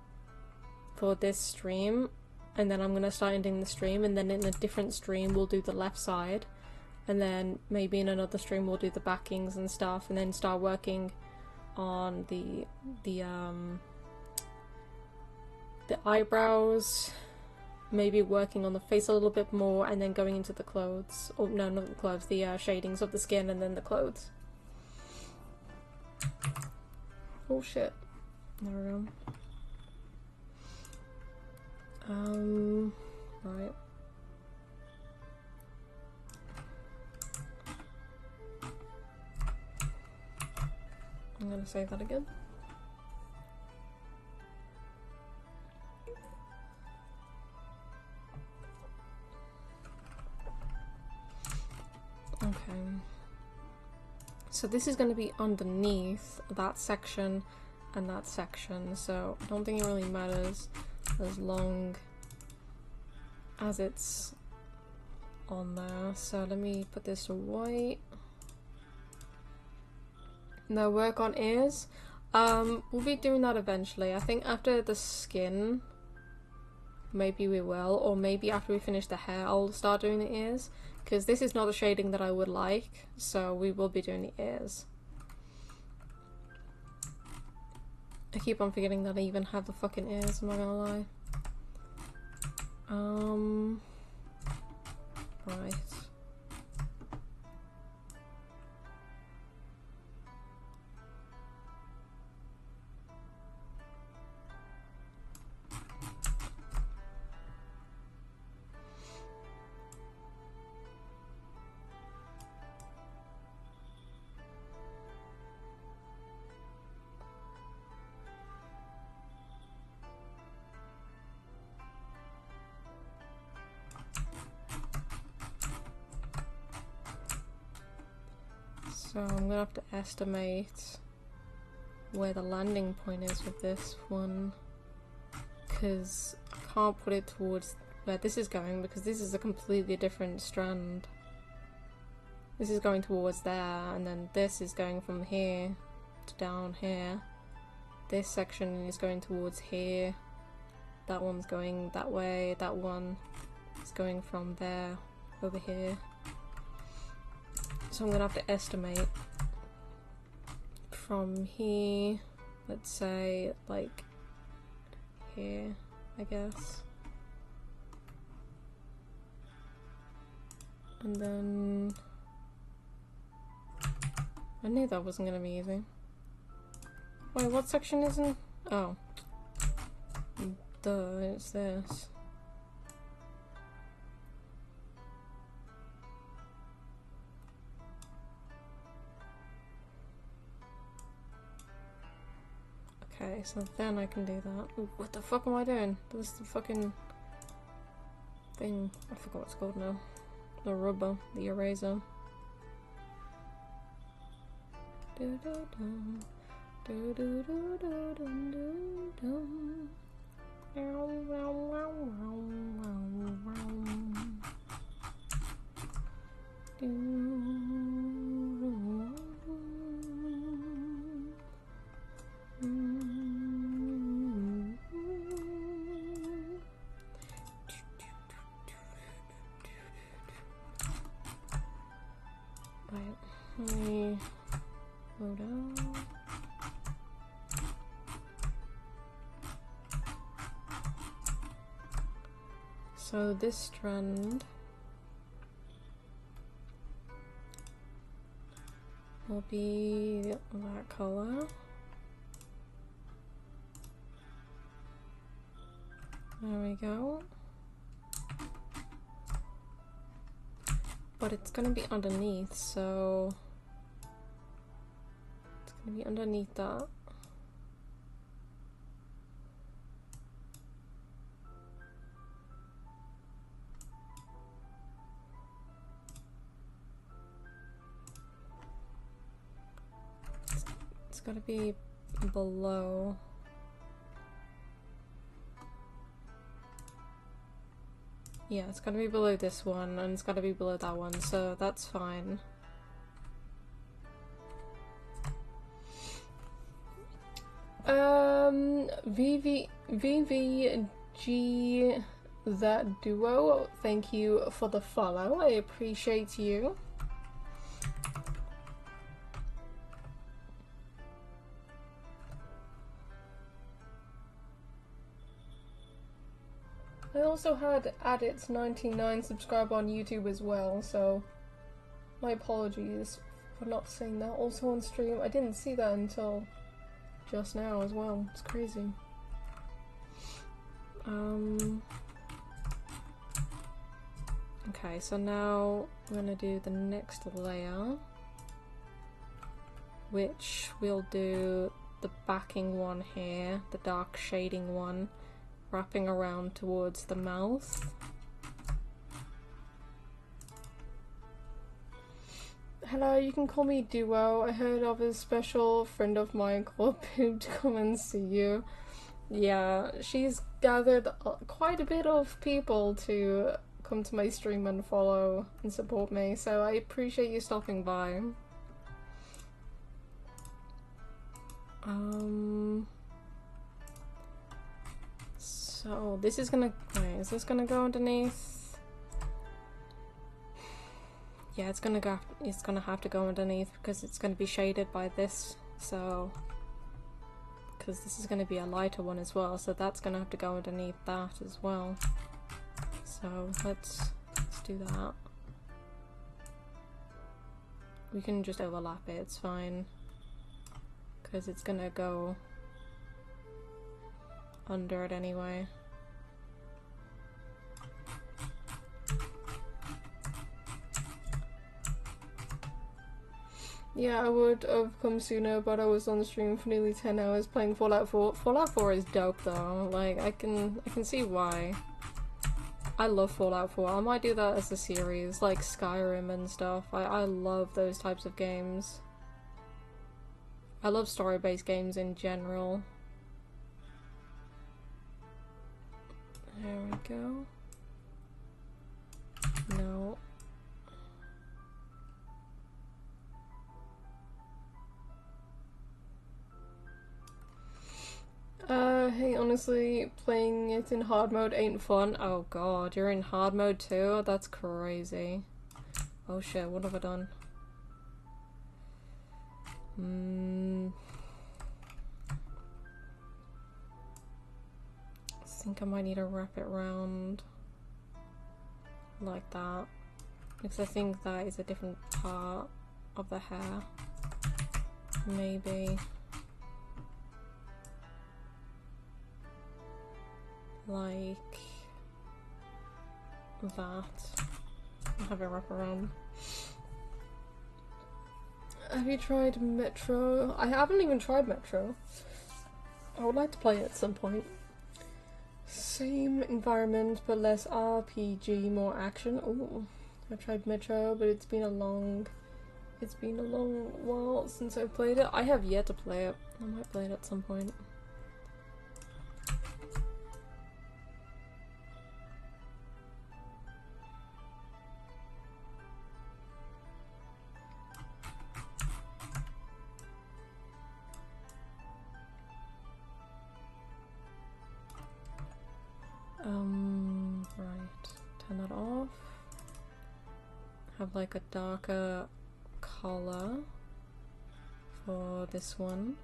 for this stream, and then I'm going to start ending the stream, and then in a different stream we'll do the left side, and then maybe in another stream we'll do the backings and stuff, and then start working on the eyebrows, maybe working on the face a little bit more, and then going into the clothes, or no, not the clothes, the shadings of the skin, and then the clothes. Oh shit. There we go. Right. I'm gonna save that again. Okay. So this is going to be underneath that section and that section, so I don't think it really matters as long as it's on there. So let me put this to white. Now work on ears. We'll be doing that eventually. I think after the skin, maybe we will, or maybe after we finish the hair I'll start doing the ears, because this is not the shading that I would like, so we will be doing the ears. I keep on forgetting that I even have the fucking ears, I'm not gonna lie. Right. So I'm gonna have to estimate where the landing point is with this one, because I can't put it towards where this is going, because this is a completely different strand. This is going towards there, and then this is going from here to down here. This section is going towards here. That one's going that way. That one is going from there over here. So I'm gonna have to estimate from here, let's say like here, I guess. And then I knew that wasn't gonna be easy. Wait, what section is in? Oh. Duh, it's this. Okay, so then I can do that. Ooh, what the fuck am I doing? This is the fucking thing. I forgot what it's called now. The rubber, the eraser. Let me load out. So this strand will be that color. There we go. But it's gonna be underneath, so it's gonna be underneath that. It's gotta be below. Yeah, it's gotta be below this one, and it's gotta be below that one, so that's fine. VVG that duo, thank you for the follow. I appreciate you. I also had Adit99 subscribe on YouTube as well, so my apologies for not seeing that also on stream. I didn't see that until just now as well. It's crazy. Okay, so now I'm gonna do the next layer, which we'll do the backing one here, the dark shading one, wrapping around towards the mouth. Hello, you can call me Duo. I heard of a special friend of mine called Poop to come and see you. Yeah, she's gathered quite a bit of people to come to my stream and follow and support me, so I appreciate you stopping by. So this is gonna, wait, is this gonna go underneath? Yeah, it's gonna have to go underneath because it's gonna be shaded by this, so because this is gonna be a lighter one as well, so that's gonna have to go underneath that as well. So let's do that. We can just overlap it, it's fine, because it's gonna go under it anyway. Yeah, I would have come sooner, but I was on the stream for nearly 10 hours playing Fallout 4. Fallout 4 is dope though, like I can see why. I love Fallout 4. I might do that as a series, like Skyrim and stuff. I love those types of games. I love story-based games in general. There we go. No. Hey, honestly, playing it in hard mode ain't fun. Oh god, you're in hard mode too? That's crazy. Oh shit, what have I done? I think I might need to wrap it around like that, because I think that is a different part of the hair. Maybe like that. I'll have it wrap around. Have you tried Metro? I haven't even tried Metro. I would like to play it at some point. Same environment but less RPG, more action. Oh, I tried Metro, but it's been a long while since I played it. I have yet to play it. I might play it at some point. Right, turn that off. Have like a darker color for this one.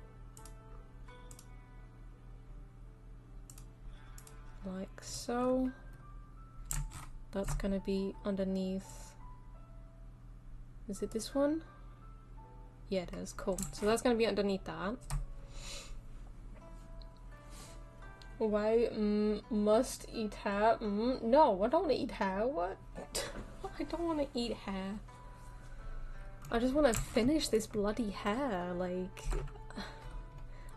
Like so. That's gonna be underneath. Is it this one? Yeah, it is. Cool. So that's gonna be underneath that. Why must eat hair? No, I don't want to eat hair. What? I don't want to eat hair. I just want to finish this bloody hair. Like,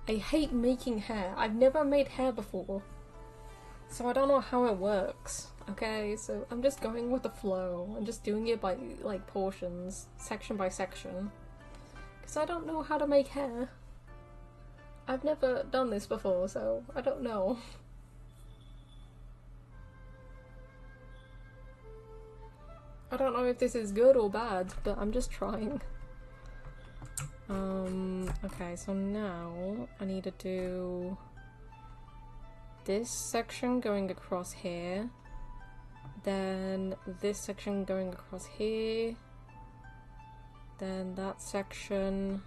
I hate making hair. I've never made hair before, so I don't know how it works. Okay, so I'm just going with the flow. I'm just doing it by like portions, section by section, because I don't know how to make hair. I've never done this before, so I don't know. I don't know if this is good or bad, but I'm just trying. Okay, so now I need to do this section going across here, then this section going across here, then that section,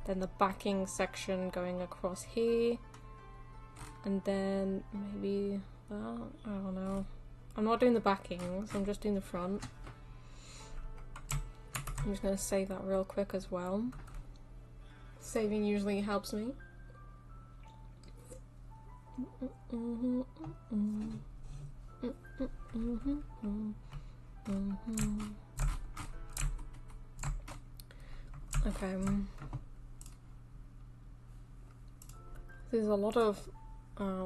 then the backing section going across here, and then maybe that, I don't know. I'm not doing the backing, so I'm just doing the front. I'm just going to save that real quick as well. Saving usually helps me. Okay. There's a lot of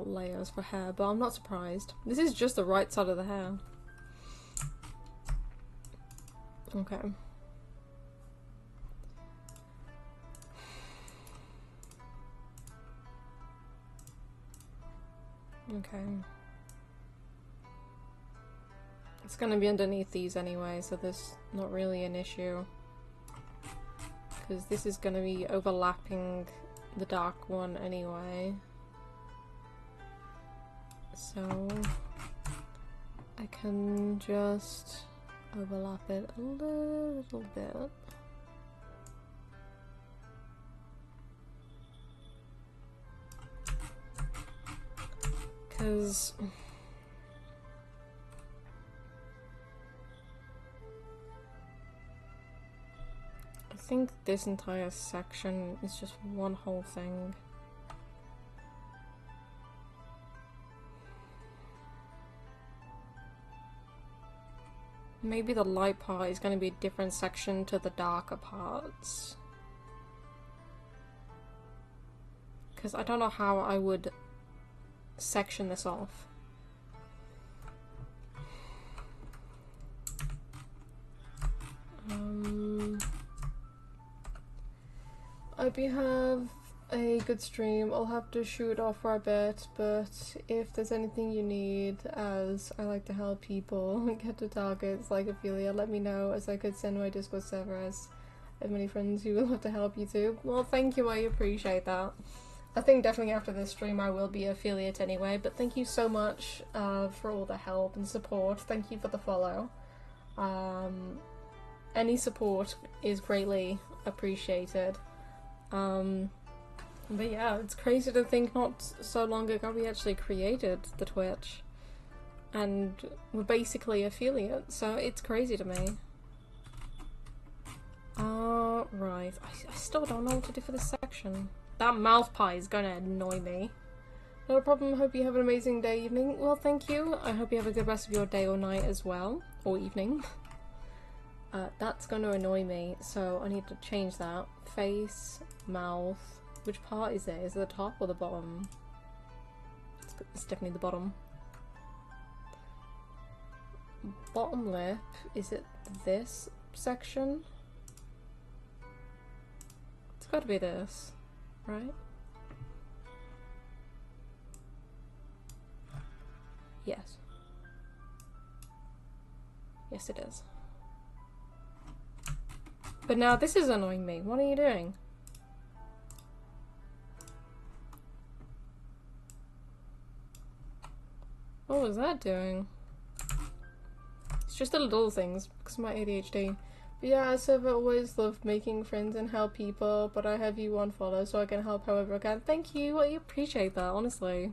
layers for hair, but I'm not surprised. This is just the right side of the hair. Okay. Okay. It's gonna be underneath these anyway, so there's not really an issue. Because this is gonna be overlapping the dark one anyway. So I can just overlap it a little bit. Because I think this entire section is just one whole thing. Maybe the light part is going to be a different section to the darker parts. Because I don't know how I would section this off. I hope you have a good stream. I'll have to shoot off for a bit, but if there's anything you need, as I like to help people get to targets like Ophelia, let me know, as I could send my Discord server, as I have many friends who will love to help you too. Well, thank you, I appreciate that. I think definitely after this stream I will be affiliate anyway, but thank you so much for all the help and support. Thank you for the follow. Any support is greatly appreciated. But yeah, it's crazy to think not so long ago we actually created the Twitch. And we're basically affiliate, so it's crazy to me. Right. I still don't know what to do for this section. That mouth pie is gonna annoy me. No problem, hope you have an amazing day, evening. Well, thank you. I hope you have a good rest of your day or night as well. Or evening. That's gonna annoy me, so I need to change that. Face, mouth. Which part is it? Is it the top or the bottom? It's definitely the bottom. Bottom lip, is it this section? It's gotta be this, right? Yes. Yes, it is. But now this is annoying me. What are you doing? What was that doing? It's just the little things, because of my ADHD. But yeah, as I've always loved making friends and help people, but I have you on follow, so I can help however I can. Thank you, I appreciate that, honestly.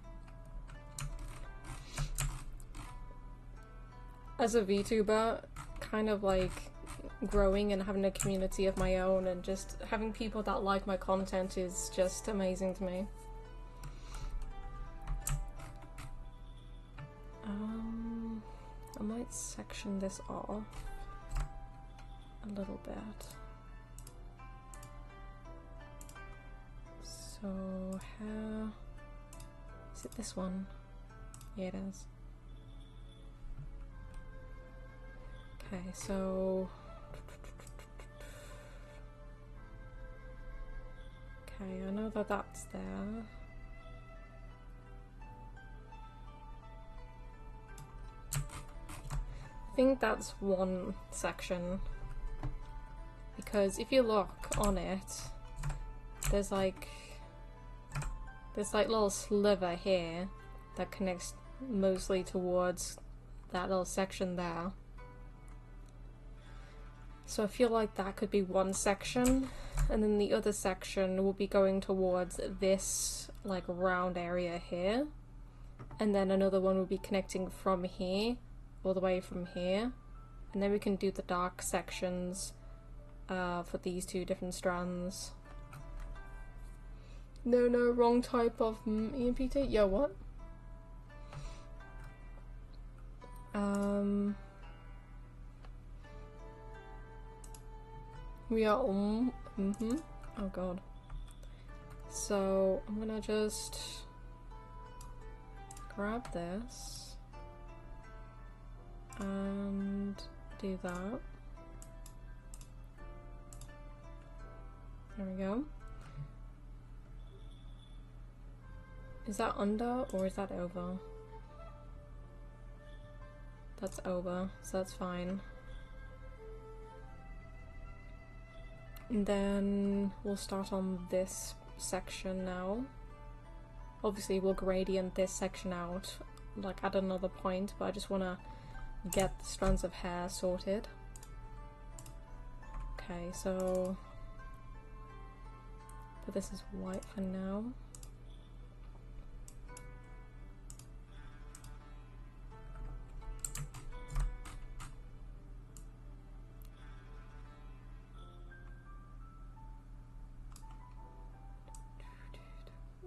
As a VTuber, kind of like growing and having a community of my own and just having people that like my content is just amazing to me. I might section this off a little bit. So how is it, this one? Yeah, it is. Okay, so okay, I know that that's there. I think that's one section, because if you look on it, there's like this like little sliver here that connects mostly towards that little section there. So I feel like that could be one section, and then the other section will be going towards this like round area here, and then another one will be connecting from here all the way from here, and then we can do the dark sections for these two different strands. No, wrong type of EMPT. Yeah, what? We are oh god. So I'm gonna just grab this and do that. There we go. Is that under or is that over? That's over, so that's fine. And then we'll start on this section now. Obviously we'll gradient this section out like at another point, but I just want to get the strands of hair sorted. Okay, so but this is white for now.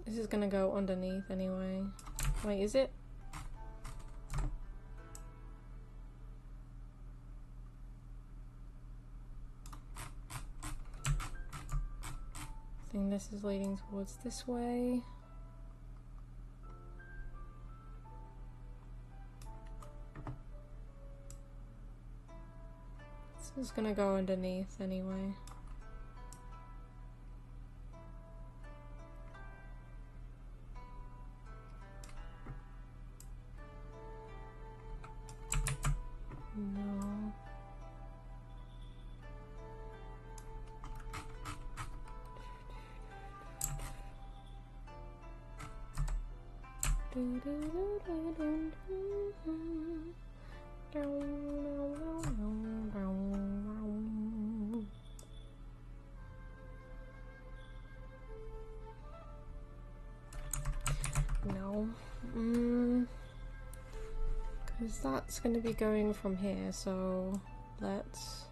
This is gonna go underneath anyway. Wait, is it? I think this is leading towards this way. This is gonna go underneath anyway. No. No. Because that's going to be going from here, so let's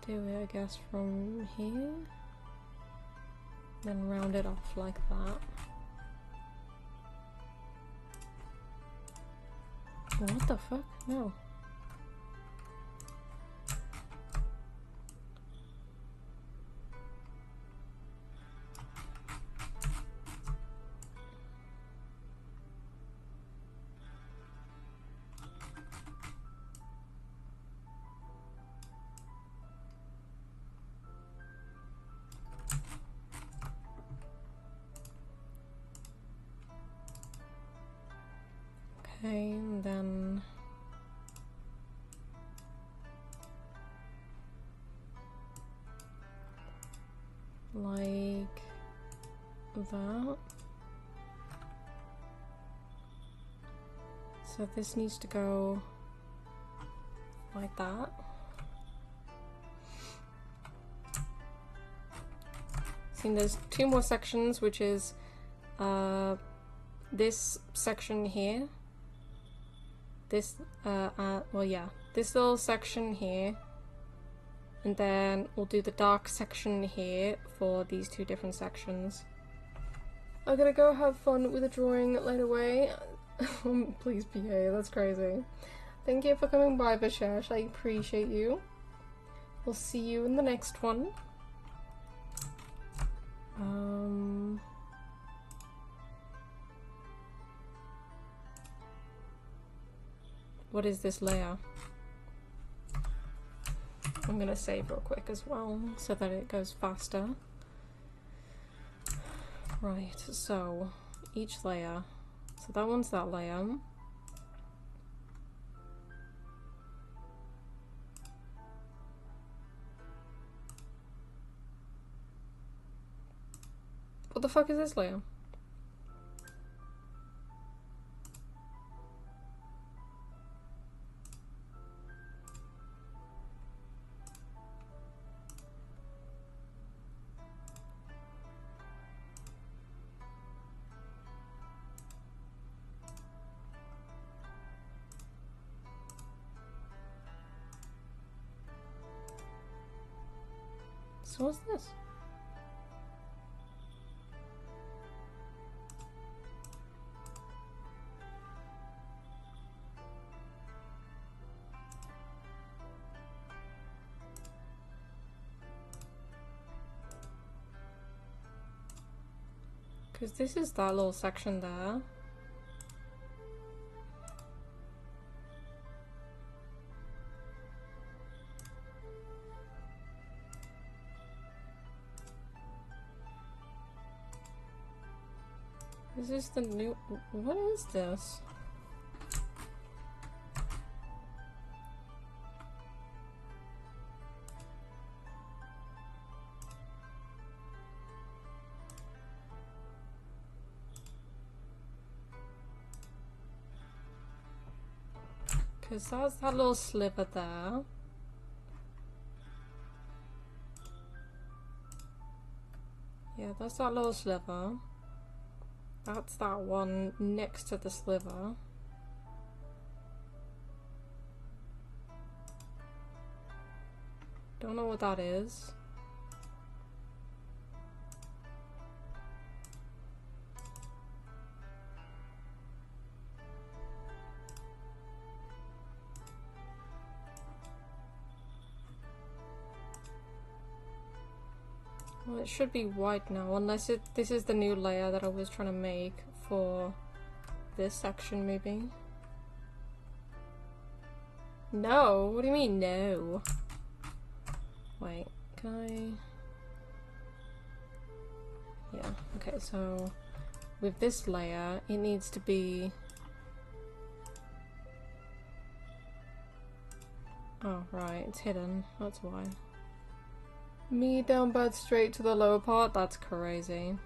do it, I guess, from here. Then round it off like that. What the fuck? No. Okay, and then like that. So this needs to go like that. See, there's two more sections, which is this section here. This, well, yeah, this little section here, and then we'll do the dark section here for these two different sections. I'm gonna go have fun with the drawing later away. Please behave, that's crazy. Thank you for coming by, Vishesh, I appreciate you. We'll see you in the next one. What is this layer? I'm gonna save real quick as well so that it goes faster. Right, so each layer. So that one's that layer. fuck is this layer? So what's this? Because this is that little section there. Is this the new... What is this? Because that's that little sliver there. Yeah, that's that little sliver. That's that one next to the sliver. Don't know what that is. Well, it should be white now, unless this is the new layer that I was trying to make for this section, maybe. No, what do you mean, no? Wait, can I... Yeah, okay, so with this layer, it needs to be... Oh, right, it's hidden, that's why. Me down bad straight to the lower part? That's crazy.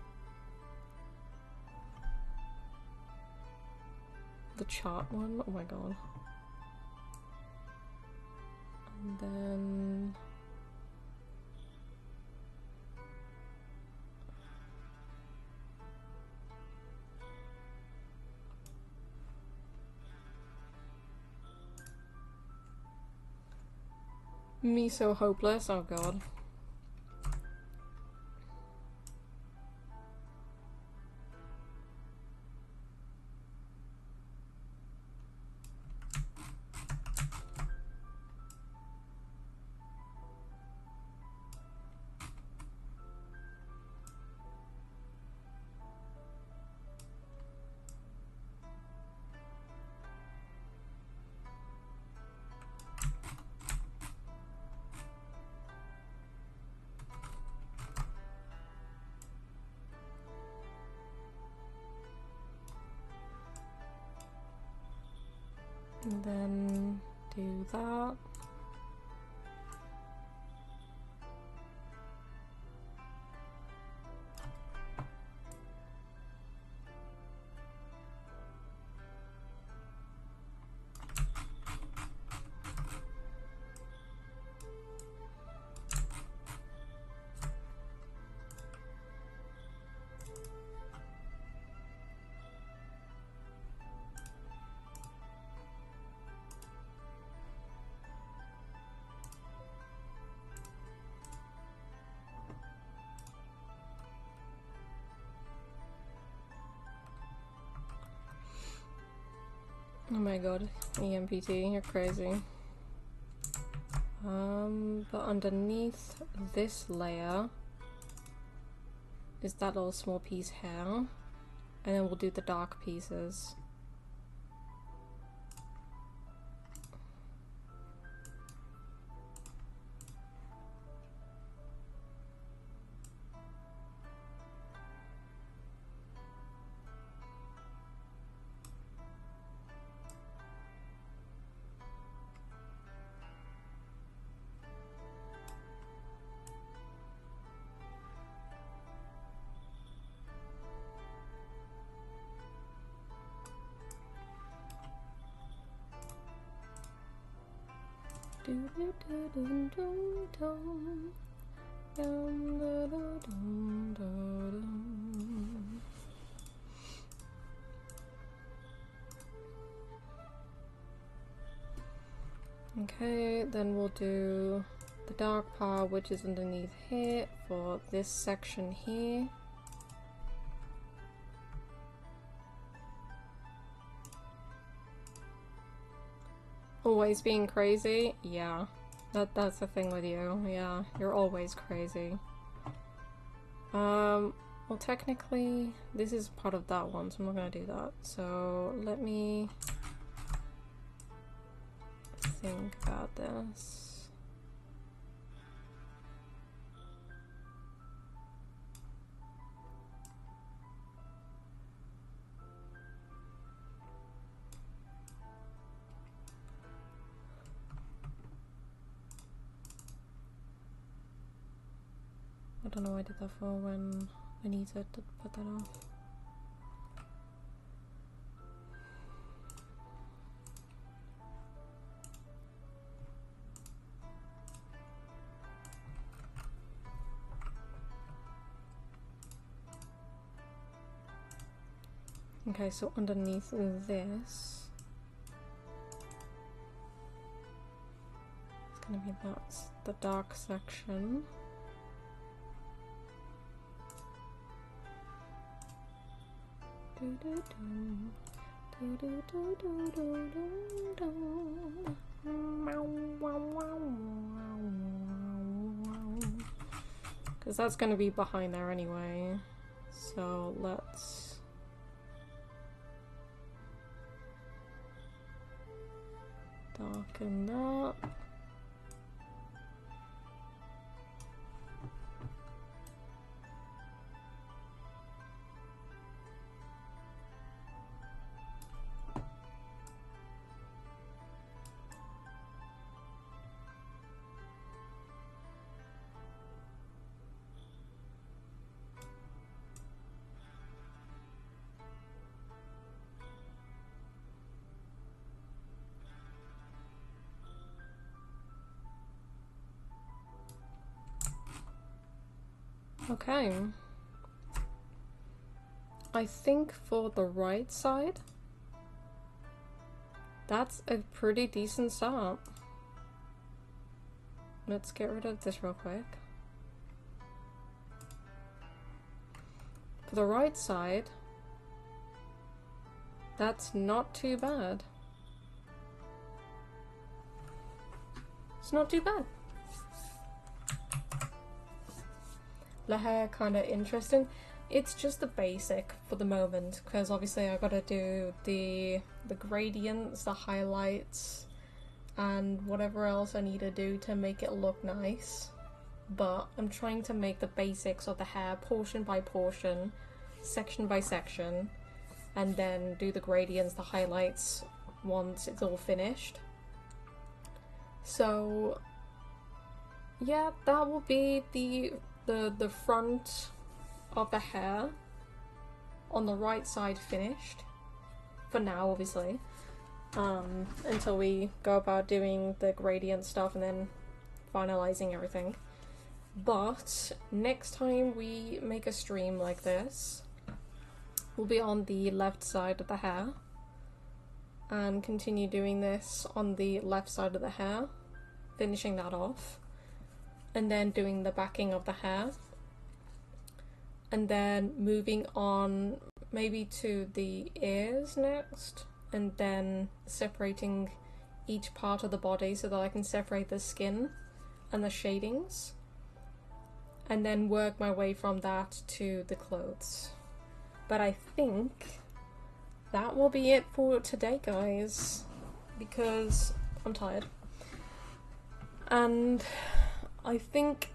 The chart one? Oh my god. And then... Me so hopeless, oh god. And then do that. Oh my god, EMPT, you're crazy. But underneath this layer is that little small piece here, and then we'll do the dark pieces. Okay, then we'll do the dark part, which is underneath here for this section here. Always being crazy? Yeah. That's the thing with you. Yeah, you're always crazy. Well, technically, this is part of that one, so I'm not gonna do that. So, let me think about this. I don't know why I did that for when I needed to put that off. Okay, so underneath this, it's gonna be that's the dark section. Because that's gonna be behind there anyway. So let's darken that. Okay. I think for the right side, that's a pretty decent start. Let's get rid of this real quick. For the right side, that's not too bad. It's not too bad. The hair kind of interesting. It's just the basic for the moment, because obviously I gotta do the gradients, the highlights, and whatever else I need to do to make it look nice. But I'm trying to make the basics of the hair portion by portion, section by section, and then do the gradients, the highlights once it's all finished. So yeah, that will be the front of the hair on the right side finished for now, obviously, until we go about doing the gradient stuff and then finalizing everything. But next time we make a stream like this, we'll be on the left side of the hair and continue doing this on the left side of the hair, finishing that off, and then doing the backing of the hair, and then moving on maybe to the ears next, and then separating each part of the body so that I can separate the skin and the shadings, and then work my way from that to the clothes. But I think that will be it for today, guys, because I'm tired. And I think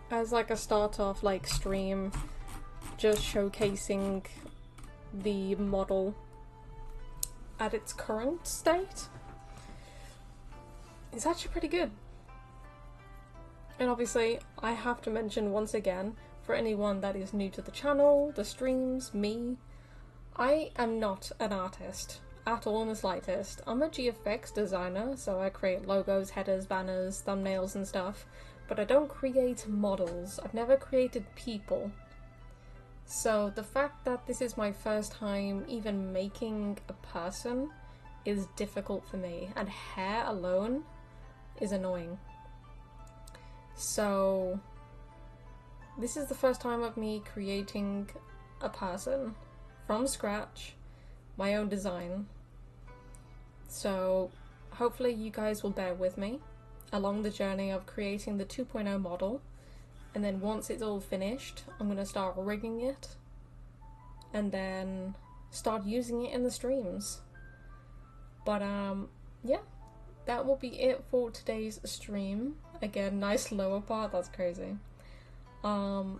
as like a start off like stream, just showcasing the model at its current state is actually pretty good. And obviously I have to mention once again, for anyone that is new to the channel, the streams, me, I am not an artist at all in the slightest. I'm a GFX designer, so I create logos, headers, banners, thumbnails and stuff, but I don't create models. I've never created people. So the fact that this is my first time even making a person is difficult for me, and hair alone is annoying. So this is the first time of me creating a person from scratch, my own design. So hopefully you guys will bear with me along the journey of creating the 2.0 model, and then once it's all finished, I'm going to start rigging it and then start using it in the streams. But yeah, that will be it for today's stream. Again, nice lower part, that's crazy. That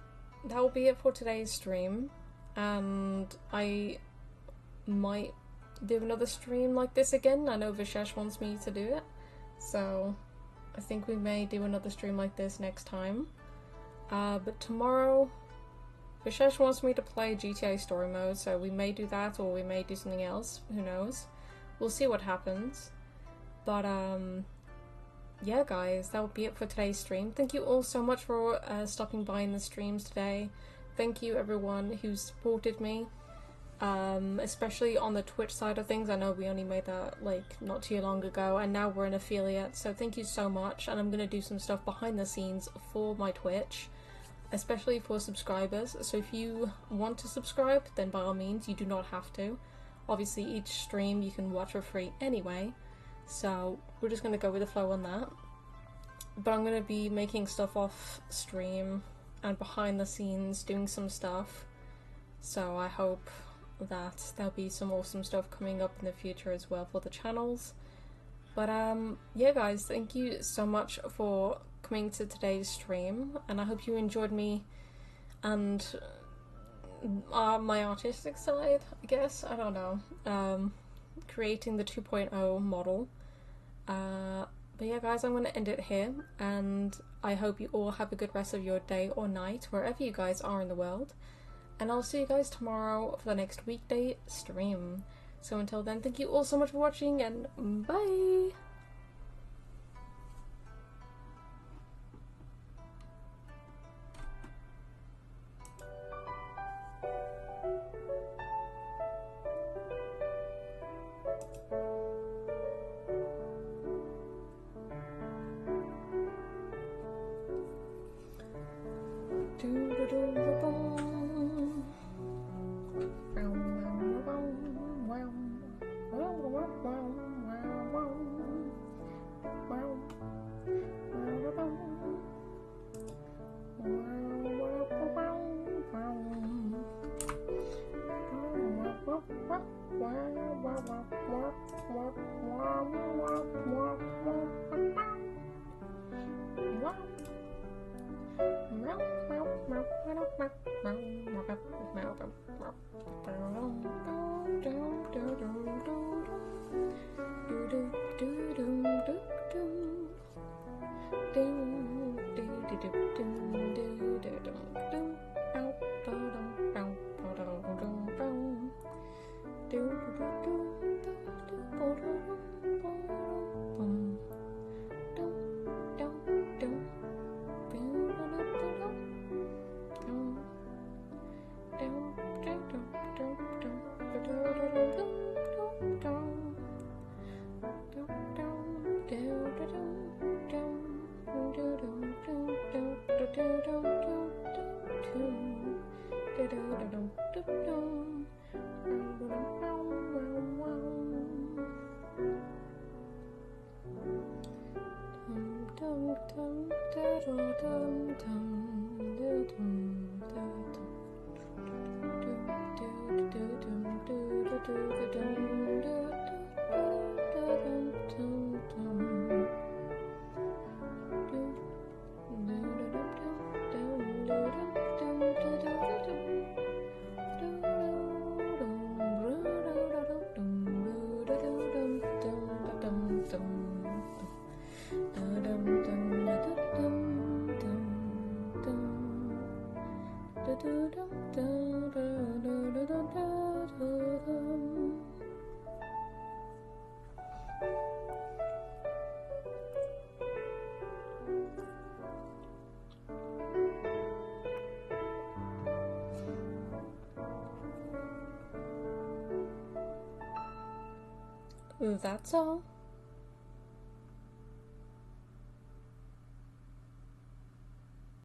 will be it for today's stream, and I might do another stream like this again. I know Vishesh wants me to do it, so I think we may do another stream like this next time. But tomorrow, Vishesh wants me to play GTA story mode, so we may do that, or we may do something else, who knows. We'll see what happens. But yeah guys, that will be it for today's stream. Thank you all so much for stopping by in the streams today. Thank you everyone who supported me, especially on the Twitch side of things. I know we only made that like not too long ago, and now we're an affiliate, so thank you so much. And I'm gonna do some stuff behind the scenes for my Twitch, especially for subscribers. So if you want to subscribe, then by all means, you do not have to. Obviously each stream you can watch for free anyway, so we're just going to go with the flow on that. But I'm going to be making stuff off stream and behind the scenes, doing some stuff, so I hope that there'll be some awesome stuff coming up in the future as well for the channels. But yeah guys, thank you so much for coming to today's stream, and I hope you enjoyed me and my artistic side, I guess, I don't know, creating the 2.0 model. But yeah guys, I'm going to end it here, and I hope you all have a good rest of your day or night, wherever you guys are in the world, and I'll see you guys tomorrow for the next weekday stream. So until then, thank you all so much for watching, and bye! That's all.